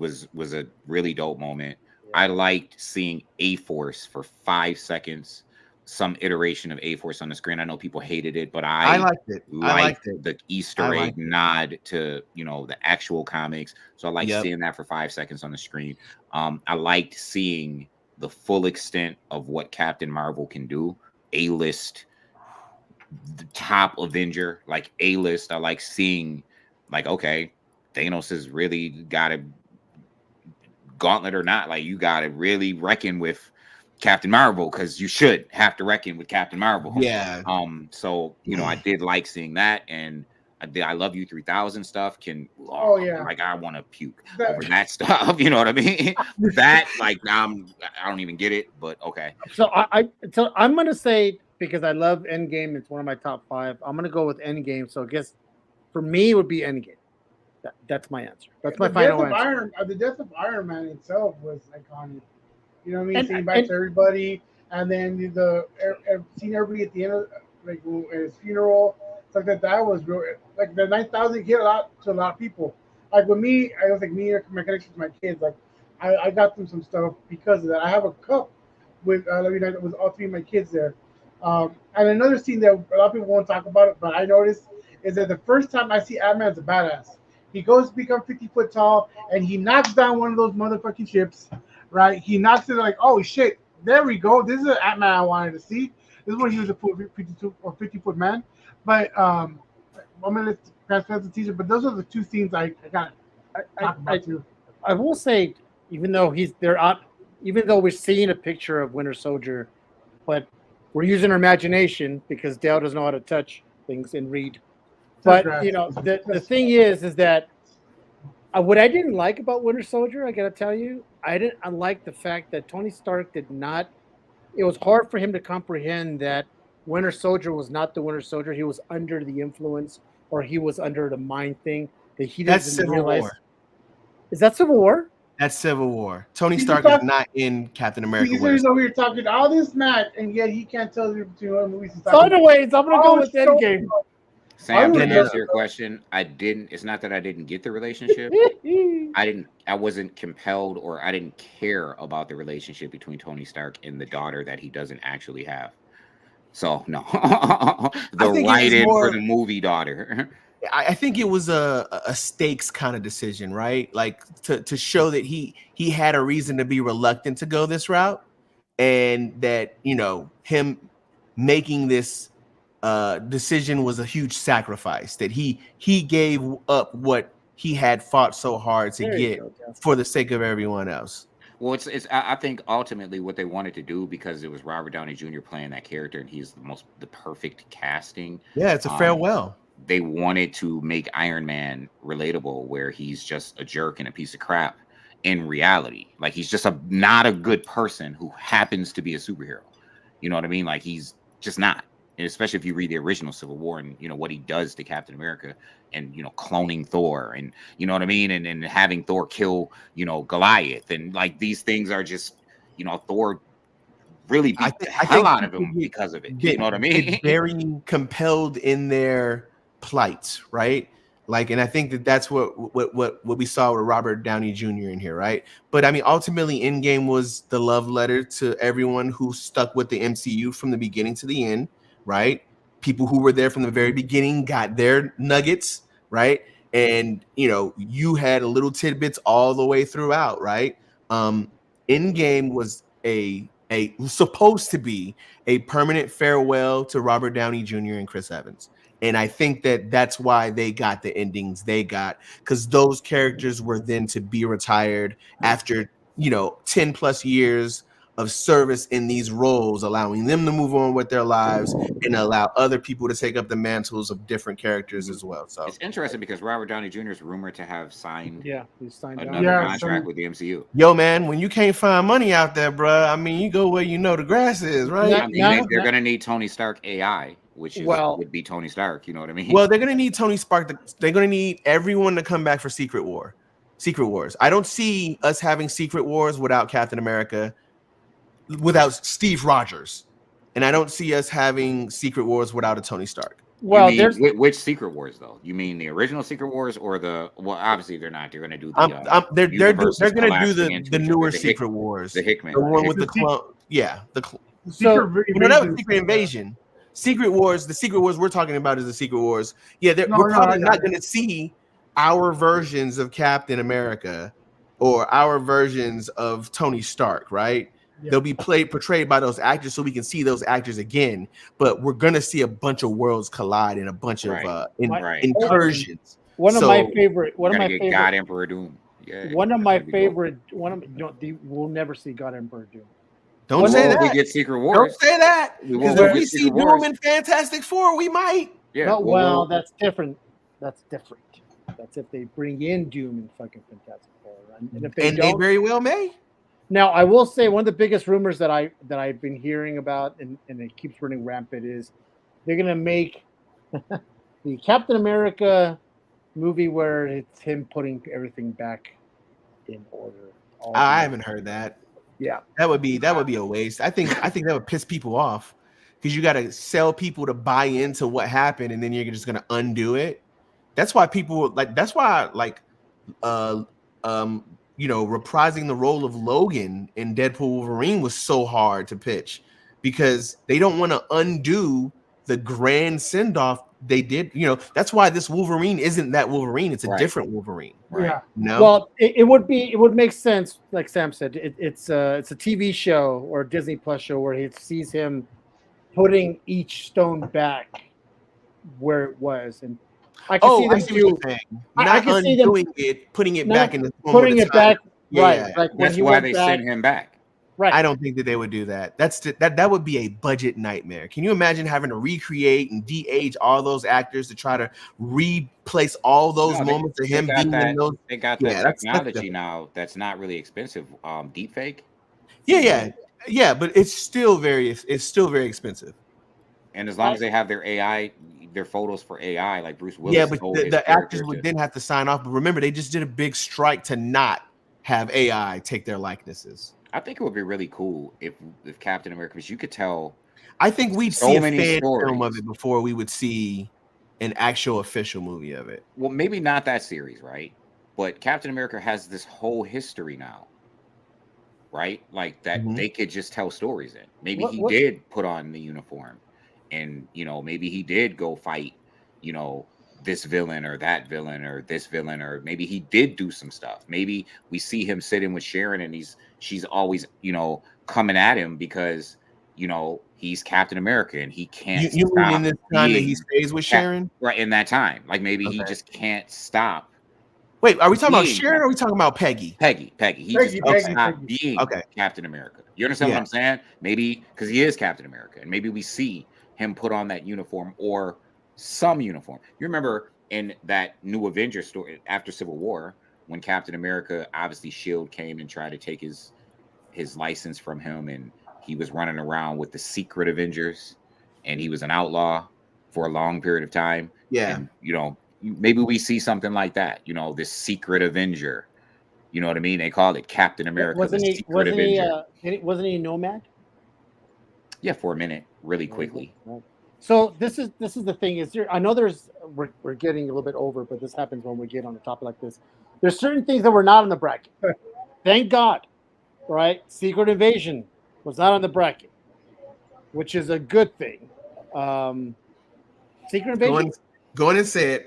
a really dope moment. Yeah. I liked seeing A-Force for 5 seconds. Some iteration of A-Force on the screen. I know people hated it, but I liked it. I liked it. The Easter egg nod to the actual comics. So I liked seeing that for 5 seconds on the screen. I liked seeing the full extent of what Captain Marvel can do. A-list, the top Avenger, like A-list. I like seeing, like, okay, Thanos has really got a gauntlet or not. Like, you got to really reckon with Captain Marvel, because you should have to reckon with Captain Marvel. Yeah. So I did like seeing that, and I Love You 3000 stuff like I want to puke over that stuff. You know what I mean? That like I don't even get it, but okay. So I'm gonna say, because I love Endgame, it's one of my top 5. I'm gonna go with Endgame. So I guess for me it would be Endgame. That's my answer. That's my final answer. The death of Iron Man itself was iconic. You know what I mean? And- Saying bye and- to everybody, and then seeing everybody at the end of like at his funeral, stuff like that was real. Like the 9,000 hit a lot of people. Like with me, I was like me and my connection to my kids. Like I got them some stuff because of that. I have a cup with with all three of my kids there. And another scene that a lot of people won't talk about it, but I noticed is that the first time I see Ant-Man's a badass. He goes to become 50 foot tall and he knocks down one of those motherfucking ships, right? He knocks it like, oh shit, there we go. This is an Ant-Man I wanted to see. This is when he was a 52 or 50 foot man. But I'm gonna let transfer the teaser. But those are the two scenes I got to talk about too. I will say, even though we're seeing a picture of Winter Soldier, but we're using our imagination because Dale doesn't know how to touch things and read. But the thing is that what I didn't like about Winter Soldier, I gotta tell you, I like the fact that Tony Stark did not. It was hard for him to comprehend that Winter Soldier was not the Winter Soldier. He was under the influence, or he was under the mind thing that he doesn't realize. War. Is that Civil War? That's Civil War. Tony Stark is not in Captain America. He's over here talking all this smack, and yet he can't tell the difference between what movies he's talking about. So anyways, I'm gonna go with Endgame. Sam, to answer your question, it's not that I didn't get the relationship. I wasn't compelled, or I didn't care about the relationship between Tony Stark and the daughter that he doesn't actually have. So no, the write-in for the movie daughter. I think it was a stakes kind of decision, right? Like to show that he had a reason to be reluctant to go this route, and that him making this decision was a huge sacrifice, that he gave up what he had fought so hard to get for the sake of everyone else. Well, I think ultimately what they wanted to do, because it was Robert Downey Jr. playing that character, and he's the perfect casting. Yeah, it's a farewell. They wanted to make Iron Man relatable, where he's just a jerk and a piece of crap in reality. Like, he's just not a good person who happens to be a superhero. You know what I mean? Like, he's just not. And especially if you read the original Civil War and what he does to Captain America, and cloning Thor, and you know what I mean, and having Thor kill Goliath, and like these things are just Thor really beat the hell out of him because of it. You know what I mean? Very compelled in their plight, right? Like, and I think that's what we saw with Robert Downey Jr. in here, right? But I mean, ultimately, Endgame was the love letter to everyone who stuck with the MCU from the beginning to the end, right? People who were there from the very beginning got their nuggets, right? And you had a little tidbits all the way throughout, right? Endgame was supposed to be a permanent farewell to Robert Downey Jr. and Chris Evans. And I think that's why they got the endings they got, because those characters were then to be retired after 10 plus years of service in these roles, allowing them to move on with their lives and allow other people to take up the mantles of different characters as well. So it's interesting because Robert Downey Jr. is rumored to have signed another contract with the MCU. Yo, man, when you can't find money out there, bro, I mean, you go where the grass is, right? I mean, they're going to need Tony Stark AI, which would be Tony Stark. You know what I mean? Well, they're going to need Tony Stark. They're going to need everyone to come back for Secret Wars. I don't see us having Secret Wars without Captain America, without Steve Rogers, and I don't see us having Secret Wars without a Tony Stark. Well, there's which Secret Wars though? You mean the original Secret Wars or obviously they're not. They're going to do the. They're going to do the newer Secret Wars, the Hickman, the one with the clone. Yeah, Secret Invasion. Secret Wars. The Secret Wars we're talking about is the Secret Wars. Yeah, we're probably not going to see our versions of Captain America or our versions of Tony Stark, right? Yeah. They'll be portrayed by those actors, so we can see those actors again. But we're gonna see a bunch of worlds collide in a bunch of incursions. One of my favorite. God Emperor Doom. Yeah. We'll never see God Emperor Doom. Don't say that. We get Secret Wars. Don't say that. Because if we see Doom in Fantastic Four, we might. Yeah. No, well, that's different. That's if they bring in Doom in fucking Fantastic Four, and if they they very well may. Now, I will say one of the biggest rumors that I've been hearing about, and it keeps running rampant, is they're gonna make the Captain America movie where it's him putting everything back in order. I haven't heard that. Yeah, that would be a waste. I think that would piss people off because you got to sell people to buy into what happened, and then you're just gonna undo it. That's why people like. That's why like, reprising the role of Logan in Deadpool Wolverine was so hard to pitch because they don't want to undo the grand send off they did. That's why this Wolverine isn't that Wolverine. It's a different Wolverine. Right. Yeah. No. Well, it would make sense, like Sam said. It's a TV show or a Disney Plus show where he sees him putting each stone back where it was, and I can see them do. I can see them doing it, putting it back in the putting it back. Right. Yeah. Like that's why they send him back. Right. I don't think that they would do that. That would be a budget nightmare. Can you imagine having to recreate and de-age all those actors to try to replace all those moments of him being in those? They got that technology now that's not really expensive. Deepfake. Yeah, but it's still very expensive. And as long as they have their AI, their photos for AI, like Bruce Willis. Yeah, but the actors would then have to sign off. But remember, they just did a big strike to not have AI take their likenesses. I think it would be really cool if Captain America, because you could tell. I think we'd see a fan film of it before we would see an actual official movie of it. Well, maybe not that series, right? But Captain America has this whole history now, right? Like that they could just tell stories in. Maybe he did put on the uniform, and maybe he did go fight, this villain or that villain or this villain, or maybe he did do some stuff. Maybe we see him sitting with Sharon and she's always, coming at him because, he's Captain America and he can't. You mean in this time that he stays with Sharon? Right, in that time. Like maybe he just can't stop. Wait, are we talking about Sharon or are we talking about Peggy? Peggy. He just can't stop being Captain America. You understand what I'm saying? Maybe because he is Captain America, and maybe we see him put on that uniform or some uniform. You remember in that new Avengers story after Civil War, when Captain America, obviously SHIELD came and tried to take his license from him, and he was running around with the secret Avengers, and he was an outlaw for a long period of time. Yeah. And, maybe we see something like that, this secret Avenger. You know what I mean? They called it Captain America. Wasn't he Nomad? Yeah, for a minute, really quickly. So this is the thing. I know we're getting a little bit over, but this happens when we get on a topic like this. There's certain things that were not on the bracket. Thank God, right? Secret Invasion was not on the bracket, which is a good thing. Secret Invasion. Go on and say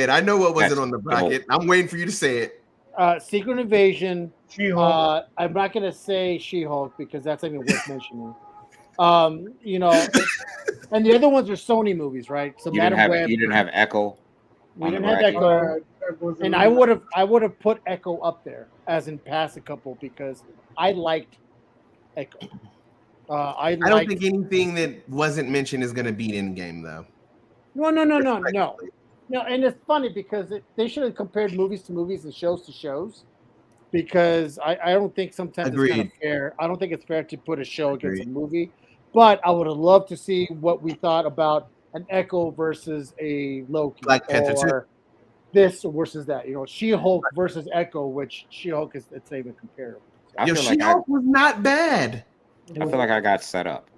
it. I know what wasn't on the bracket. I'm waiting for you to say it. Secret Invasion. She-Hulk. I'm not going to say She-Hulk because that's not even worth mentioning. And the other ones are Sony movies, right? So you didn't have Echo. We didn't have Echo, and I would have put Echo up there as in past a couple because I liked Echo. I don't think anything that wasn't mentioned is going to beat Endgame, though. No. No, and it's funny because they should have compared movies to movies and shows to shows. Because I don't think sometimes it's kind of fair. I don't think it's fair to put a show against a movie. But I would have loved to see what we thought about an Echo versus a Loki, Black Panther or this versus that. She-Hulk versus Echo, which She-Hulk it's not even comparable. She-Hulk was not bad. I feel like I got set up.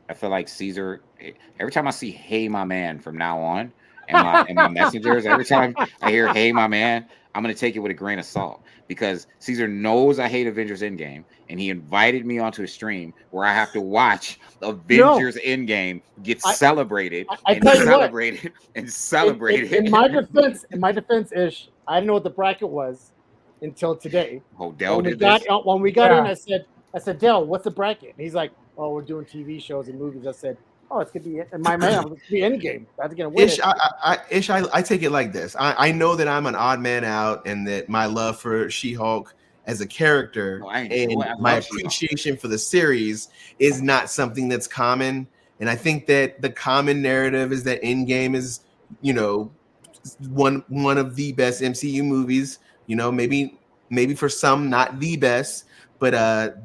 I feel like Caesar. Every time I see "Hey, my man" from now on, and my messengers, every time I hear "Hey, my man," I'm gonna take it with a grain of salt. Because Caesar knows I hate Avengers Endgame, and he invited me onto a stream where I have to watch Avengers Endgame get celebrated and celebrated and celebrated. In my defense, Ish, I didn't know what the bracket was until today. Oh, Dell when we got in, I said, Dell, what's the bracket? And he's like, oh, we're doing TV shows and movies. I said, oh, it's gonna be in my man. It's gonna be Endgame. That's gonna win. I take it like this. I know that I'm an odd man out, and that my love for She-Hulk as a character and my appreciation for the series is not something that's common. And I think that the common narrative is that Endgame is, one of the best MCU movies. Maybe for some not the best, but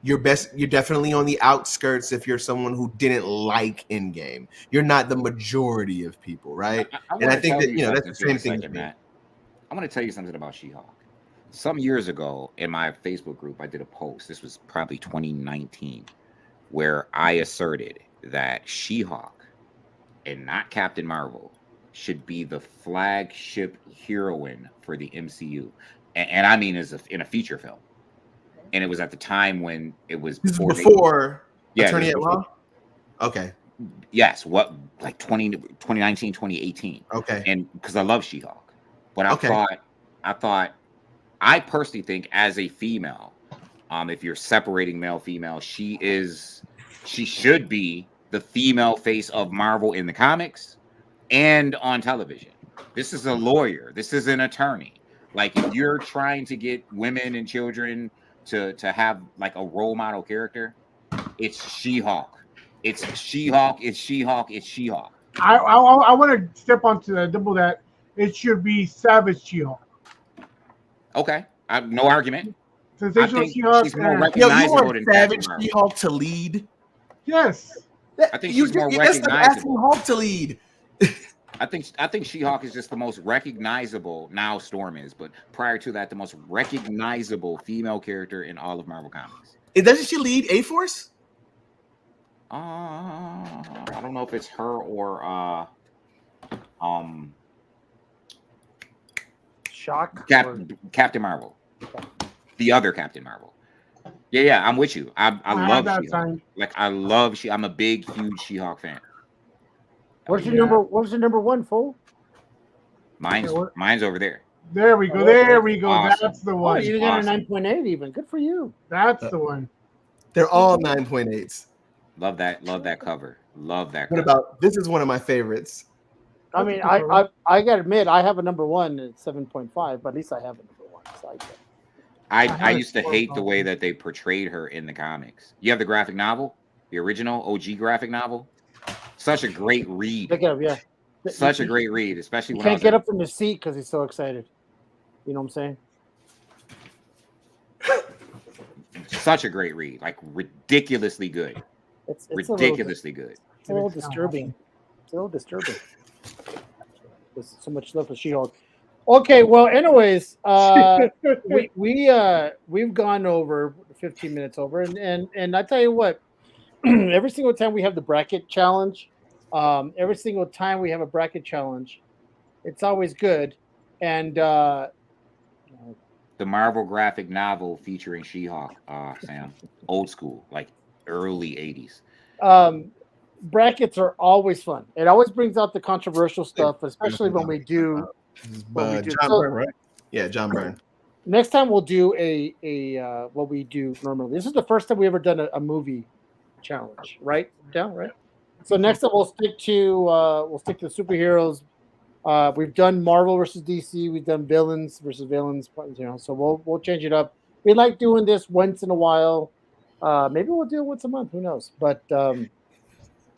you're definitely on the outskirts if you're someone who didn't like Endgame. You're not the majority of people, right? And I think that, you know, that's the same thing. Matt. I want to tell you something about She-Hulk. Some years ago in my Facebook group, I did a post. This was probably 2019, where I asserted that She-Hulk and not Captain Marvel should be the flagship heroine for the MCU. And I mean, in a feature film. And it was at the time when it was before Attorney at Law? Okay. Yes. What, like 2019, 2018. Okay. And because I love She-Hulk. But I personally think as a female, if you're separating male, female, she should be the female face of Marvel in the comics and on television. This is a lawyer. This is an attorney. Like, if you're trying to get women and children to have like a role model character, it's She-Hulk. It's She-Hulk. It's She-Hulk. It's She-Hulk. I want to step onto that, double that. It should be Savage She-Hulk. Okay, no argument. Sensational She-Hulk. She's more recognizable than Savage She-Hulk to lead. Yes. I think she's more recognizable. Asking Hulk to lead. I think She-Hulk is just the most recognizable. Now Storm is, but prior to that, the most recognizable female character in all of Marvel Comics. Doesn't she lead A-Force? I don't know if it's her or Shock. Captain Marvel, the other Captain Marvel. Yeah, I'm with you. I love She-Hulk. Like, I'm a big, huge She-Hulk fan. What's your number? What's your number one, fool? Mine's over there. There we go. There we go. Awesome. That's the one. Oh, you got a 9.8 even. Good for you. That's the one. They're all 9.8s. Love that cover. Love that What cover. about this? Is one of my favorites. I mean, I gotta admit, I have a number one at 7.5, but at least I have a number one. So I used to hate the way that they portrayed her in the comics. You have the graphic novel, the original OG graphic novel. Such a great read. Pick it up, yeah. Such a great read, especially when he can't get up from his seat because he's so excited. You know what I'm saying? Such a great read, like ridiculously good. It's ridiculously good. It's a little disturbing. It's a little disturbing. There's so much love for She-Hulk. Okay, well, anyways, we've gone over 15 minutes over, and I tell you what, every single time we have the bracket challenge, it's always good. And the Marvel graphic novel featuring She-Hulk, Sam, old school, like early 80s. Brackets are always fun. It always brings out the controversial stuff, especially when we do. John Byrne, right? Yeah, John Byrne. Next time we'll do a what we do normally. This is the first time we ever done a movie challenge, right? Down, right? So next time we'll stick to the superheroes. We've done Marvel versus DC. We've done villains versus villains. You know, so we'll change it up. We like doing this once in a while. Maybe we'll do it once a month. Who knows? But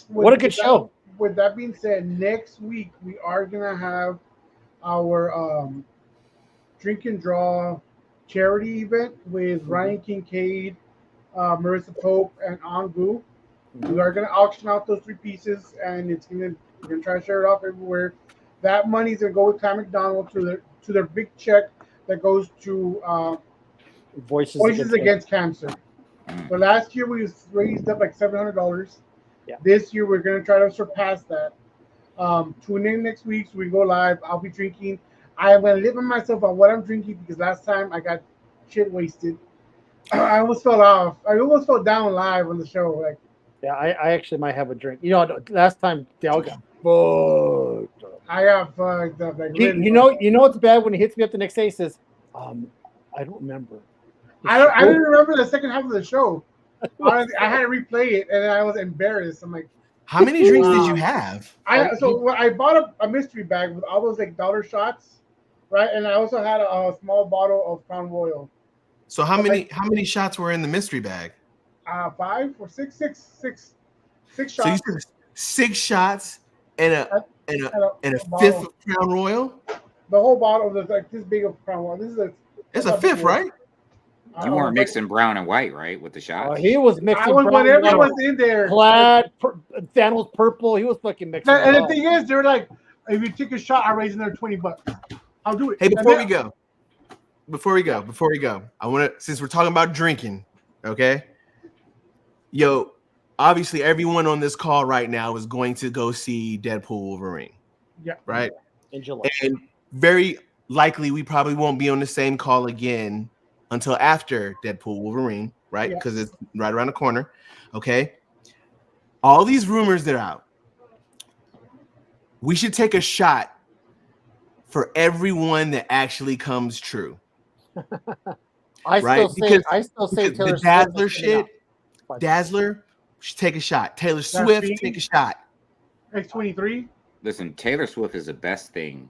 what a good show. With that being said, next week we are gonna have our drink and draw charity event with Ryan Kincaid, Marissa Pope, and Angu. We are gonna auction out those 3 pieces, and we're gonna try to share it off everywhere. That money is gonna go with Ty McDonald to their big check that goes to Voices Against Cancer. So last year we raised up like $700. Yeah. This year we're gonna try to surpass that. Tune in next week so we go live. I'll be drinking. I'm gonna limit myself on what I'm drinking because last time I got shit wasted. I almost fell off. I almost fell down live on the show. Like, yeah, I actually might have a drink. You know, last time Dale got fucked up. I got fucked up. Like, you know what's bad when he hits me up the next day. He says, I don't remember. I didn't remember the second half of the show. Honestly, I had to replay it, and I was embarrassed. I'm like, how many drinks did you have? I bought a mystery bag with all those like dollar shots, right? And I also had a small bottle of Crown Royal. So how many shots were in the mystery bag? 5 or 6 shots. So you said 6 shots and a bottle. fifth of Crown Royal. The whole bottle was like this big of Crown Royal. This is it's a fifth, right? You weren't mixing brown and white, right? With the shots. He was mixing. I was brown whatever and was white. in there. Plaid, Thanos purple. He was fucking mixing. And it the up. thing is, they're like, if you take a shot, I raise another $20. I'll do it. Hey, And before then- we go, I want to, since we're talking about drinking, okay? Yo, obviously everyone on this call right now is going to go see Deadpool Wolverine. Yeah. Right? In July. And very likely we probably won't be on the same call again until after Deadpool Wolverine, right? Yeah. Because it's right around the corner. Okay. All these rumors that are out. We should take a shot for everyone that actually comes true. I right? still say Because Taylor the Swift Dazzler is coming shit, out. Dazzler, should take a shot. Taylor Swift, Phoenix? take a shot. X-23. Listen, Taylor Swift is the best thing,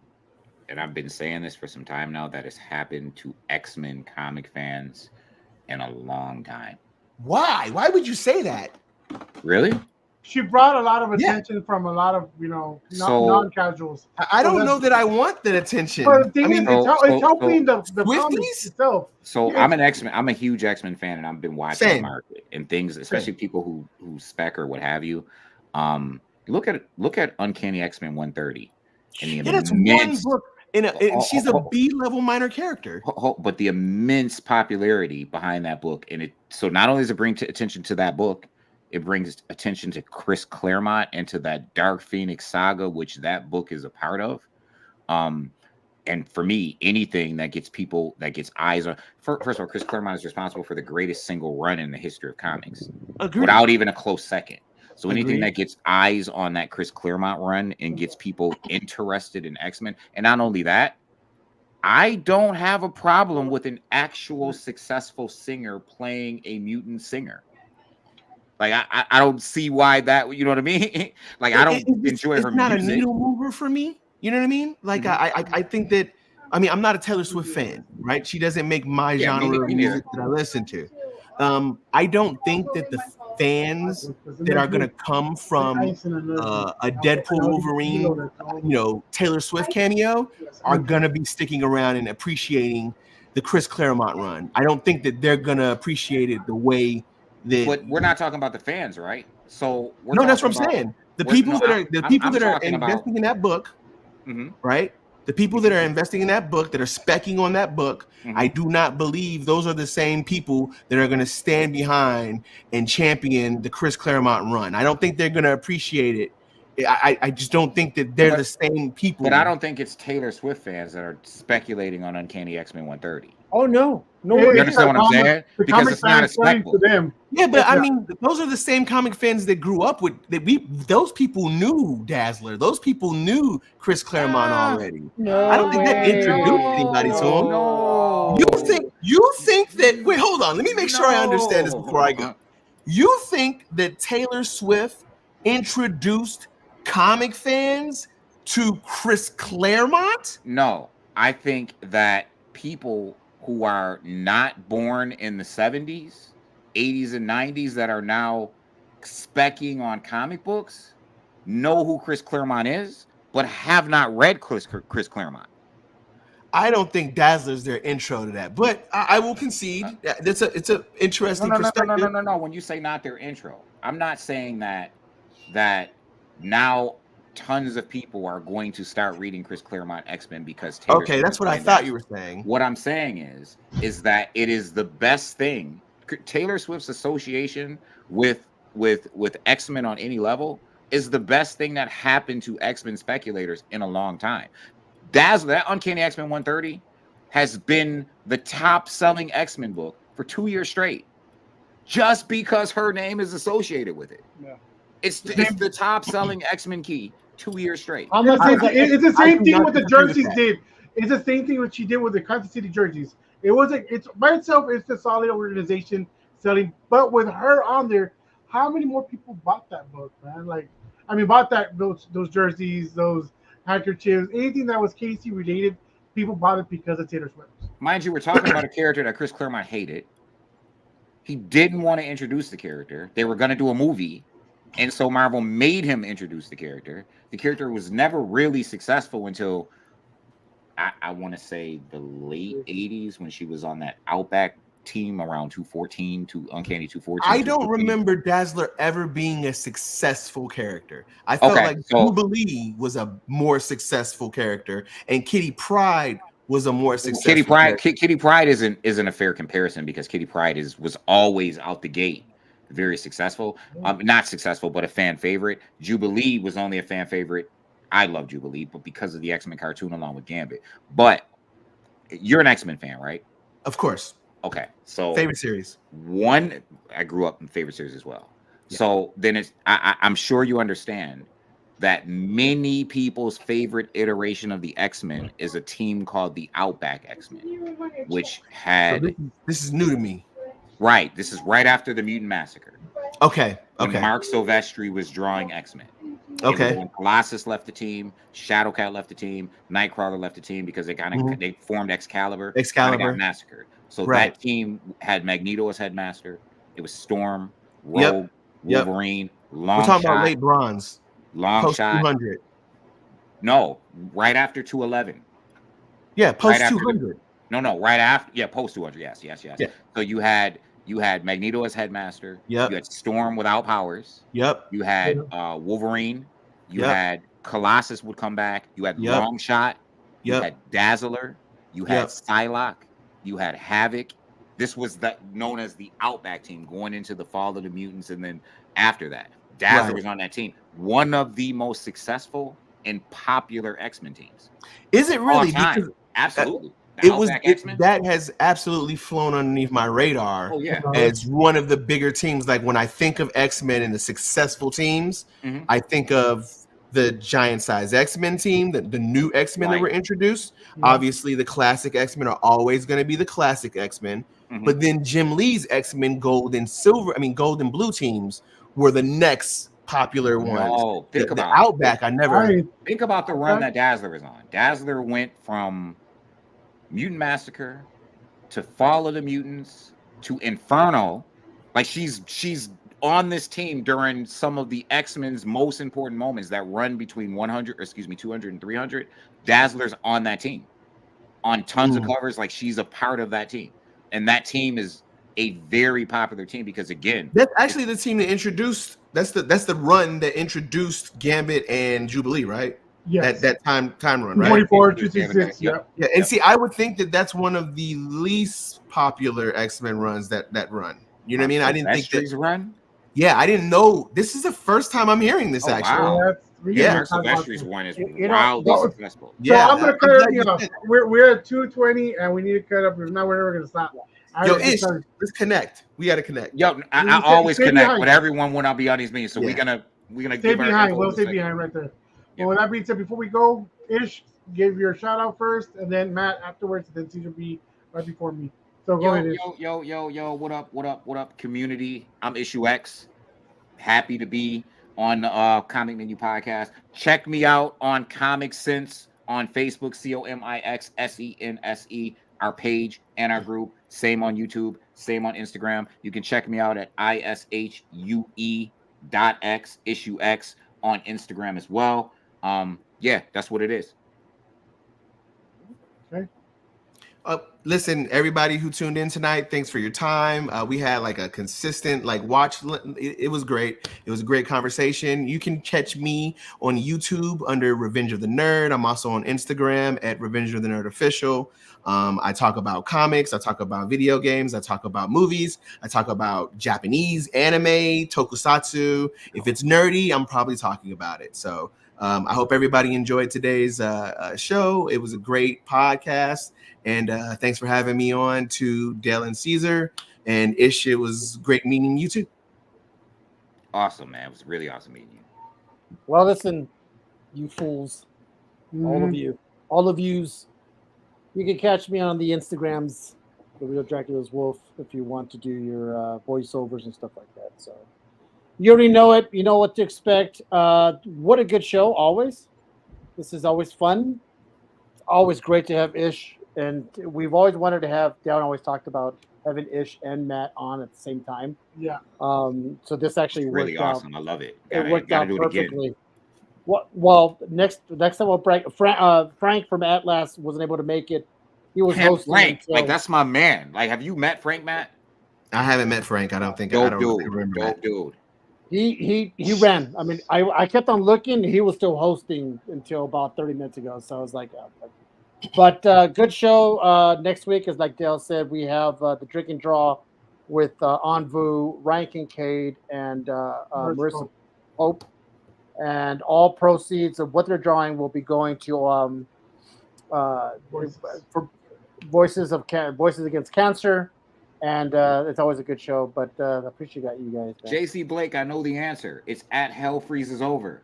and I've been saying this for some time now, that has happened to X-Men comic fans in a long time. Why? Why would you say that? Really? She brought a lot of Yeah. attention from a lot of, So- non-casuals. I don't know that I want that attention. But the thing I mean, is, it's helping the Swifties? comics itself. So Yeah. I'm a huge X-Men fan, and I've been watching the Same. market and things, especially people who spec or what have you. Look at Uncanny X-Men 130 and the yeah, that's one immense, book, and she's a B-level minor character. but the immense popularity behind that book, and so not only does it bring attention to that book, it brings attention to Chris Claremont and to that Dark Phoenix saga, which that book is a part of. And for me, anything that gets eyes on. First of all, Chris Claremont is responsible for the greatest single run in the history of comics, Agreed. without even a close second. So anything Agreed. that gets eyes on that Chris Claremont run and gets people interested in X-Men, and not only that, I don't have a problem with an actual successful singer playing a mutant singer. Like I don't see why that, you know what I mean? Like I don't enjoy her It's not music. a needle mover for me. You know what I mean? Like I think that, I mean, I'm not a Taylor Swift fan, right? She doesn't make my Yeah, me genre of neither. music that I listen to. I don't think that the fans that are gonna come from a Deadpool Wolverine, Taylor Swift cameo are gonna be sticking around and appreciating the Chris Claremont run. I don't think that they're gonna appreciate it the way that. But we're not talking about the fans, right? So No, that's what I'm saying. The people that are investing in that book, right? The people that are investing in that book, that are speccing on that book, I do not believe those are the same people that are going to stand behind and champion the Chris Claremont run. I don't think they're going to appreciate it. I just don't think that they're the same people. But I don't think it's Taylor Swift fans that are speculating on Uncanny X-Men 130. Oh no, You understand what I'm saying? Because it's not a spec book. Yeah, but I mean, those are the same comic fans that grew up with that. Those people knew Dazzler. Those people knew Chris Claremont already. No, I don't think that introduced anybody to him. No. You think that? Wait, hold on. Let me make sure I understand this before I go. You think that Taylor Swift introduced comic fans to Chris Claremont? No, I think that people who are not born in the 70s, 80s, and 90s that are now specking on comic books know who Chris Claremont is, but have not read Chris Claremont. I don't think Dazzler's their intro to that, but I will concede that it's a interesting perspective. No. When you say not their intro, I'm not saying that now tons of people are going to start reading Chris Claremont X-Men because Taylor Okay, Swift that's what I played thought that. you were saying. What I'm saying is that it is the best thing. Taylor Swift's association with X-Men on any level is the best thing that happened to X-Men speculators in a long time. Dazzler, that Uncanny X-Men 130 has been the top selling X-Men book for 2 years straight, just because her name is associated with it. Yeah. It's the top selling X-Men key 2 years straight. It's the same thing with the jerseys that. did. It's the same thing what she did with the Kansas City jerseys. It wasn't. It's by itself. It's a solid organization selling, but with her on there, how many more people bought that book, man? Like, I mean, bought those jerseys, those handkerchiefs, anything that was Casey related. People bought it because of Taylor Swift. Mind you, we're talking about a character that Chris Claremont hated. He didn't want to introduce the character. They were going to do a movie, and so Marvel made him introduce the character. The character was never really successful until I want to say the late 80s when she was on that Outback team around 214, to Uncanny 214. I don't 215. remember Dazzler ever being a successful character. I felt Okay, like so- Jubilee was a more successful character, and Kitty Pryde was a more successful Kitty Pryde, character. Kitty Pryde isn't a fair comparison because Kitty Pryde was always out the gate very successful. Not successful, but a fan favorite. Jubilee was only a fan favorite. I love Jubilee, but because of the X-Men cartoon along with Gambit. But you're an X-Men fan, right? Of course. Okay, so Favorite series. I grew up in favorite series as well. Yeah. So then I'm sure you understand that many people's favorite iteration of the X-Men is a team called the Outback X-Men, which had... So this is new to me. Right, this is right after the Mutant Massacre. Okay, when Mark Silvestri was drawing X-Men. Okay. When Colossus left the team, Shadowcat left the team, Nightcrawler left the team because they kind of they formed Excalibur. Got massacred. So that team had Magneto as headmaster. It was Storm, Rogue, Wolverine, Long We're talking Shot, about late bronze. Long post Shot. 200. No, right after 211. Yeah, post 200. No, right after. Yeah, post 200. Yes. Yeah. So you had Magneto as headmaster. Yep. You had Storm without powers. Yep. You had Wolverine. You had Colossus would come back. You had Long Shot. You had Dazzler. You had Psylocke. You had Havoc. This was known as the Outback team going into the Fall of the Mutants, and then after that, Dazzler was on that team. One of the most successful and popular X-Men teams. Is it really? Because absolutely. That has absolutely flown underneath my radar. Oh, yeah. As one of the bigger teams. Like when I think of X-Men and the successful teams, I think of the giant size X-Men team, the new X-Men that were introduced. Obviously, the classic X-Men are always going to be the classic X-Men. But then Jim Lee's X-Men gold and blue teams were the next popular ones. No, think about the Outback. I never think about the run that Dazzler was on. Dazzler went from Mutant Massacre to Fall of the Mutants to Inferno. Like she's on this team during some of the X-Men's most important moments that run between 200 and 300. Dazzler's on that team on tons of covers. Like she's a part of that team, and that team is a very popular team because again, that's actually the team that introduced. That's the run that introduced Gambit and Jubilee, right? Yes. That time run, right? 24, 266. Yeah. And see, I would think that that's one of the least popular X-Men runs that run. You know what I mean? I didn't think that run. Yeah, I didn't know. This is the first time I'm hearing this. Actually, wow. Yeah, Silvestri's one is wildly successful. So I'm gonna cut everything off. We're at 2:20 and we need to cut up. If not, we're never gonna stop. Yo, let's connect. We gotta connect. Yo, I always connect with everyone when I be on these meetings. So we're gonna stay behind. We'll stay behind right there. Well, with that being said, before we go, Ish, give your shout out first, and then Matt afterwards, and then Caesar B right before me. So go ahead. Yo, what up, community? I'm Issue X. Happy to be on the Comic Menu podcast. Check me out on Comic Sense on Facebook, COMIXSENSE, our page and our group. Same on YouTube, same on Instagram. You can check me out at ISHUE.X, Issue X on Instagram as well. Yeah, that's what it is. Okay. Listen, everybody who tuned in tonight, thanks for your time. We had like a consistent watch. It was great. It was a great conversation. You can catch me on YouTube under Revenge of the Nerd. I'm also on Instagram at Revenge of the Nerd Official. I talk about comics. I talk about video games. I talk about movies. I talk about Japanese anime, tokusatsu. If it's nerdy, I'm probably talking about it. So I hope everybody enjoyed today's show. It was a great podcast. And thanks for having me on to Dale and Caesar. And Ish, it was great meeting you too. Awesome, man. It was really awesome meeting you. Well, listen, you fools, all of yous, you can catch me on the Instagrams, The Real Dracula's Wolf, if you want to do your voiceovers and stuff like that. So you already know it. You know what to expect. What a good show, always. This is always fun. It's always great to have Ish. And we've always wanted to have, Darren always talked about having Ish and Matt on at the same time. Yeah. So this actually worked really awesome. out. I love it. It worked out perfectly. Well, next time we'll Frank from Atlas wasn't able to make it He was Camp hosting Blank. until, Like that's my man. Like, have you met Frank Matt? I haven't met Frank. I don't think I Dope don't dude. remember Dope that. dude. he ran. I mean, I kept on looking. He was still hosting until about 30 minutes ago. So I was like, but good show. Next week, as like Dale said, we have the drinking draw with Anvu, Ryan Kincaid, and Marissa Pope. And all proceeds of what they're drawing will be going to for Voices Against Cancer. And it's always a good show, but I appreciate you guys. Man. JC Blake, I know the answer. It's at Hell Freezes Over.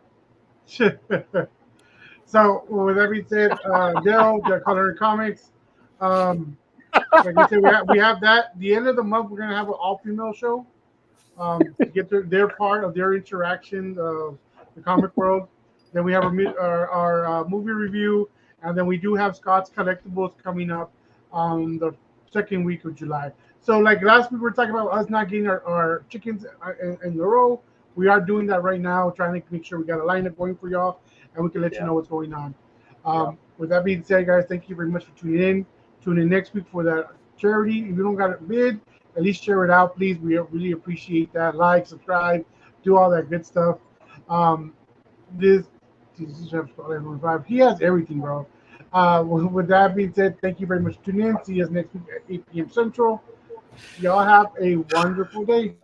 So with that being said, Dell, the Color Comics. Like we said, we have that. The end of the month, we're gonna have an all-female show. To get their part of their interaction of the comic world. Then we have our movie review, and then we do have Scott's Collectibles coming up on the second week of July. So like last week, we were talking about us not getting our chickens in the row. We are doing that right now, trying to make sure we got a lineup going for y'all, and we can let you know what's going on. With that being said, guys, thank you very much for tuning in. Tune in next week for that charity. If you don't got a bid, at least share it out, please. We really appreciate that. Like, subscribe, do all that good stuff. This he has everything, bro. With that being said, thank you very much for tuning in. See us next week at 8 p.m. Central. Y'all have a wonderful day.